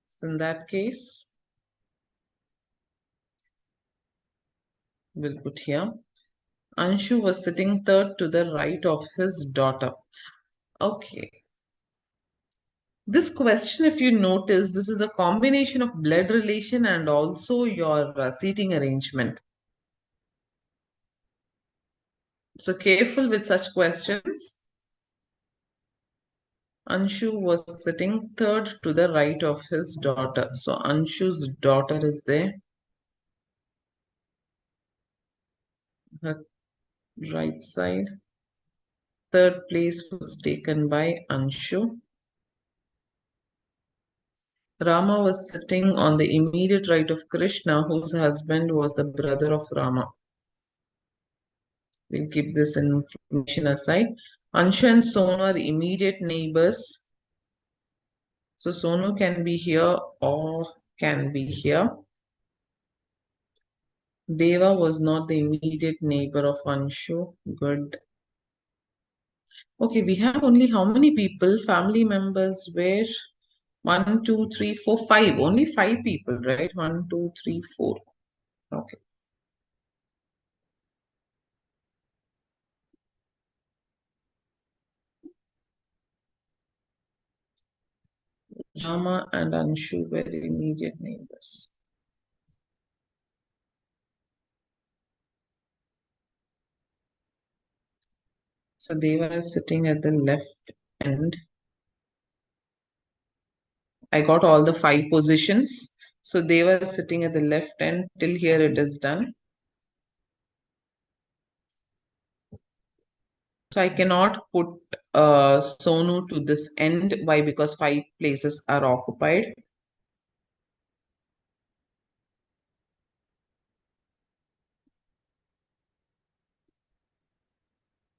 So in that case, we'll put here. Anshu was sitting third to the right of his daughter. Okay. This question, if you notice, this is a combination of blood relation and also your seating arrangement. So careful with such questions. Anshu was sitting third to the right of his daughter. So Anshu's daughter is there. Her right side. Third place was taken by Anshu. Rama was sitting on the immediate right of Krishna, whose husband was the brother of Rama. We'll keep this information aside. Anshu and Sonu are immediate neighbors. So Sonu can be here or can be here. Deva was not the immediate neighbor of Anshu. Good. Okay, we have only how many people? Family members were 1, 2, 3, 4, 5. Only 5 people, right? 1, 2, 3, 4. Okay. Rama and Anshu were immediate neighbors. So they were sitting at the left end. I got all the 5 positions. So they were sitting at the left end. Till here it is done. So I cannot put Sonu to this end. Why? Because 5 places are occupied.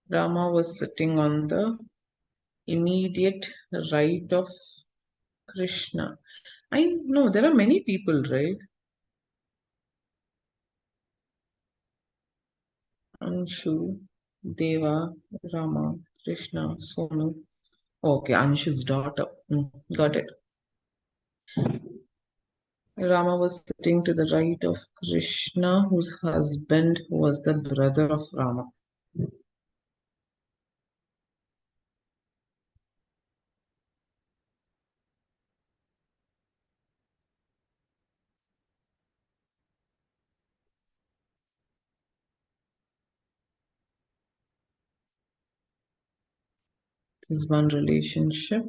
Rama was sitting on the immediate right of Krishna. I know there are many people, right? Anshu, Deva, Rama, Krishna, Sonu. Okay, Anshu's daughter. Got it. Rama was sitting to the right of Krishna, whose husband was the brother of Rama. This is one relationship.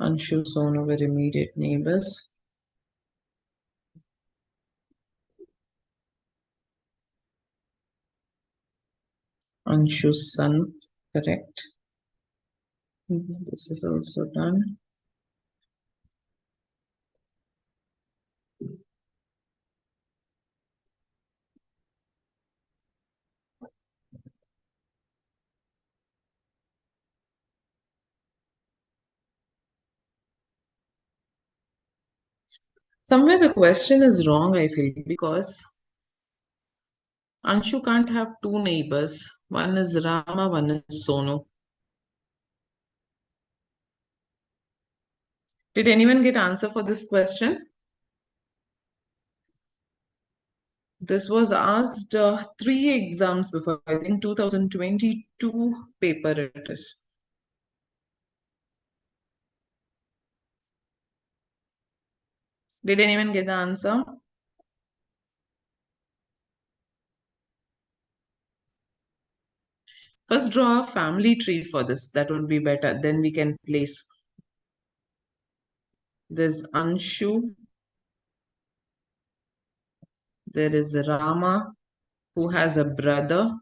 Anshu, Sonu were immediate neighbors. Anshu's son, correct. This is also done. Somewhere the question is wrong, I feel, because Anshu can't have 2 neighbors. One is Rama, one is Sonu. Did anyone get answer for this question? This was asked 3 exams before. I think 2022 paper it is. Did anyone get the answer? First draw a family tree for this. That would be better. Then we can place. There's Anshu. There is Rama, who has a brother.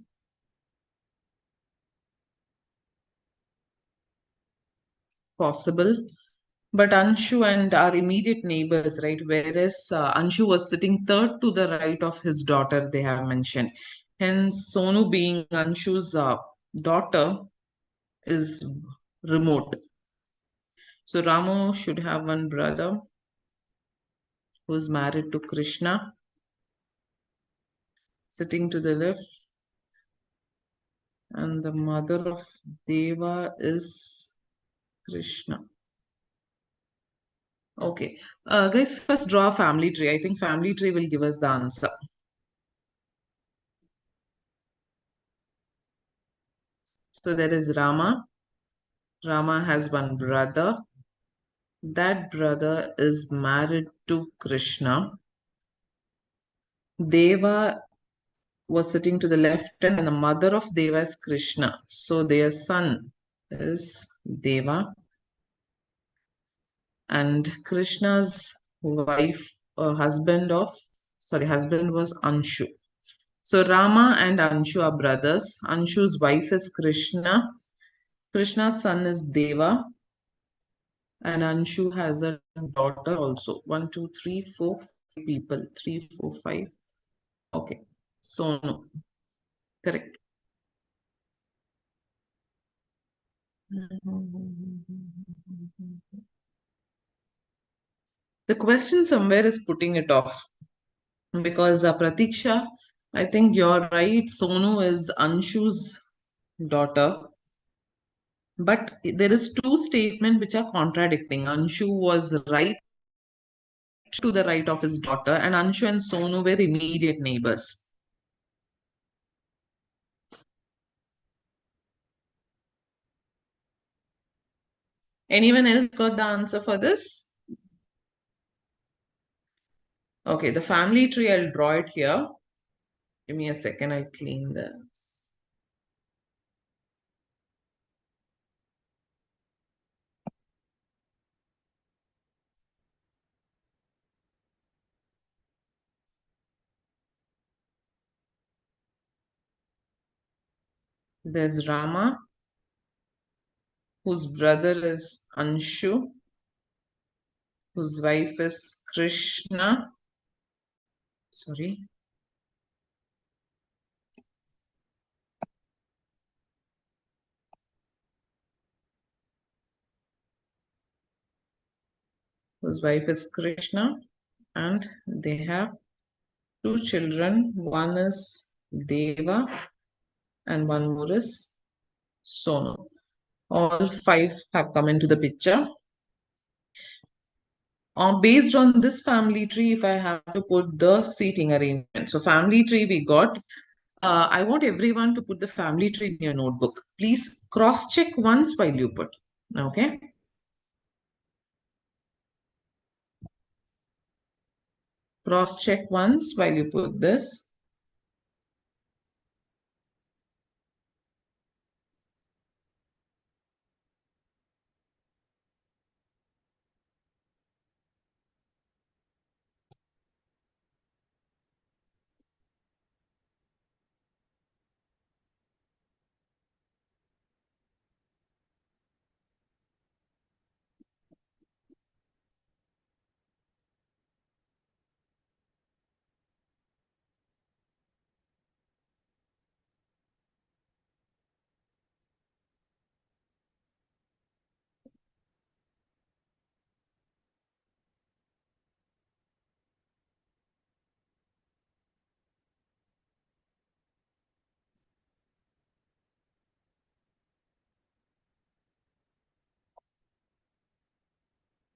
Possible. But Anshu and our immediate neighbors, right? Whereas Anshu was sitting third to the right of his daughter, they have mentioned. Hence, Sonu being Anshu's daughter is remote. So Ramo should have one brother who is married to Krishna, sitting to the left. And the mother of Deva is Krishna. Okay. Guys, first draw a family tree. I think family tree will give us the answer. So there is Rama. Rama has one brother. That brother is married to Krishna. Deva was sitting to the left and the mother of Deva is Krishna. So their son is Deva. And Krishna's wife, husband was Anshu. So Rama and Anshu are brothers. Anshu's wife is Krishna. Krishna's son is Deva. And Anshu has a daughter also. 1, 2, 3, 4, 5 people. 3, 4, 5. Okay. So no. Correct. The question somewhere is putting it off. Because Pratiksha, I think you're right. Sonu is Anshu's daughter. But there is 2 statements which are contradicting. Anshu was right to the right of his daughter, and Anshu and Sonu were immediate neighbors. Anyone else got the answer for this? Okay, the family tree, I'll draw it here. Give me a second, I'll clean this. There's Rama, whose brother is Anshu, whose wife is Krishna. Sorry. Whose wife is Krishna, and they have two children. One is Deva, and one more is Sonu. All five have come into the picture. Based on this family tree, if I have to put the seating arrangement. So family tree we got. I want everyone to put the family tree in your notebook. Please cross-check once while you put. Okay. Cross-check once while you put this.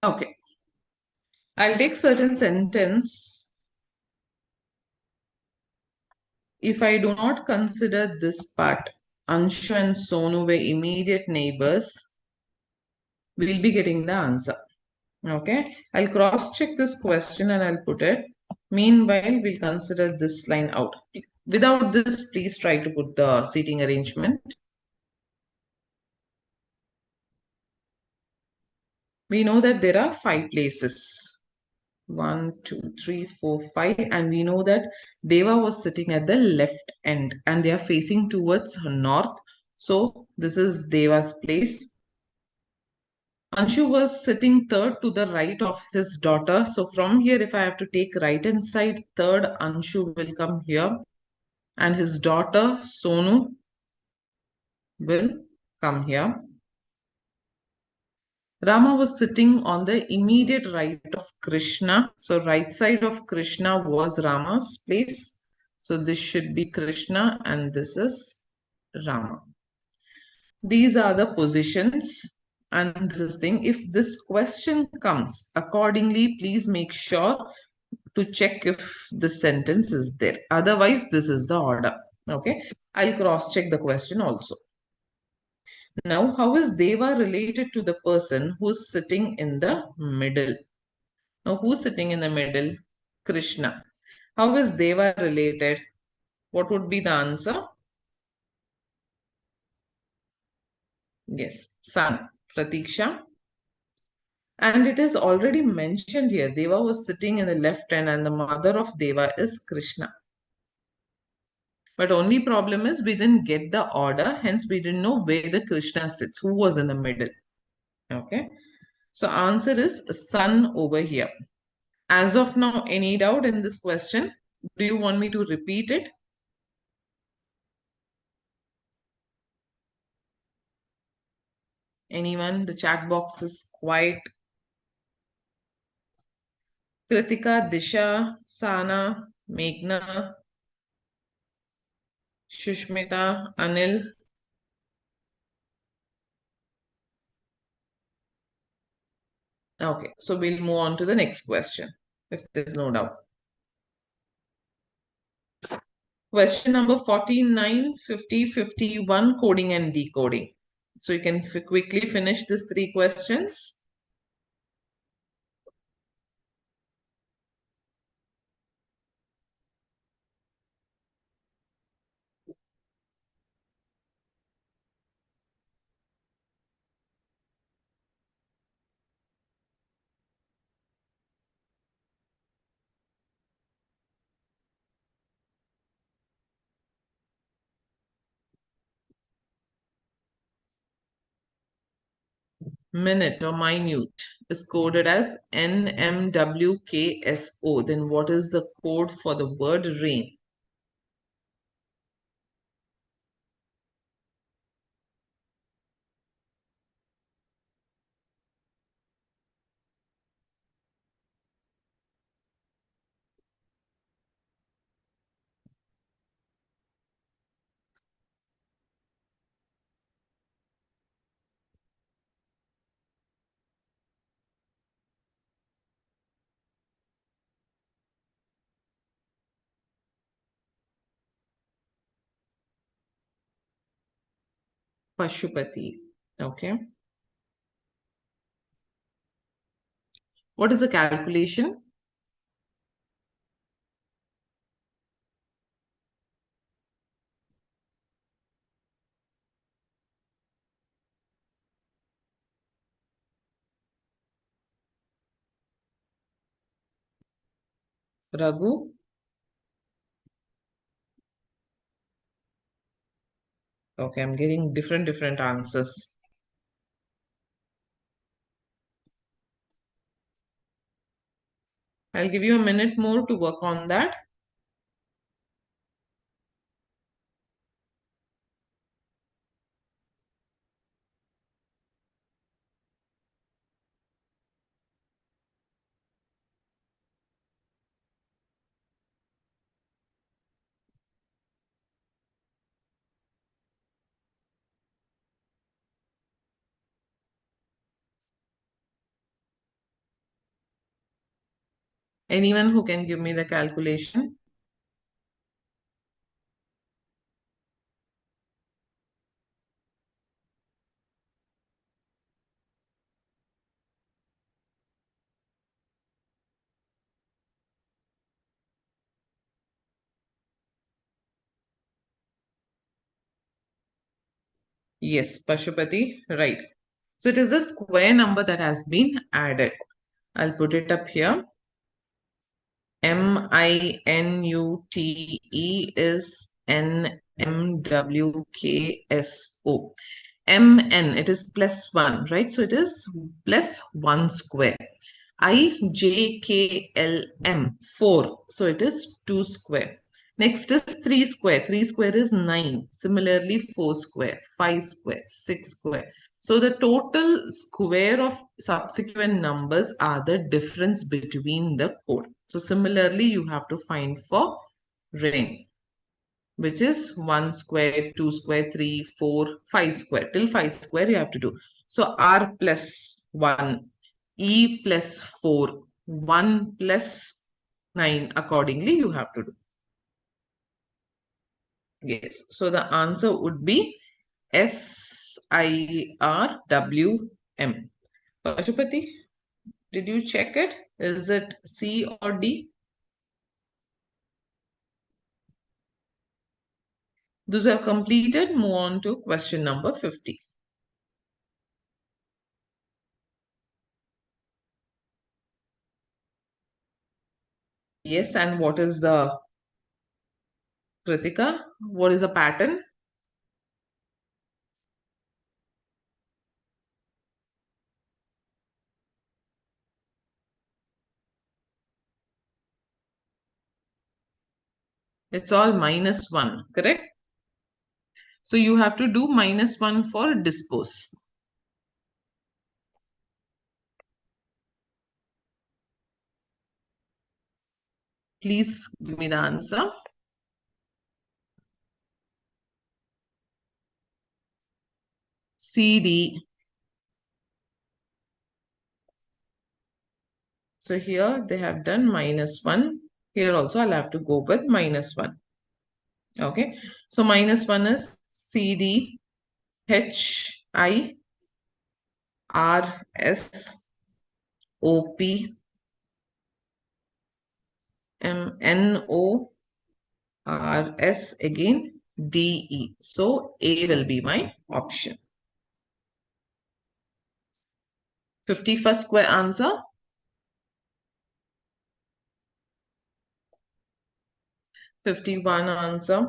Okay. I'll take certain sentence. If I do not consider this part, Anshu and Sonu were immediate neighbors, we'll be getting the answer. Okay, I'll cross-check this question and I'll put it. Meanwhile, we'll consider this line out. Without this, please try to put the seating arrangement. We know that there are 5 places. 1, 2, 3, 4, 5. And we know that Deva was sitting at the left end and they are facing towards north. So this is Deva's place. Anshu was sitting third to the right of his daughter. So from here, if I have to take right hand side, third Anshu will come here. And his daughter Sonu will come here. Rama was sitting on the immediate right of Krishna. So right side of Krishna was Rama's place. So this should be Krishna and this is Rama. These are the positions and this is thing. If this question comes accordingly, please make sure to check if the sentence is there. Otherwise, this is the order. Okay. I'll cross check the question also. Now, how is Deva related to the person who's sitting in the middle? Now, who's sitting in the middle? Krishna. How is Deva related? What would be the answer? Yes, son, Pratiksha. And it is already mentioned here, Deva was sitting in the left hand and the mother of Deva is Krishna. But only problem is we didn't get the order, hence we didn't know where the Krishna sits, who was in the middle. Okay. So answer is son over here. As of now, any doubt in this question? Do you want me to repeat it? Anyone? The chat box is quiet. Kritika, Disha, Sana, Meghna, Shushmita, Anil. Okay, so we'll move on to the next question, if there's no doubt. Question number 49, 50, 51, coding and decoding. So you can quickly finish these 3 questions. minute or minute is coded as NMWKSO, then what is the code for the word rain? Pashupati. Okay. What is the calculation? Raghu? Okay, I'm getting different answers. I'll give you a minute more to work on that. Anyone who can give me the calculation? Yes, Pashupati, right. So it is a square number that has been added. I'll put it up here. MINUTE is NMWKSO. MN, it is plus 1, right? So it is plus 1 square. IJKLM, 4. So it is 2 square. Next is 3 square. 3 square is 9. Similarly, 4 square, 5 square, 6 square. So the total square of subsequent numbers are the difference between the code. So similarly, you have to find for ring, which is 1 square, 2 square, 3, 4, 5 square. Till 5 square you have to do. So R plus 1, E plus 4, 1 plus 9 accordingly you have to do. Yes. So the answer would be SIRWM. Pashupati, did you check it? Is it C or D? Those who have completed, move on to question number 50. Yes, and what is the Kritika? What is the pattern? It's all minus 1, correct? So you have to do minus 1 for dispose. Please give me the answer. CD. So here they have done minus 1. Here also I'll have to go with minus 1. Okay. So minus 1 is CD HI RS OP NORS again DE. So A will be my option. 51st square answer. 51 answer.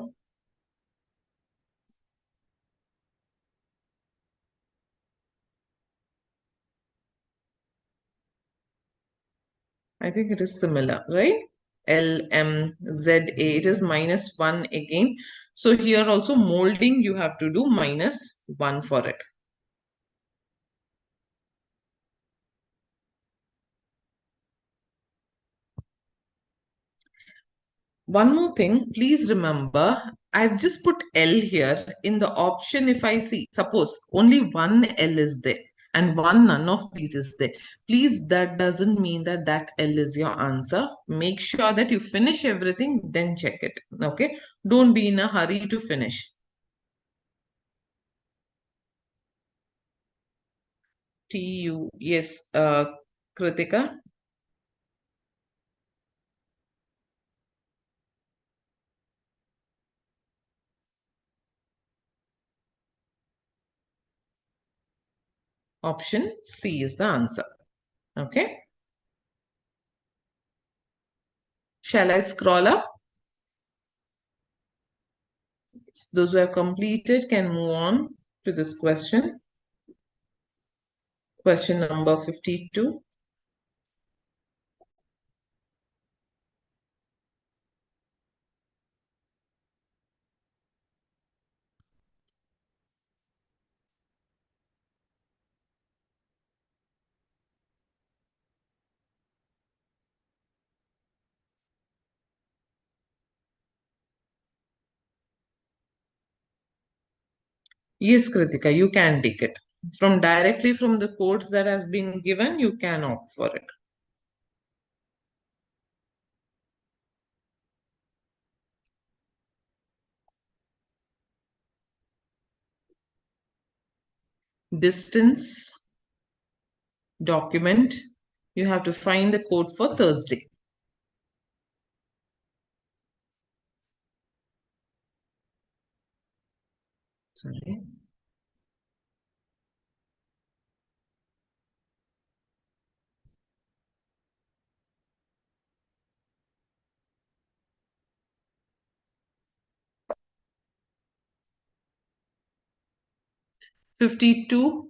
I think it is similar, right? LMZA, it is -1 again. So here also molding, you have to do -1 for it. One more thing, please remember, I've just put L here in the option. If I see, suppose only one L is there and one none of these is there. Please, that doesn't mean that that L is your answer. Make sure that you finish everything, then check it. Okay. Don't be in a hurry to finish. TU, yes, Kritika. Option C is the answer. Okay. Shall I scroll up? Those who have completed can move on to this question. Question number 52. Yes, Kritika, you can take it. From directly from the codes that has been given, you can opt for it. Distance, document, you have to find the code for Thursday. Sorry. $52.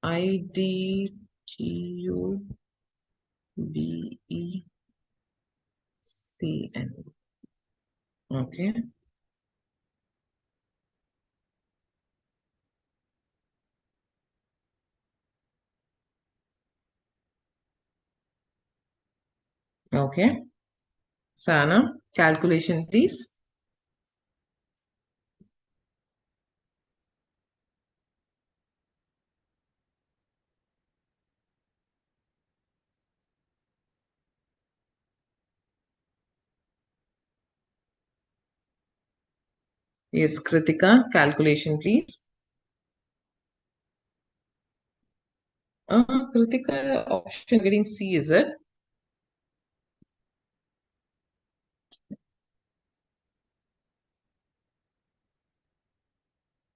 IDTUBECN. Okay. Okay. Sana, calculation, please. Yes, Kritika, calculation, please. Kritika, option getting C, is it?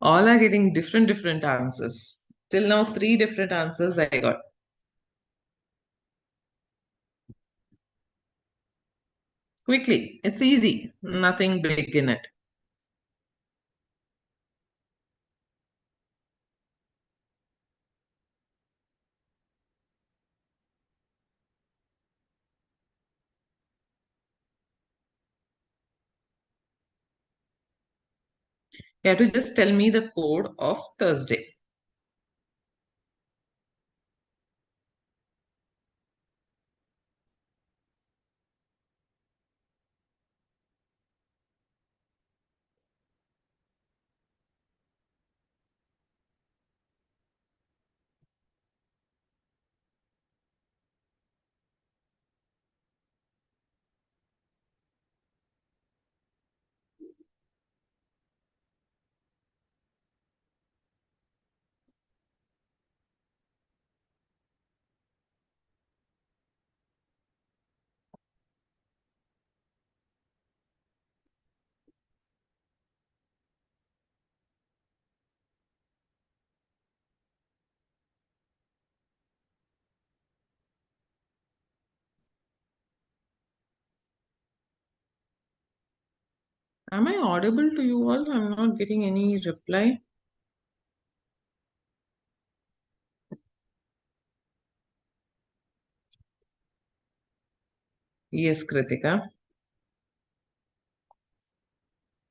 All are getting different answers. Till now, 3 different answers I got. Quickly, it's easy, nothing big in it. You have to just tell me the code of Thursday. Am I audible to you all? I'm not getting any reply. Yes, Kritika.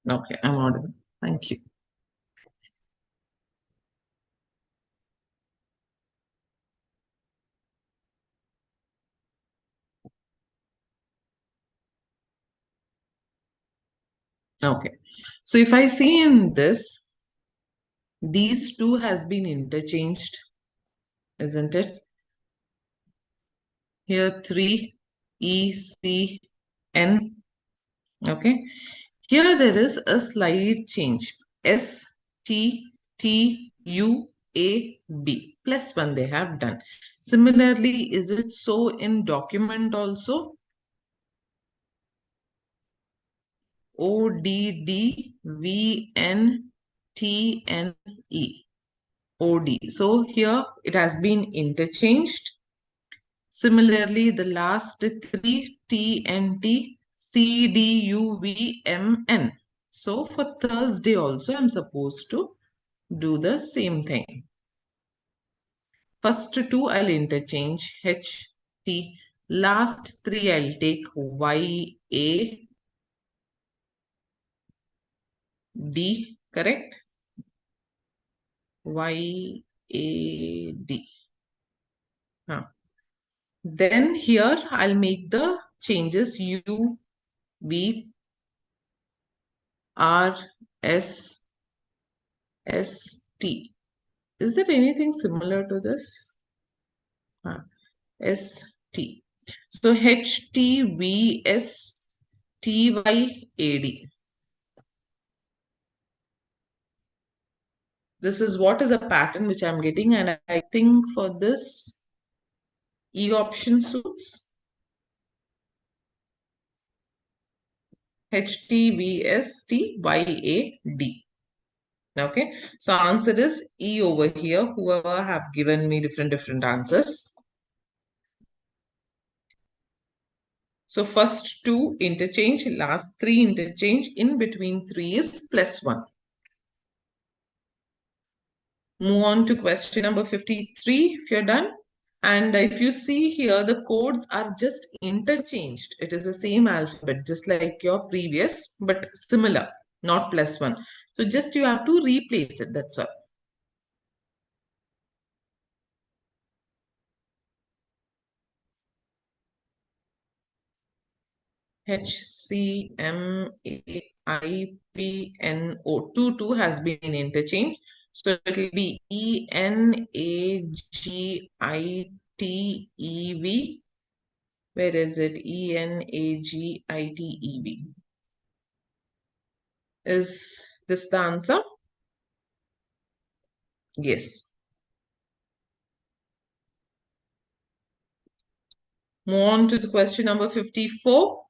Okay, I'm audible. Thank you. Okay. So if I see in this, these two has been interchanged, isn't it? Here 3 E C N. Okay. Here there is a slight change. S T T U A B plus 1 they have done. Similarly, is it so in document also? O D D V N T N E. O D. So here it has been interchanged. Similarly, the last three T and T, C D U V M N. So for Thursday also, I'm supposed to do the same thing. First two I'll interchange H, T. Last three I'll take Y, A, D, correct? Y, A, D. Huh. Then here I'll make the changes U, V, R, S, S, T. Is there anything similar to this? S, T. So H, T, V, S, T, Y, A, D. This is what is a pattern which I'm getting, and I think for this E option suits. H, T, V, S, T, Y, A, D. Okay, so answer is E over here, whoever have given me different answers. So first two interchange, last three interchange, in between three is plus 1. Move on to question number 53 if you're done. And if you see here, the codes are just interchanged. It is the same alphabet, just like your previous, but similar, not plus 1. So just you have to replace it, that's all. HCMAIPNO. 2 has been interchanged. So it will be ENAGITEV. Where is it? ENAGITEV. Is this the answer? Yes. Move on to the question number 54.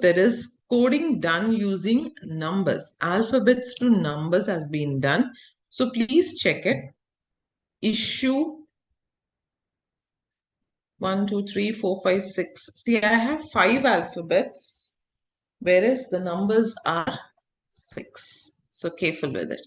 There is coding done using numbers. Alphabets to numbers has been done. So please check it. Issue 1, 2, 3, 4, 5, 6. See, I have 5 alphabets, whereas the numbers are 6. So careful with it.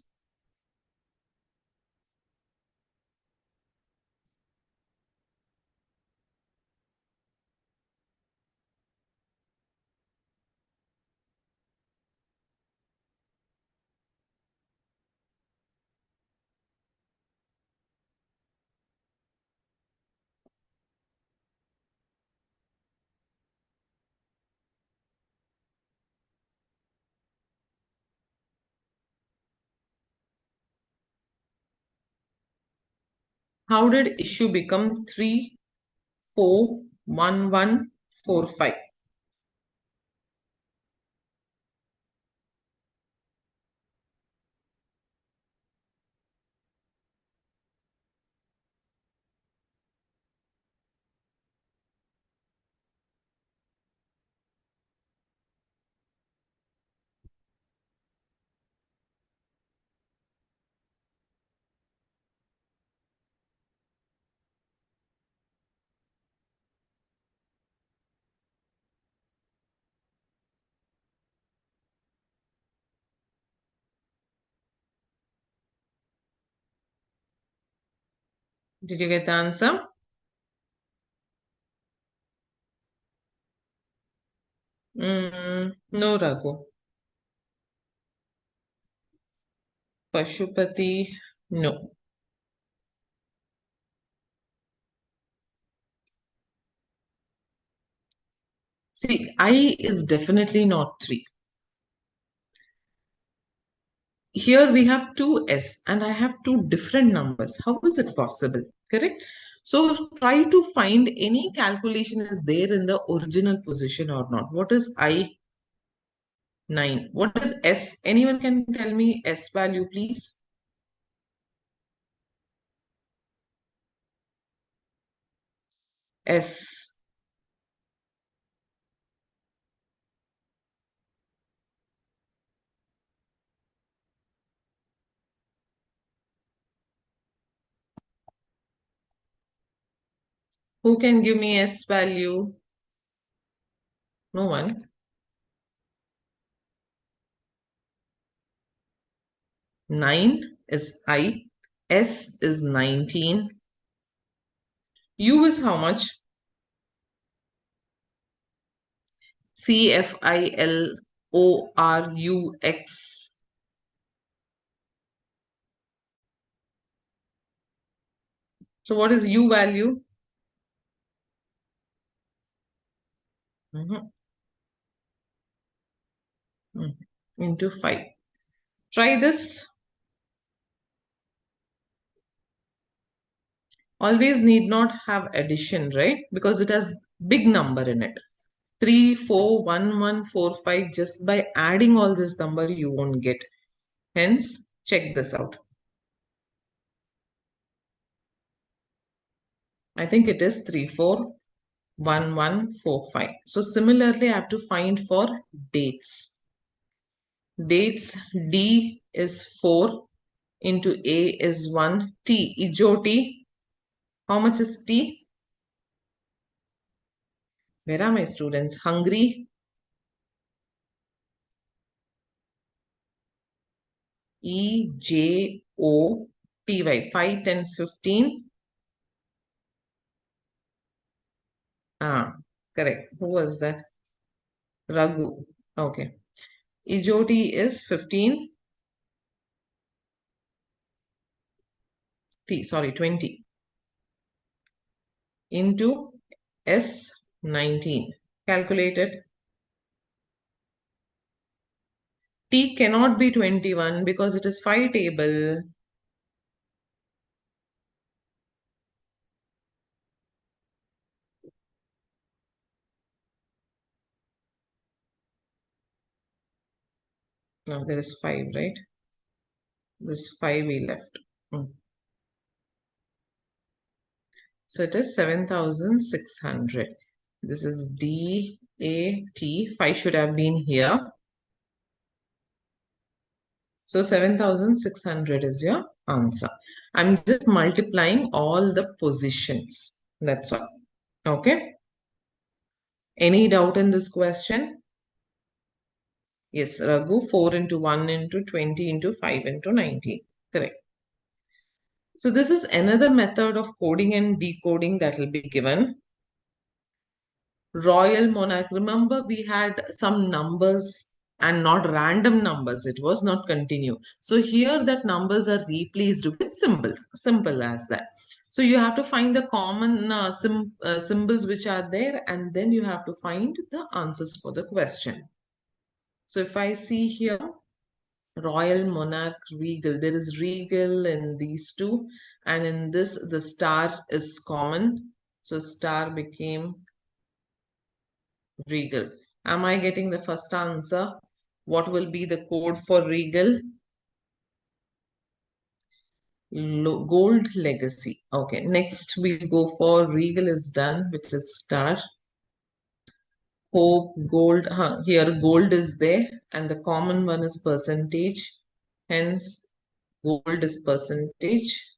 How did issue become 3, 4, 1, 1, 4, 5? Did you get the answer? No, Raghu. Pashupati, no. See, I is definitely not 3. Here we have 2s and I have 2 different numbers. How is it possible? Correct? So try to find any calculation is there in the original position or not. What is I? 9. What is S? Anyone can tell me S value, please? S. Who can give me S value? No one. 9 is I. S is 19. U is how much? CFILORUX. So what is U value? Into 5. Try this. Always need not have addition, right? Because it has big number in it. 3, 4, 1, 1, 4, 5. Just by adding all this number, you won't get. Hence, check this out. I think it is 3, 4, 1, 1, 4, 5. So similarly, I have to find for dates. Dates, D is 4 into A is 1. T, Ijoti. How much is T? Where are my students? Hungry. EJOTY. 5, 10, 15. Correct. Who was that? Raghu. Okay. Ijoti is 15. Sorry, 20. Into S 19. Calculate it. T cannot be 21 because it is 5 table. No, there is 5, right? This 5 we left. So it is 7,600. This is DAT. 5 should have been here. So 7,600 is your answer. I'm just multiplying all the positions. That's all. Okay. Any doubt in this question? Yes, Raghu, 4 into 1 into 20 into 5 into 19. Correct. So this is another method of coding and decoding that will be given. Royal monarch. Remember, we had some numbers and not random numbers. It was not continue. So here that numbers are replaced with symbols. Simple as that. So you have to find the common symbols which are there, and then you have to find the answers for the question. So if I see here, royal, monarch, regal, there is regal in these two, and in this the star is common. So star became regal. Am I getting the first answer? What will be the code for regal? Gold legacy. Okay, next we go for regal is done, which is star. Hope, gold. Here gold is there, and the common one is percentage. Hence, gold is percentage.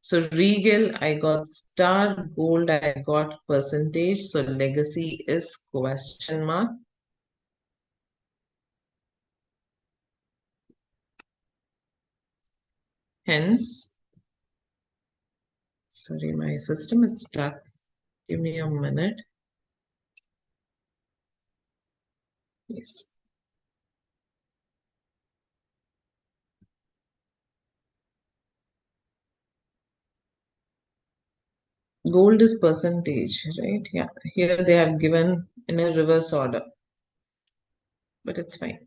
So regal, I got star. Gold, I got percentage. So legacy is question mark. Hence, Sorry, my system is stuck. Give me a minute. Yes. Gold is percentage, right? Yeah. Here they have given in a reverse order, but it's fine.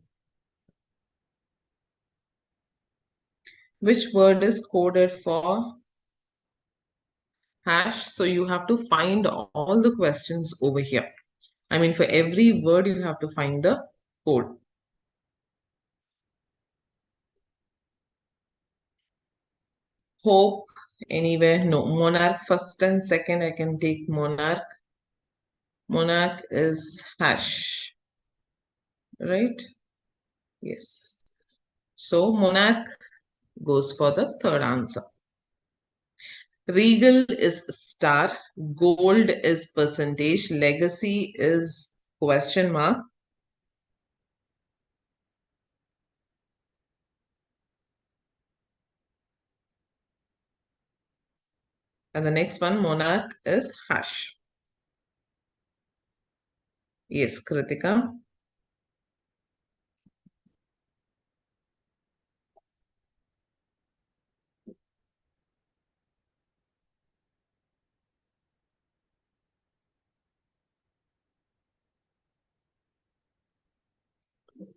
Which word is coded for hash? So you have to find all the questions over here. I mean, for every word, you have to find the code. Hope, anywhere? No. Monarch, first and second, I can take monarch. Monarch is hash, right? Yes. So monarch goes for the third answer. Regal is star. Gold is percentage. Legacy is question mark. And the next one, monarch, is hash. Yes, Kritika.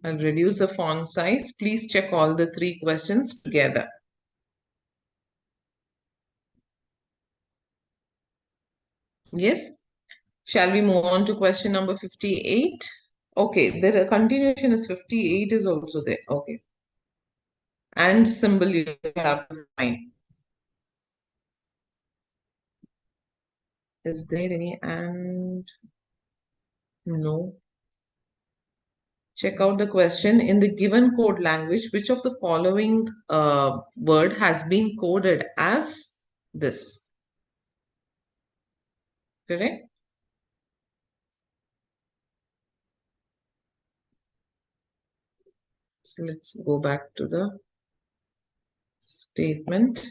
I'll reduce the font size. Please check all the three questions together. Yes. Shall we move on to question number 58? Okay, the continuation is 58 is also there. Okay. And symbol you have to find. Is there any and? No. Check out the question. In the given code language, which of the following word has been coded as this? Correct? So let's go back to the statement.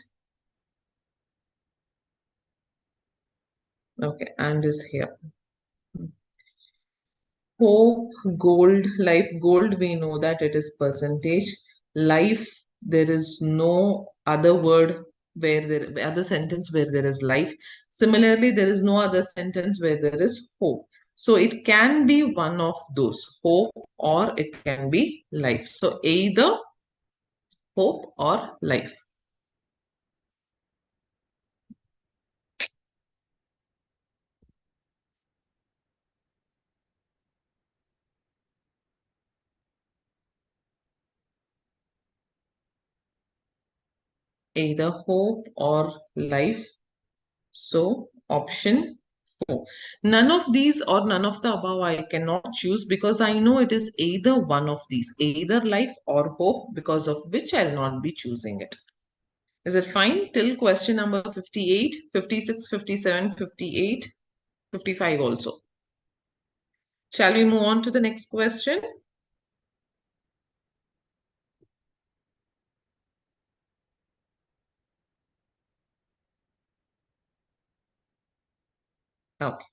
Okay, and is here. Hope, gold, life, gold, we know that it is percentage. Life, there is no other word where there, other sentence where there is life. Similarly, there is no other sentence where there is hope. So it can be one of those, hope or it can be life. So either hope or life. Either hope or life. So option 4. None of these or none of the above I cannot choose because I know it is either one of these, either life or hope, because of which I'll not be choosing it. Is it fine till question number 58, 56, 57, 58, 55 also? Shall we move on to the next question? Okay.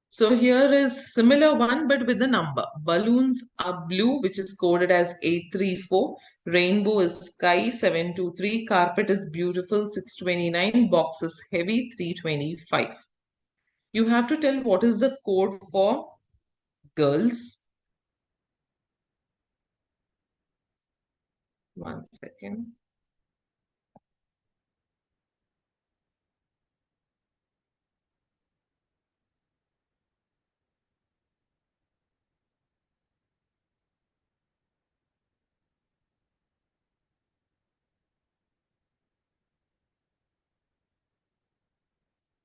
So here is similar one, but with the number. Balloons are blue, which is coded as 834. Rainbow is sky, 723. Carpet is beautiful, 629. Box is heavy, 325. You have to tell what is the code for girls. 1 second.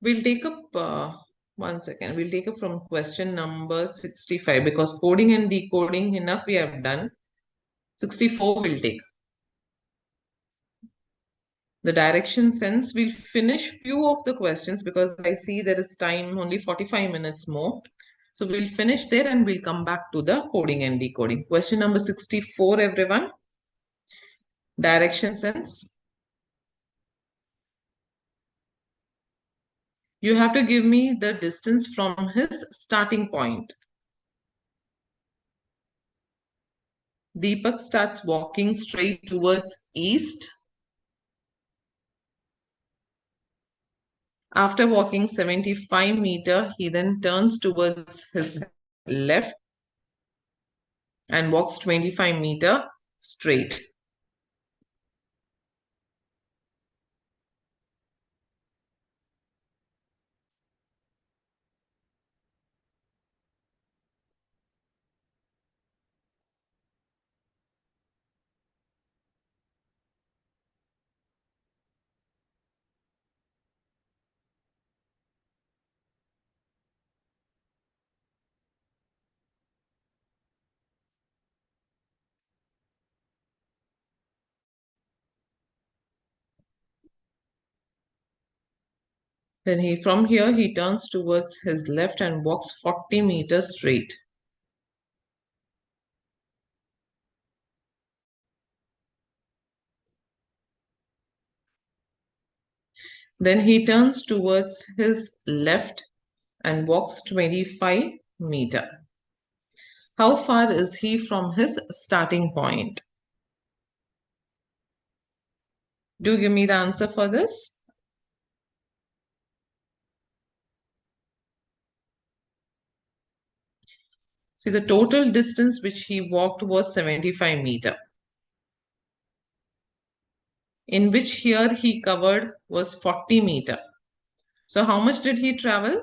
We'll take up 1 second. We'll take up from question number 65 because coding and decoding enough we have done. 64 will take. The direction sense, we'll finish few of the questions because I see there is time only 45 minutes more. So we'll finish there and we'll come back to the coding and decoding. Question number 64, everyone. Direction sense. You have to give me the distance from his starting point. Deepak starts walking straight towards east. After walking 75 meters, he then turns towards his left and walks 25 meters straight. Then from here, he turns towards his left and walks 40 meters straight. Then he turns towards his left and walks 25 meters. How far is he from his starting point? Do give me the answer for this. See, the total distance which he walked was 75 meters, in which here he covered was 40 meters. So how much did he travel?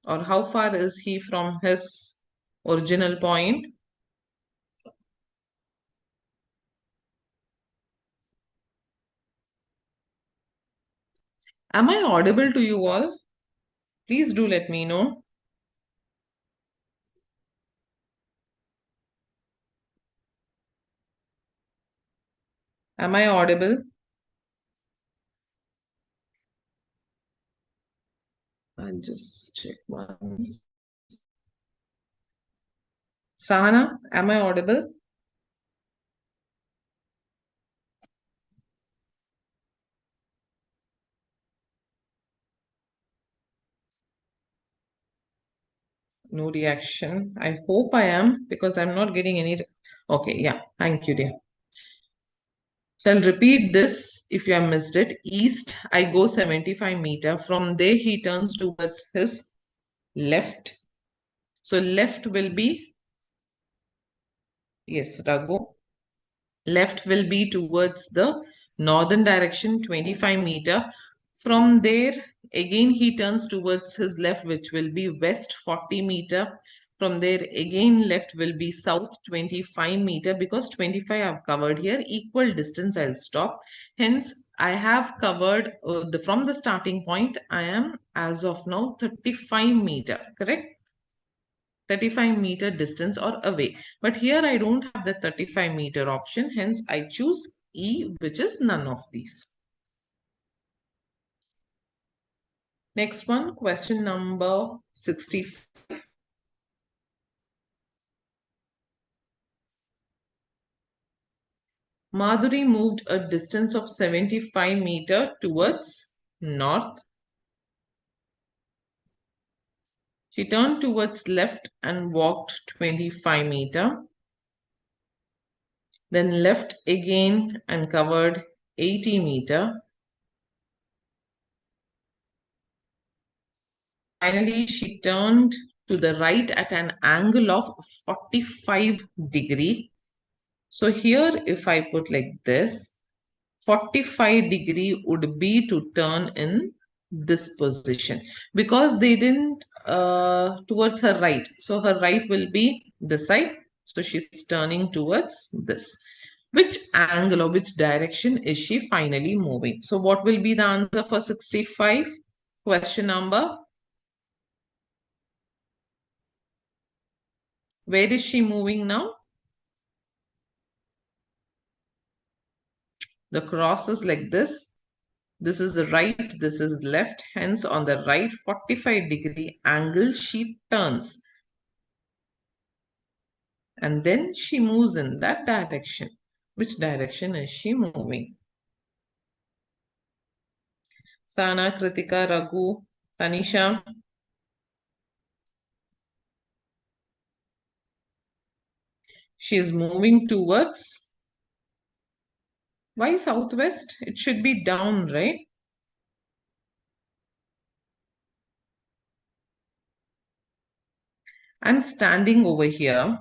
Or how far is he from his original point? Am I audible to you all? Please do let me know. Am I audible? I'll just check once. Sahana, am I audible? No reaction. I hope I am, because I'm not getting any. Okay, yeah. Thank you, dear. So I'll repeat this if you have missed it. East, I go 75 meters. From there, he turns towards his left. So left will be, yes, Raghu. Left will be towards the northern direction, 25 meters. From there, again, he turns towards his left, which will be west, 40 meters. From there, again, left will be south, 25 meters. Because 25 I've covered here, equal distance I'll stop. Hence, I have covered from the starting point, I am as of now 35 meters, correct? 35-meter distance or away. But here I don't have the 35-meter option. Hence, I choose E, which is none of these. Next one, question number 65. Madhuri moved a distance of 75 meters towards north. She turned towards left and walked 25 meters. Then left again and covered 80 meters. Finally, she turned to the right at an angle of 45 degree. So here, if I put like this, 45 degree would be to turn in this position, because they didn't towards her right. So her right will be this side. So she's turning towards this. Which angle or which direction is she finally moving? So what will be the answer for 65? Question number. Where is she moving now? The cross is like this. This is the right, this is left. Hence, on the right 45-degree angle, she turns. And then she moves in that direction. Which direction is she moving? Sana, Kritika, Raghu, Tanisha. She is moving towards. Why southwest? It should be down, right? I'm standing over here.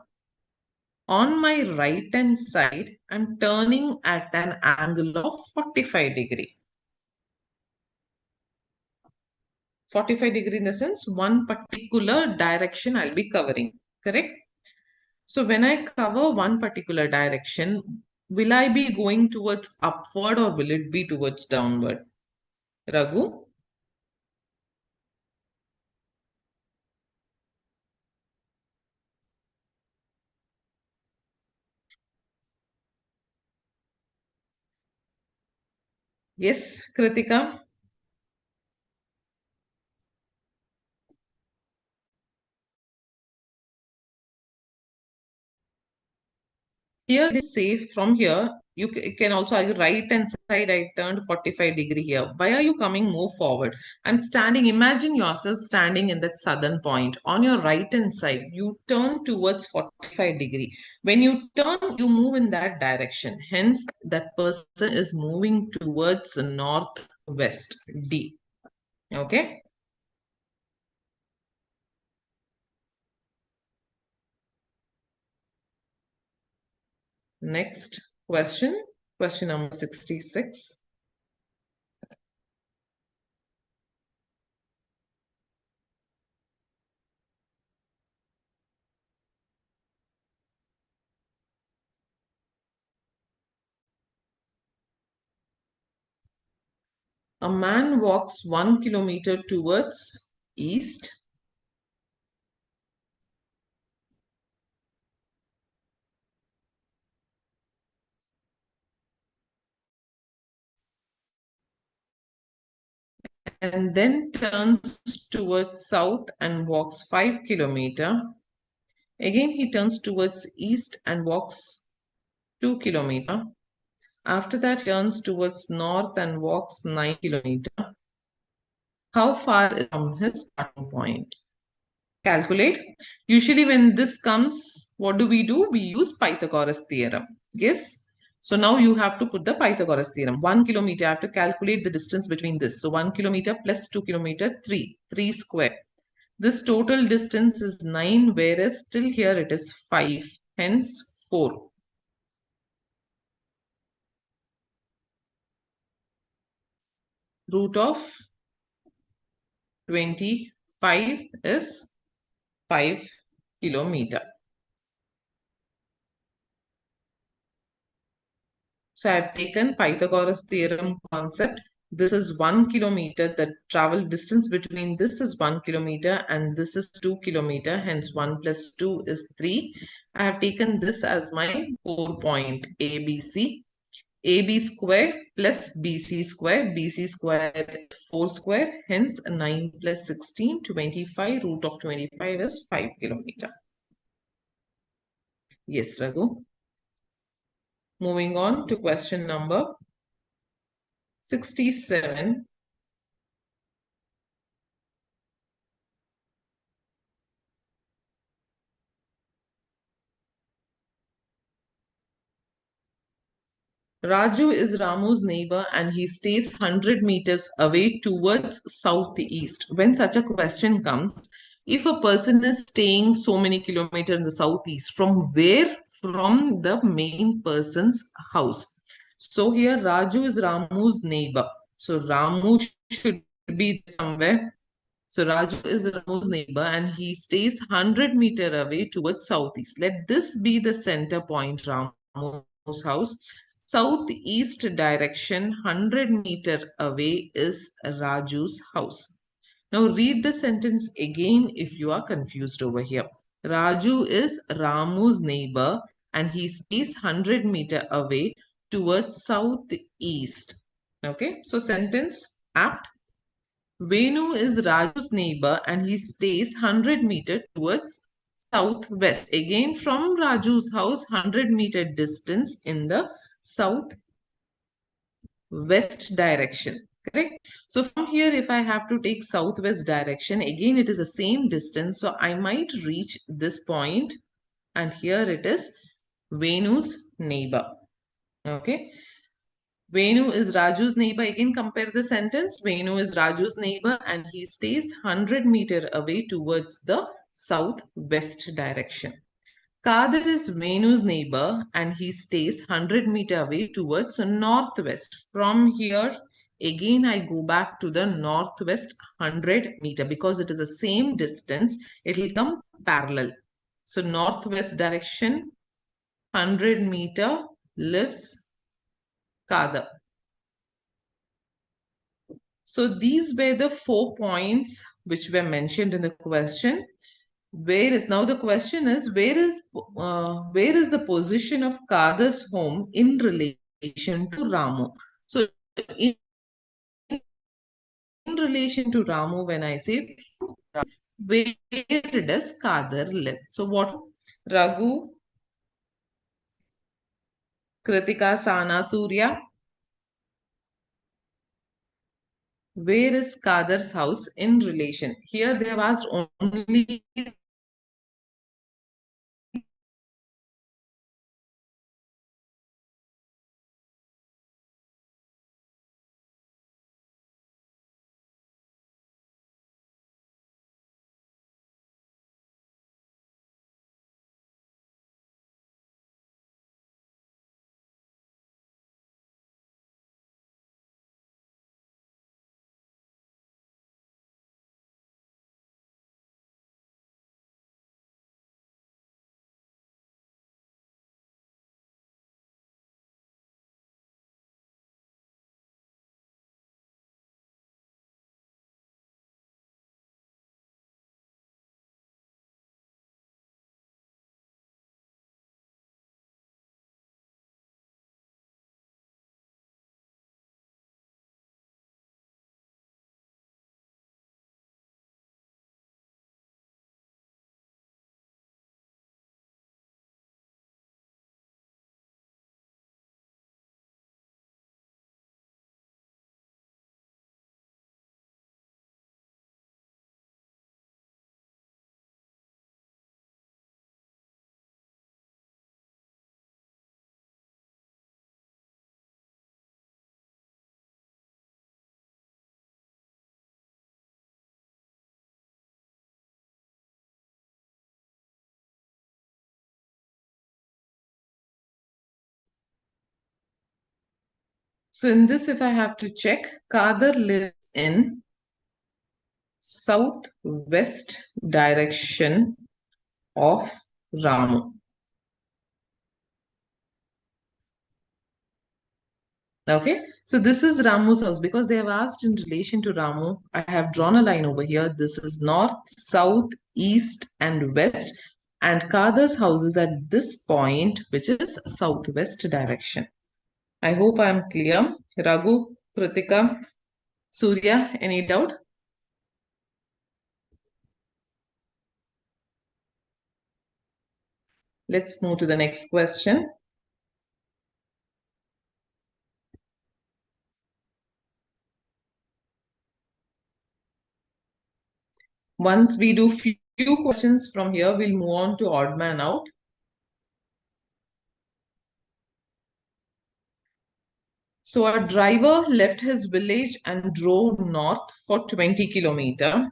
On my right hand side, I'm turning at an angle of 45 degree. 45 degree in the sense one particular direction I'll be covering, correct? So when I cover one particular direction, will I be going towards upward or will it be towards downward? Raghu? Yes, Kritika? Here it is safe from here. You can also argue right hand side, I turned 45 degree here. Why are you coming more forward? I'm standing, imagine yourself standing in that southern point. On your right hand side, you turn towards 45 degree. When you turn, you move in that direction. Hence, that person is moving towards northwest, D. Okay. Next question, question number 66. A man walks 1 kilometer towards east. And then turns towards south and walks 5 kilometer. Again, he turns towards east and walks 2 kilometer. After that, turns towards north and walks 9 kilometer. How far is from his starting point? Calculate. Usually when this comes, what do? We use Pythagoras theorem. Yes. So now you have to put the Pythagoras theorem. 1 kilometer, I have to calculate the distance between this. So 1 kilometer plus 2 kilometer, 3 square. This total distance is 9, whereas still here it is 5, hence 4. Root of 25 is 5 kilometer. So I have taken Pythagoras theorem concept. This is 1 kilometer. The travel distance between this is 1 kilometer and this is 2 kilometer. Hence 1 plus 2 is 3. I have taken this as my 4 point ABC. AB square plus BC square. BC square is 4 square. Hence 9 plus 16, 25. Root of 25 is 5 kilometer. Yes, Raghu. Moving on to question number 67. Raju is Ramu's neighbor and he stays 100 meters away towards southeast. When such a question comes, if a person is staying so many kilometers in the southeast, from where? From the main person's house. So here Raju is Ramu's neighbor. So Ramu should be somewhere. So Raju is Ramu's neighbor and he stays 100 meter away towards southeast. Let this be the center point, Ramu's house. Southeast direction 100 meter away is Raju's house. Now read the sentence again if you are confused over here. Raju is Ramu's neighbor and he stays 100 meter away towards southeast. Okay, so sentence apt. Venu is Raju's neighbor and he stays 100 meter towards southwest. Again, from Raju's house, 100-meter distance in the southwest direction. Correct? So from here, if I have to take southwest direction, again, it is the same distance. So I might reach this point, and here it is Venu's neighbor. Okay. Venu is Raju's neighbor. Again, compare the sentence. Venu is Raju's neighbor and he stays 100-meter away towards the southwest direction. Kadir is Venu's neighbor and he stays 100-meter away towards northwest. From here, again, I go back to the northwest 100-meter because it is the same distance. It will come parallel. So northwest direction, 100-meter lives Kadir. So these were the 4 points which were mentioned in the question. Now the question is where is the position of Kadir's home in relation to Ramu? So in relation to Ramu, when I say where does Kadir live? So what? Raghu, Kritika, Sana, Surya. Where is Kadir's house in relation? Here they have asked only So in this, if I have to check, Kadir lives in southwest direction of Ramu. Okay, so this is Ramu's house because they have asked in relation to Ramu. I have drawn a line over here. This is north, south, east, and west. And Kadir's house is at this point, which is southwest direction. I hope I am clear. Raghu, Kritika, Surya, any doubt? Let's move to the next question. Once we do few questions from here, we'll move on to odd man out. So a driver left his village and drove north for 20 kilometers.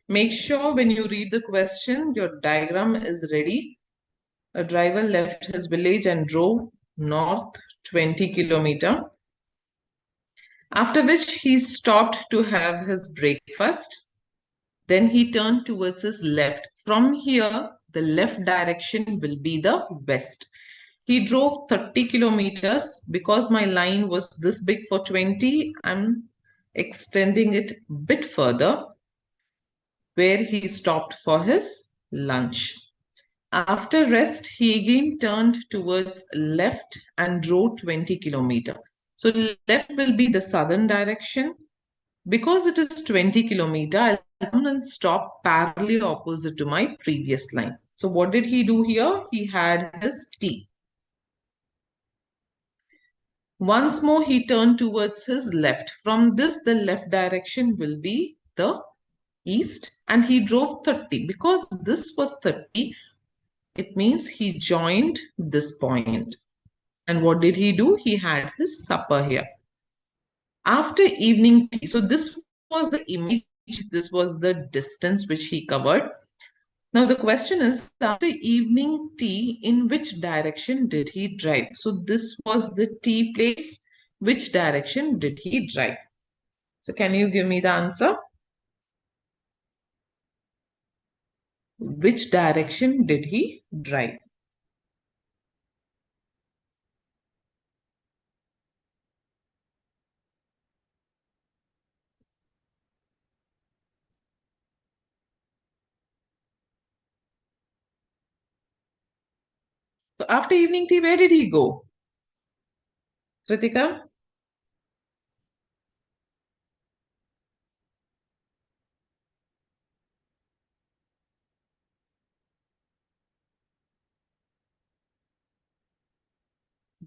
Make sure when you read the question, your diagram is ready. A driver left his village and drove north 20 kilometers. After which he stopped to have his breakfast. Then he turned towards his left. From here, the left direction will be the west. He drove 30 kilometers. Because my line was this big for 20, I'm extending it a bit further, where he stopped for his lunch. After rest, he again turned towards left and drove 20 kilometers. So left will be the southern direction Because it is 20 kilometer, I'll come and stop parallelly opposite to my previous line. So what did he do here? He had his tea. Once more, he turned towards his left. From this, the left direction will be the east, and he drove 30. Because this was 30, it means he joined this point. And what did he do? He had his supper here. After evening tea, so this was the image, this was the distance which he covered. Now the question is, after evening tea, in which direction did he drive? So this was the tea place. Which direction did he drive? So can you give me the answer? Which direction did he drive? So after evening tea, where did he go? Kritika?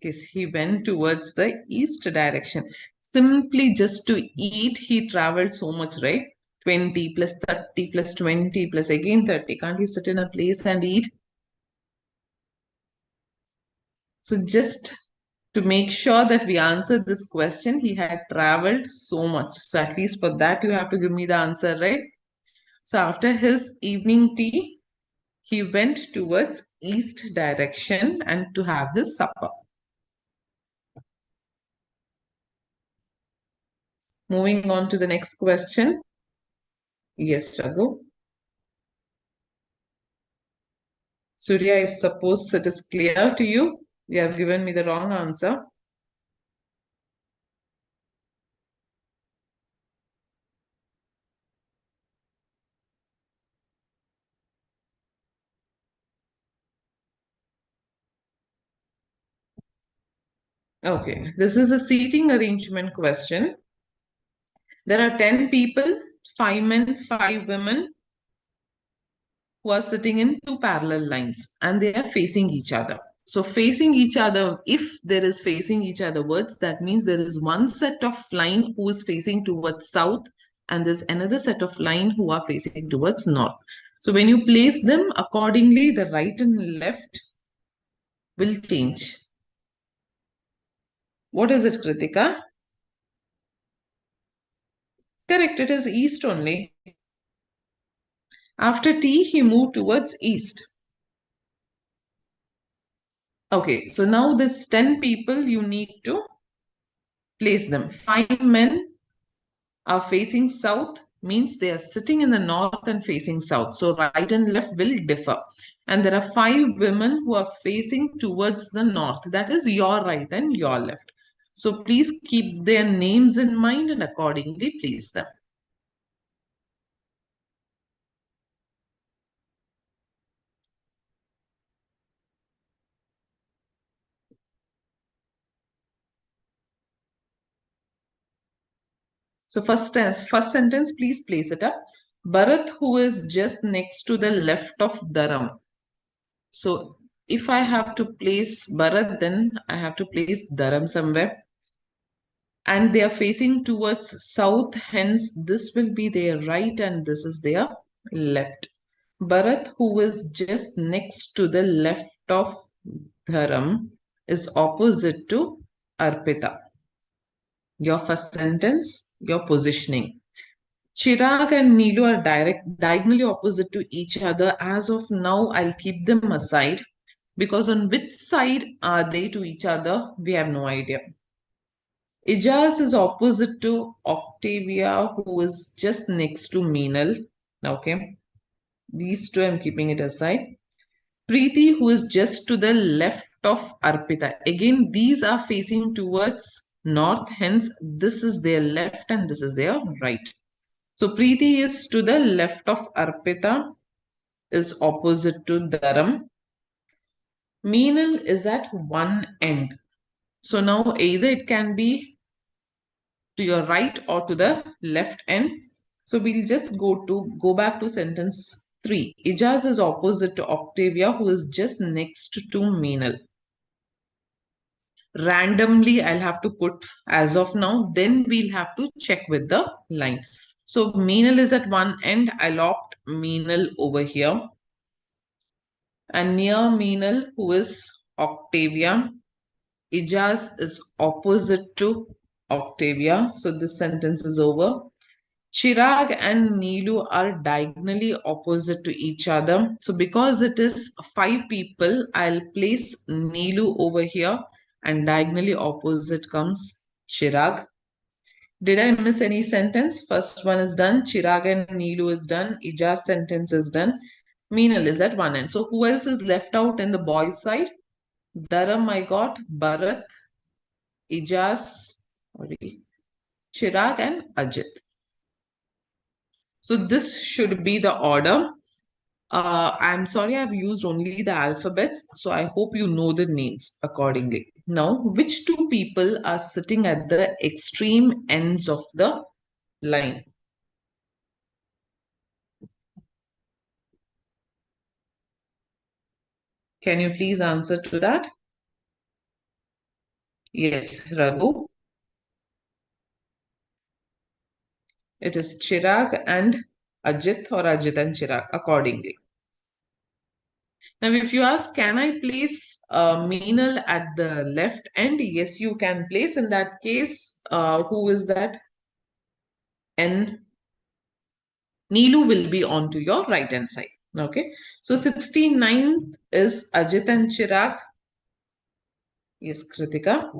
Yes, he went towards the east direction. Simply just to eat, he traveled so much, right? 20 plus 30 plus 20 plus again 30. Can't he sit in a place and eat? So just to make sure that we answer this question, he had traveled so much. So at least for that, you have to give me the answer, right? So after his evening tea, he went towards east direction and to have his supper. Moving on to the next question. Yes, Raghu. Surya, I suppose it is clear to you. You have given me the wrong answer. Okay, this is a seating arrangement question. There are 10 people, 5 men, 5 women who are sitting in 2 parallel lines and they are facing each other. So facing each other, if there is facing each other words, that means there is one set of line who is facing towards south and there's another set of line who are facing towards north. So when you place them accordingly, the right and left will change. What is it, Kritika? Correct, it is east only. After tea, he moved towards east. Okay, so now this 10 people, you need to place them. 5 men are facing south, means they are sitting in the north and facing south. So right and left will differ. And there are 5 women who are facing towards the north. That is your right and your left. So please keep their names in mind and accordingly place them. So first sentence, please place it up. Bharat, who is just next to the left of Dharam. So if I have to place Bharat, then I have to place Dharam somewhere. And they are facing towards south, hence this will be their right and this is their left. Bharat, who is just next to the left of Dharam, is opposite to Arpita. Your first sentence, your positioning. Chirag and Neelu are diagonally opposite to each other. As of now, I'll keep them aside because on which side are they to each other, we have no idea. Ijaz is opposite to Octavia, who is just next to Meenal. Okay, these two I'm keeping it aside. Preeti, who is just to the left of Arpita. Again, these are facing towards north, hence this is their left and this is their right. So Preeti is to the left of Arpita, is opposite to Dharam. Meenal is at one end. So now either it can be to your right or to the left end. So we'll just go back to sentence 3. Ijaz is opposite to Octavia, who is just next to Meenal. Randomly, I'll have to put as of now, then we'll have to check with the line. So Meenal is at one end. I'll opt Meenal over here. And near Meenal, who is Octavia, Ijaz is opposite to Octavia. So this sentence is over. Chirag and Neelu are diagonally opposite to each other. So because it is 5 people, I'll place Neelu over here and diagonally opposite comes Chirag. Did I miss any sentence? First one is done. Chirag and Neelu is done. Ijaz sentence is done. Meenal is at one end. So who else is left out in the boys' side? Dharam, I got Bharat, Ijaz, Chirag and Ajit. So this should be the order. I'm sorry, I've used only the alphabets, so I hope you know the names accordingly. Now, which two people are sitting at the extreme ends of the line? Can you please answer to that? Yes, Raghu. It is Chirag and Ajit, or Ajit and Chirag accordingly. Now, if you ask, can I place Meenal at the left end? Yes, you can place. In that case, who is that? And Neelu will be on to your right hand side. Okay. So 69th is Ajit and Chirag. Yes, Kritika.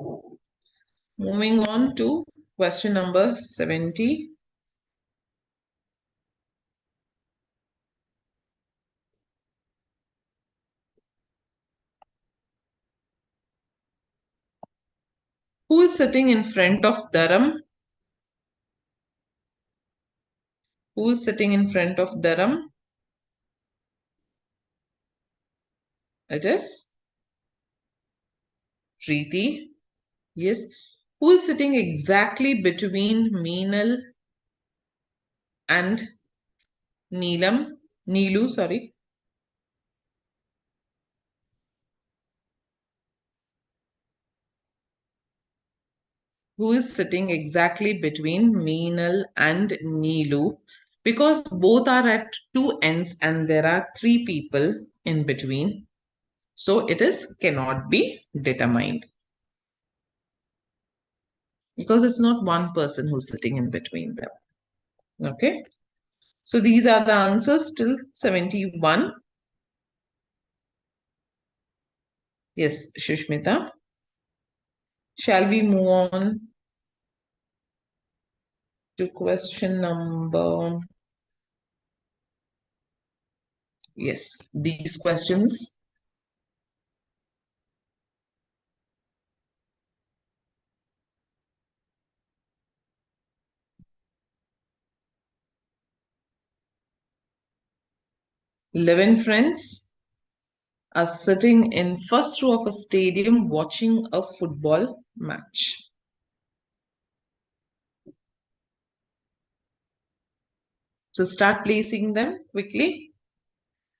Moving on to question number 70. Who is sitting in front of Dharam? Who is sitting in front of Dharam? It is Preeti. Yes. Who is sitting exactly between Meenal and Neelam? Neelu, sorry. Who is sitting exactly between Meenal and Neelu? Because both are at two ends and there are 3 people in between. So it is cannot be determined. Because it's not one person who's sitting in between them. Okay. So these are the answers till 71. Yes, Shushmita. Shall we move on to question number? Yes, these questions. Eleven friends are sitting in first row of a stadium watching a football match. So start placing them quickly.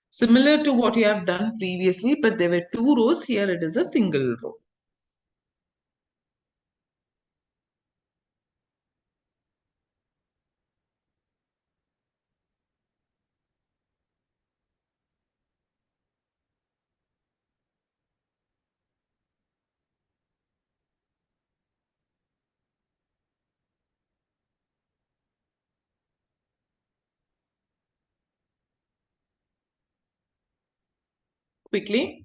Similar to what you have done previously, but there were 2 rows. Here it is a single row. Quickly.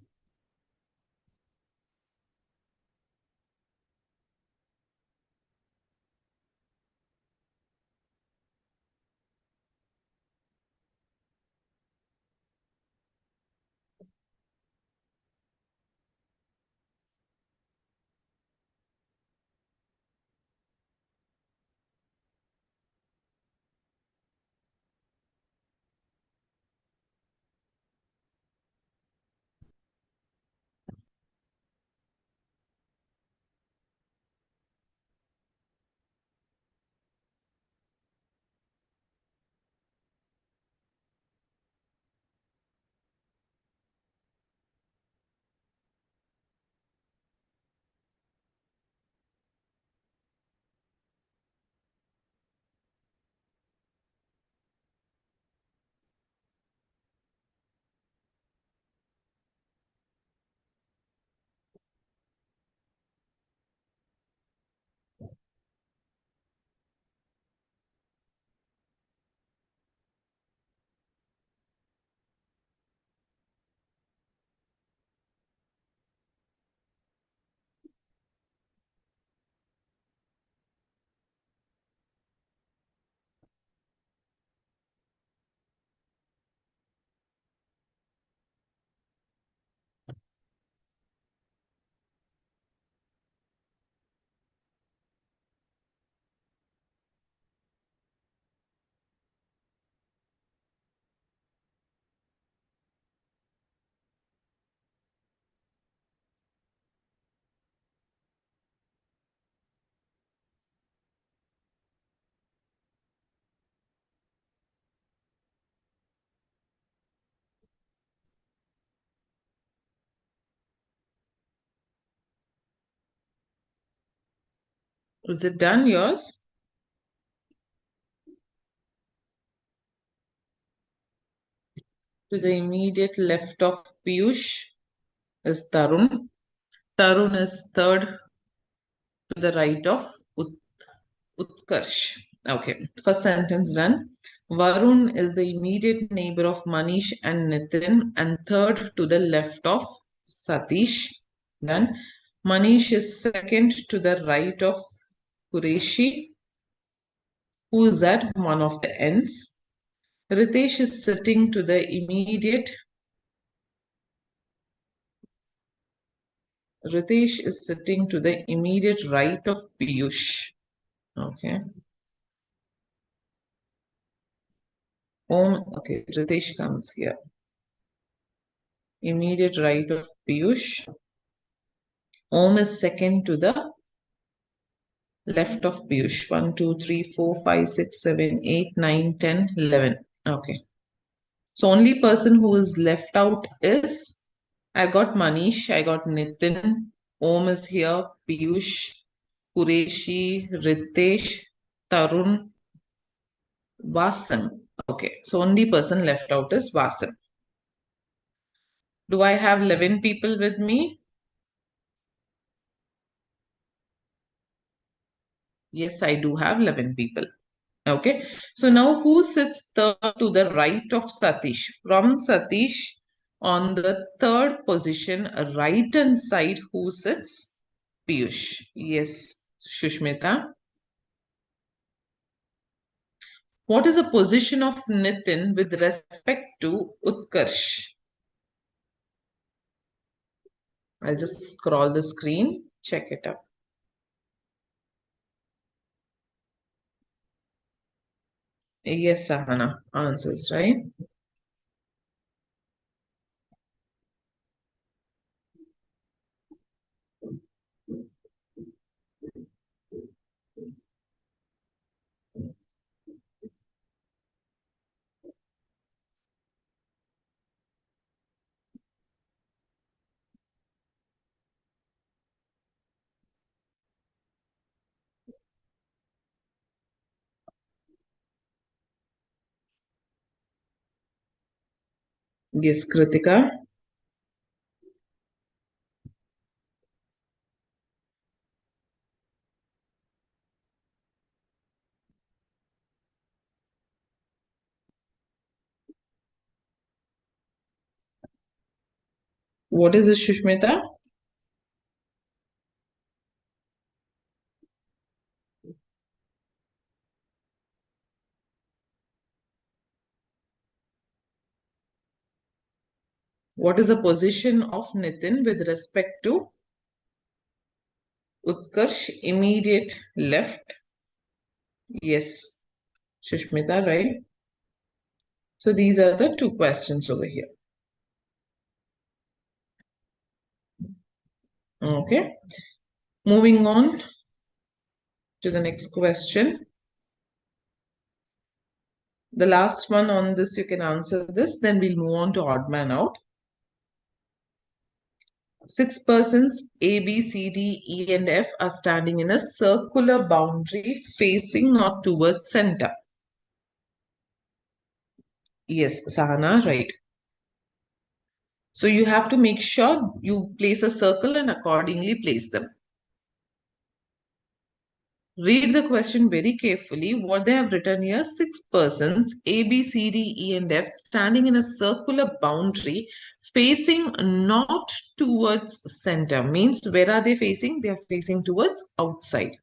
Is it done, yours? To the immediate left of Piyush is Tarun. Tarun is third to the right of Utkarsh. Okay, first sentence done. Varun is the immediate neighbor of Manish and Nitin and third to the left of Satish. Done. Manish is second to the right of Qureshi, who is at one of the ends. Ritesh is sitting to the immediate. Ritesh is sitting to the immediate right of Piyush. Okay. Okay, Ritesh comes here. Immediate right of Piyush. Om is second to the left of Piyush. 1, 2, 3, 4, 5, 6, 7, 8, 9, 10, 11. Okay. So only person who is left out is, I got Manish, I got Nitin, Om is here, Piyush, Qureshi, Ritesh, Tarun, Vasim. Okay. So only person left out is Vasim. Do I have 11 people with me? Yes, I do have 11 people. Okay. So now who sits third to the right of Satish? From Satish on the third position, right hand side, who sits? Piyush. Yes, Shushmita. What is the position of Nitin with respect to Utkarsh? I'll just scroll the screen, check it up. Yes, Sahana answers, right? Yes, Kritika. What is it, Shushmita? What is the position of Nitin with respect to Utkarsh? Immediate left. Yes, Shushmita, right? So these are the two questions over here. Okay. Moving on to the next question. The last one on this, you can answer this. Then we'll move on to odd man out. 6 persons A, B, C, D, E, and F are standing in a circular boundary facing not towards center. Yes, Sahana, right. So you have to make sure you place a circle and accordingly place them. Read the question very carefully. What they have written here, 6 persons, A, B, C, D, E, and F, standing in a circular boundary facing not towards center. Means where are they facing? They are facing towards outside.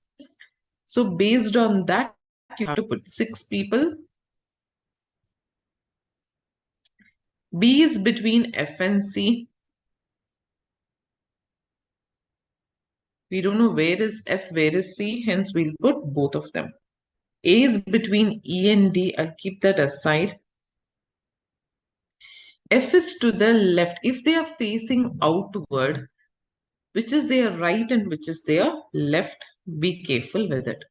So based on that, you have to put 6 people. B is between F and C. We don't know where is F, where is C. Hence, we'll put both of them. A is between E and D. I'll keep that aside. F is to the left. If they are facing outward, which is their right and which is their left, be careful with it.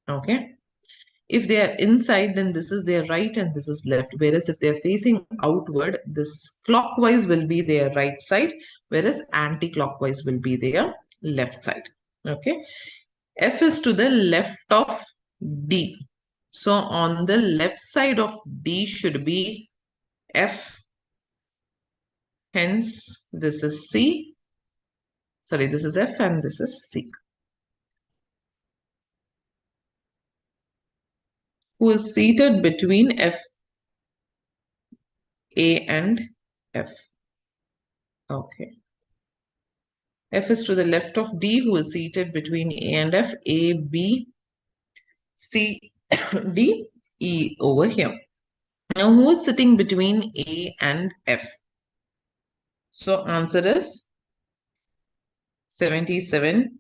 Okay. If they are inside, then this is their right and this is left. Whereas if they're facing outward, this clockwise will be their right side, whereas anti-clockwise will be their left side. Okay. F is to the left of D. So on the left side of D should be F. Hence, this is C. Sorry, this is F and this is C. Who is seated between F, A and F. Okay. F is to the left of D, who is seated between A and F. A, B, C, D, E over here. Now, who is sitting between A and F? So, answer is 77.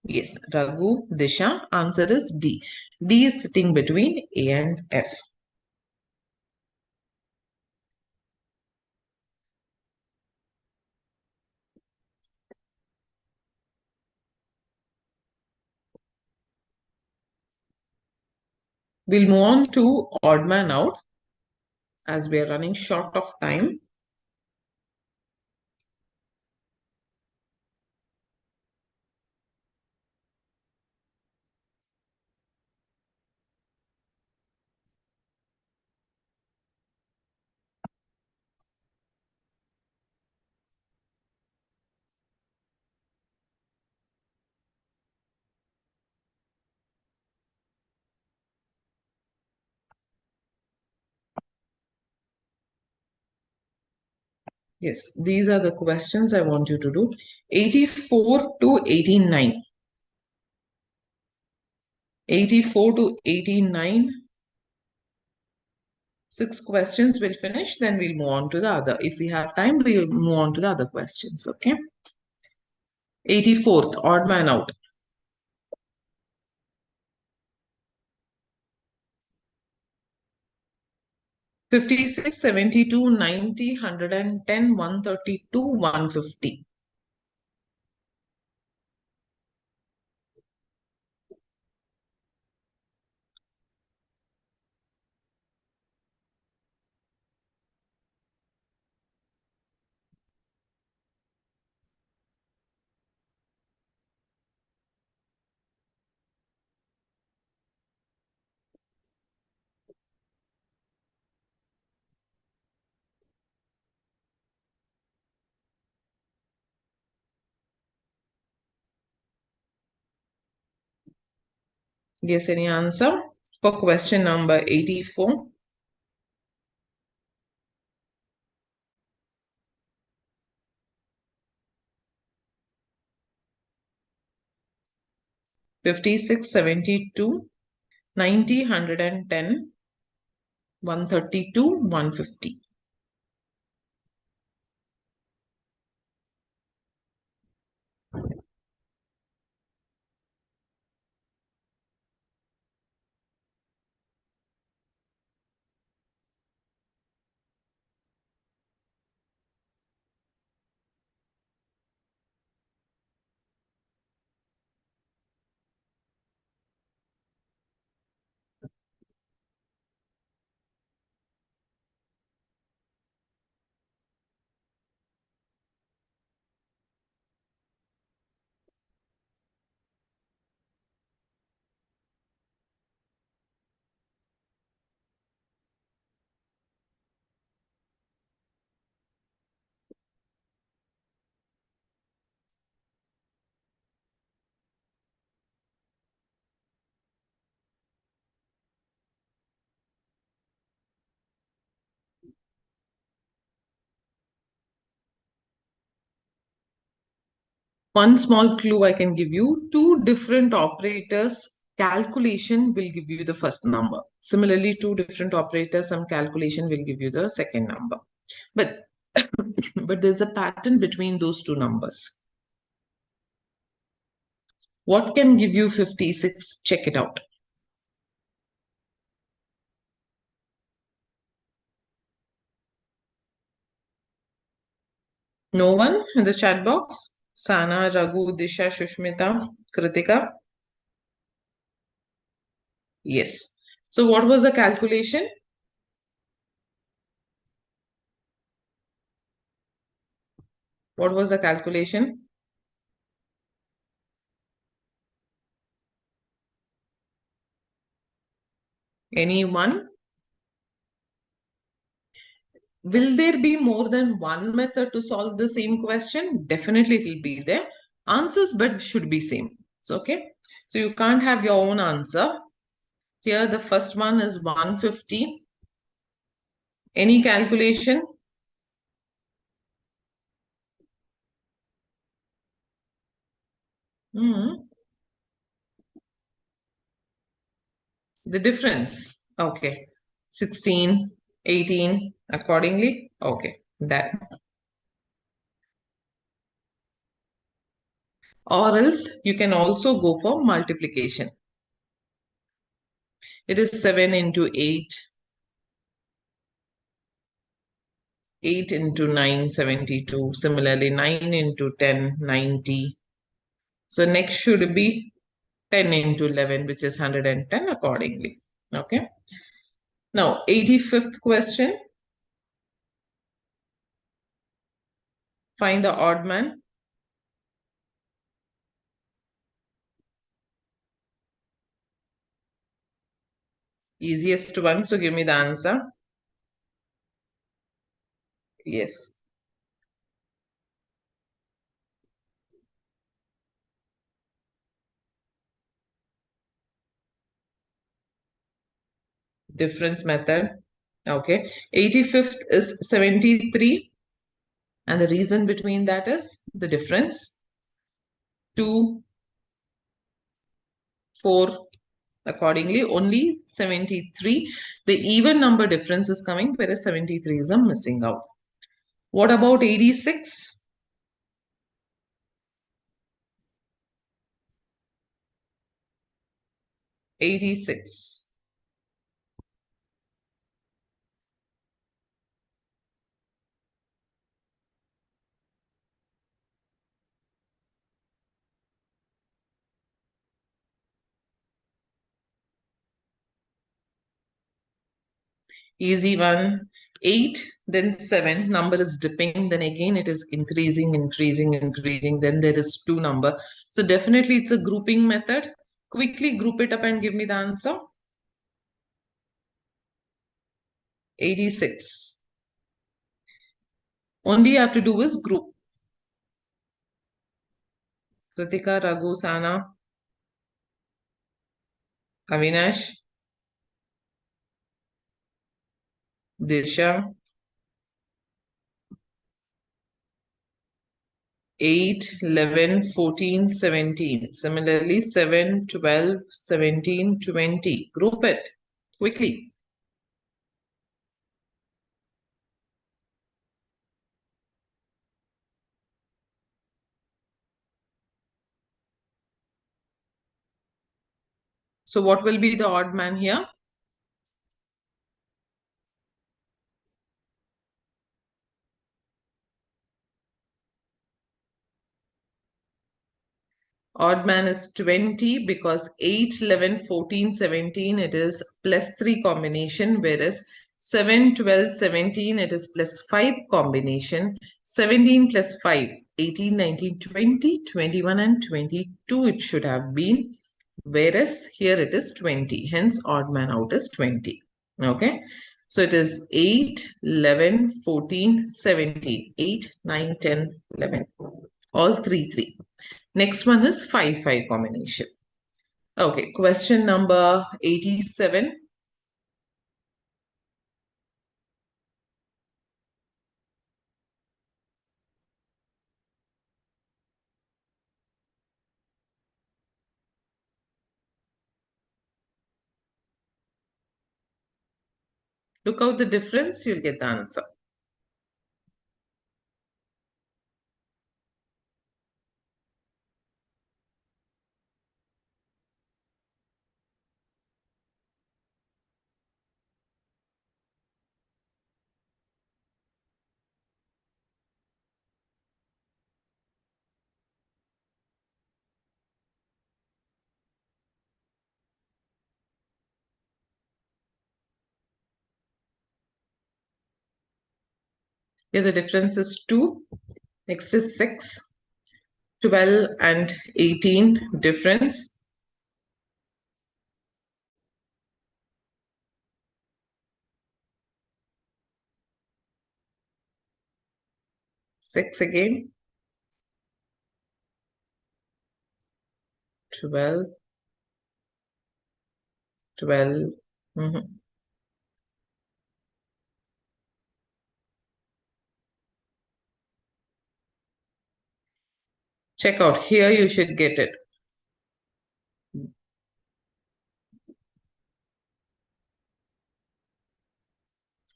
Yes, Raghu, Disha. Answer is D. D is sitting between A and F. We'll move on to odd man out as we are running short of time. Yes, these are the questions I want you to do. 84 to 89. 84 to 89. 6 questions will finish, then we'll move on to the other. If we have time, we'll move on to the other questions, okay? 84th, odd man out. 56, 72, 90, 110, 132, 150. Yes, any answer for question number 84? Fifty-six, 72, 90, 110, 132, 150. One small clue I can give you, two different operators calculation will give you the first number. Similarly, two different operators, some calculation will give you the second number. But, but there's a pattern between those two numbers. What can give you 56? Check it out. No one in the chat box? Sana, Raghu, Disha, Shushmita, Kritika? Yes. So what was the calculation? What was the calculation? Anyone? Will there be more than one method to solve the same question? Definitely it will be there. Answers but should be same. It's okay. So you can't have your own answer. Here the first one is 150. Any calculation? The difference. Okay. 16, 18 accordingly. Okay. That. Or else you can also go for multiplication. It is 7 into 8. 8 into 9, 72. Similarly, 9 into 10, 90. So next should be 10 into 11, which is 110 accordingly. Okay. Now, 85th question. Find the odd man. Easiest one. So give me the answer. Yes. Difference method. Okay. 85th is 73. And the reason between that is the difference. 2, 4, accordingly, only 73. The even number difference is coming, whereas 73 is a missing out. What about 86? 86. Easy one. 8, then 7. Number is dipping. Then again, it is increasing, increasing, increasing. Then there is 2 number. So definitely it's a grouping method. Quickly group it up and give me the answer. 86. Only you have to do is group. Kritika, Raghu, Sana, Avinash, Disha. 8, 11, 14, 17. Similarly, 7, 12, 17, 20. Group it quickly. So what will be the odd man here? Odd man is 20 because 8, 11, 14, 17, it is plus 3 combination, whereas 7, 12, 17, it is plus 5 combination. 17 plus 5, 18, 19, 20, 21 and 22 it should have been, whereas here it is 20. Hence odd man out is 20. Okay. So it is 8, 11, 14, 17. 8, 9, 10, 11. All 3, 3. Next one is 5, 5 combination. Okay, question number 87. Look out the difference, you'll get the answer. Here the difference is 2. Next is 6. 12 and 18 difference. 6 again. 12. 12. Check out. Here you should get it.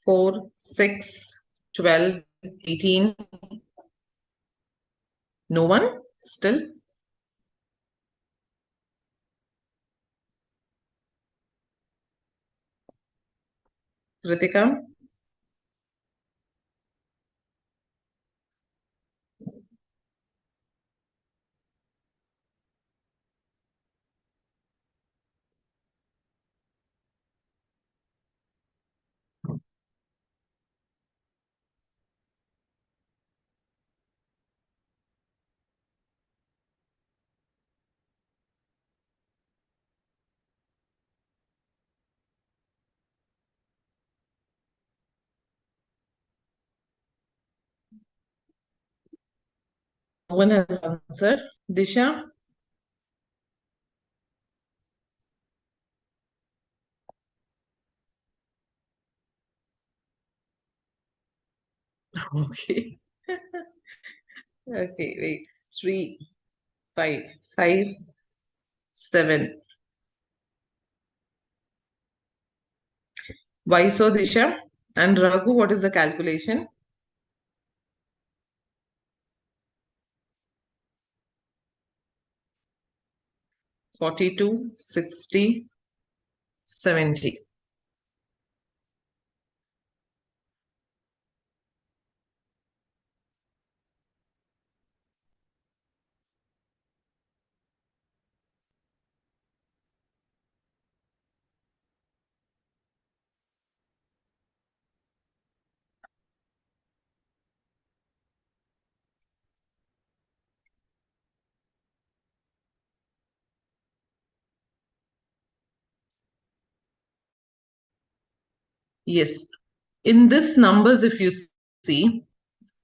4, 6, 12, 18. No one? Still? Kritika? No one has answered. Disha? Okay. Okay, wait. 3, 5, 5, 7. Why so, Disha? And Raghu, what is the calculation? 42, 60, 70. Yes. In this numbers, if you see,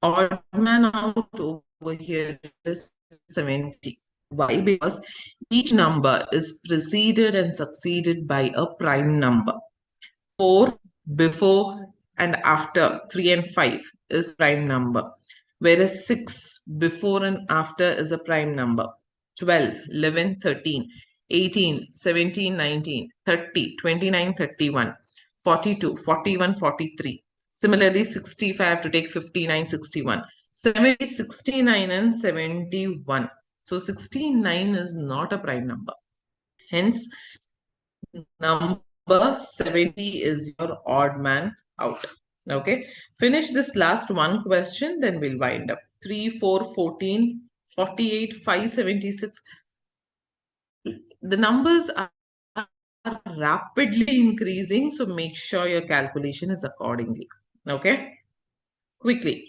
odd man out over here is 70. Why? Because each number is preceded and succeeded by a prime number. 4 before and after 3 and 5 is prime number, whereas 6 before and after is a prime number. 12, 11, 13, 18, 17, 19, 30, 29, 31, 42, 41, 43. Similarly, 60, if I have to take 59, 61, 70, 69 and 71. So 69 is not a prime number. Hence, number 70 is your odd man out. Okay. Finish this last one question, then we'll wind up. 3, 4, 14, 48, 576. The numbers are rapidly increasing, so make sure your calculation is accordingly. Okay. Quickly.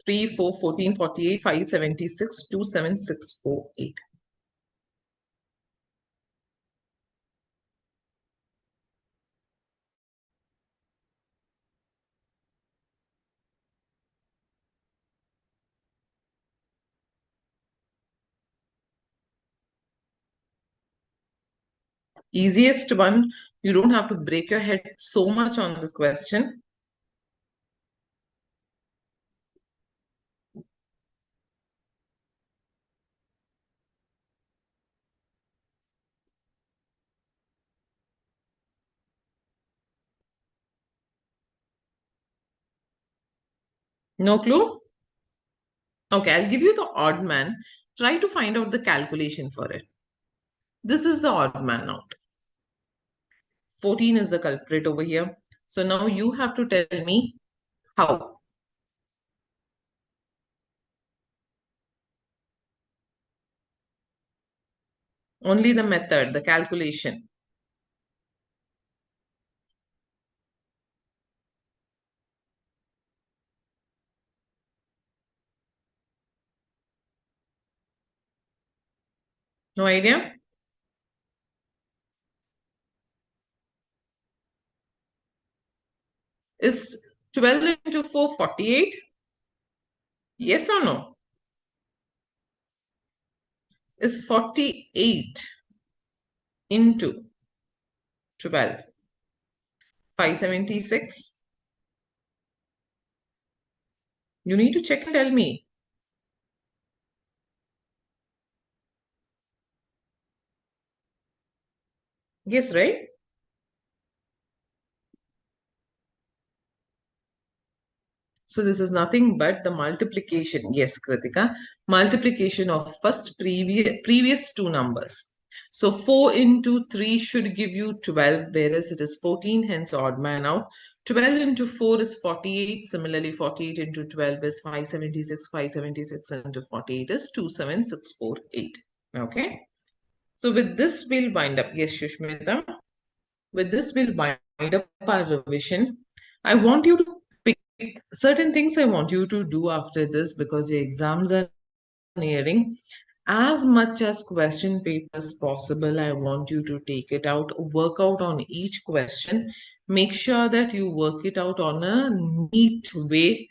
Three, 4, 14, 48, 576, 27648. Easiest one, you don't have to break your head so much on this question. No clue? Okay, I'll give you the odd man. Try to find out the calculation for it. This is the odd man out. 14 is the culprit over here. So now you have to tell me how. Only the method, the calculation. No idea? Is 12 into 4 48? Yes or no? Is 48 into 12 576? You need to check and tell me. Yes, right? So this is nothing but the multiplication. Yes, Kritika. Multiplication of previous two numbers. So 4 into 3 should give you 12, whereas it is 14, hence odd man out. 12 into 4 is 48. Similarly, 48 into 12 is 576. 576 into 48 is 27648. Okay. So with this, we'll wind up. Yes, Shushmita. With this, we'll wind up our revision. I want you to pick certain things I want you to do after this because your exams are nearing. As much as question papers possible, I want you to take it out, work out on each question. Make sure that you work it out on a neat way.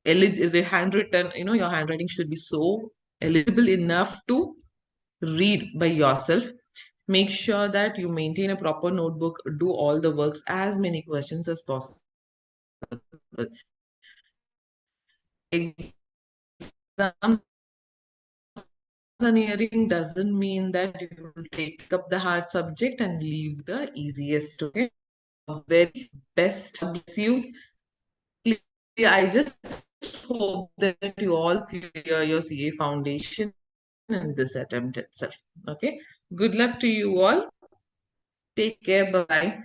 The handwritten, your handwriting should be so eligible enough to read by yourself. Make sure that you maintain a proper notebook, do all the works, as many questions as possible. Exam nearing doesn't mean that you will take up the hard subject and leave the easiest. Okay, very best. Bless you. I just hope that you all clear your CA foundation in this attempt itself. Okay, good luck to you all. Take care. Bye.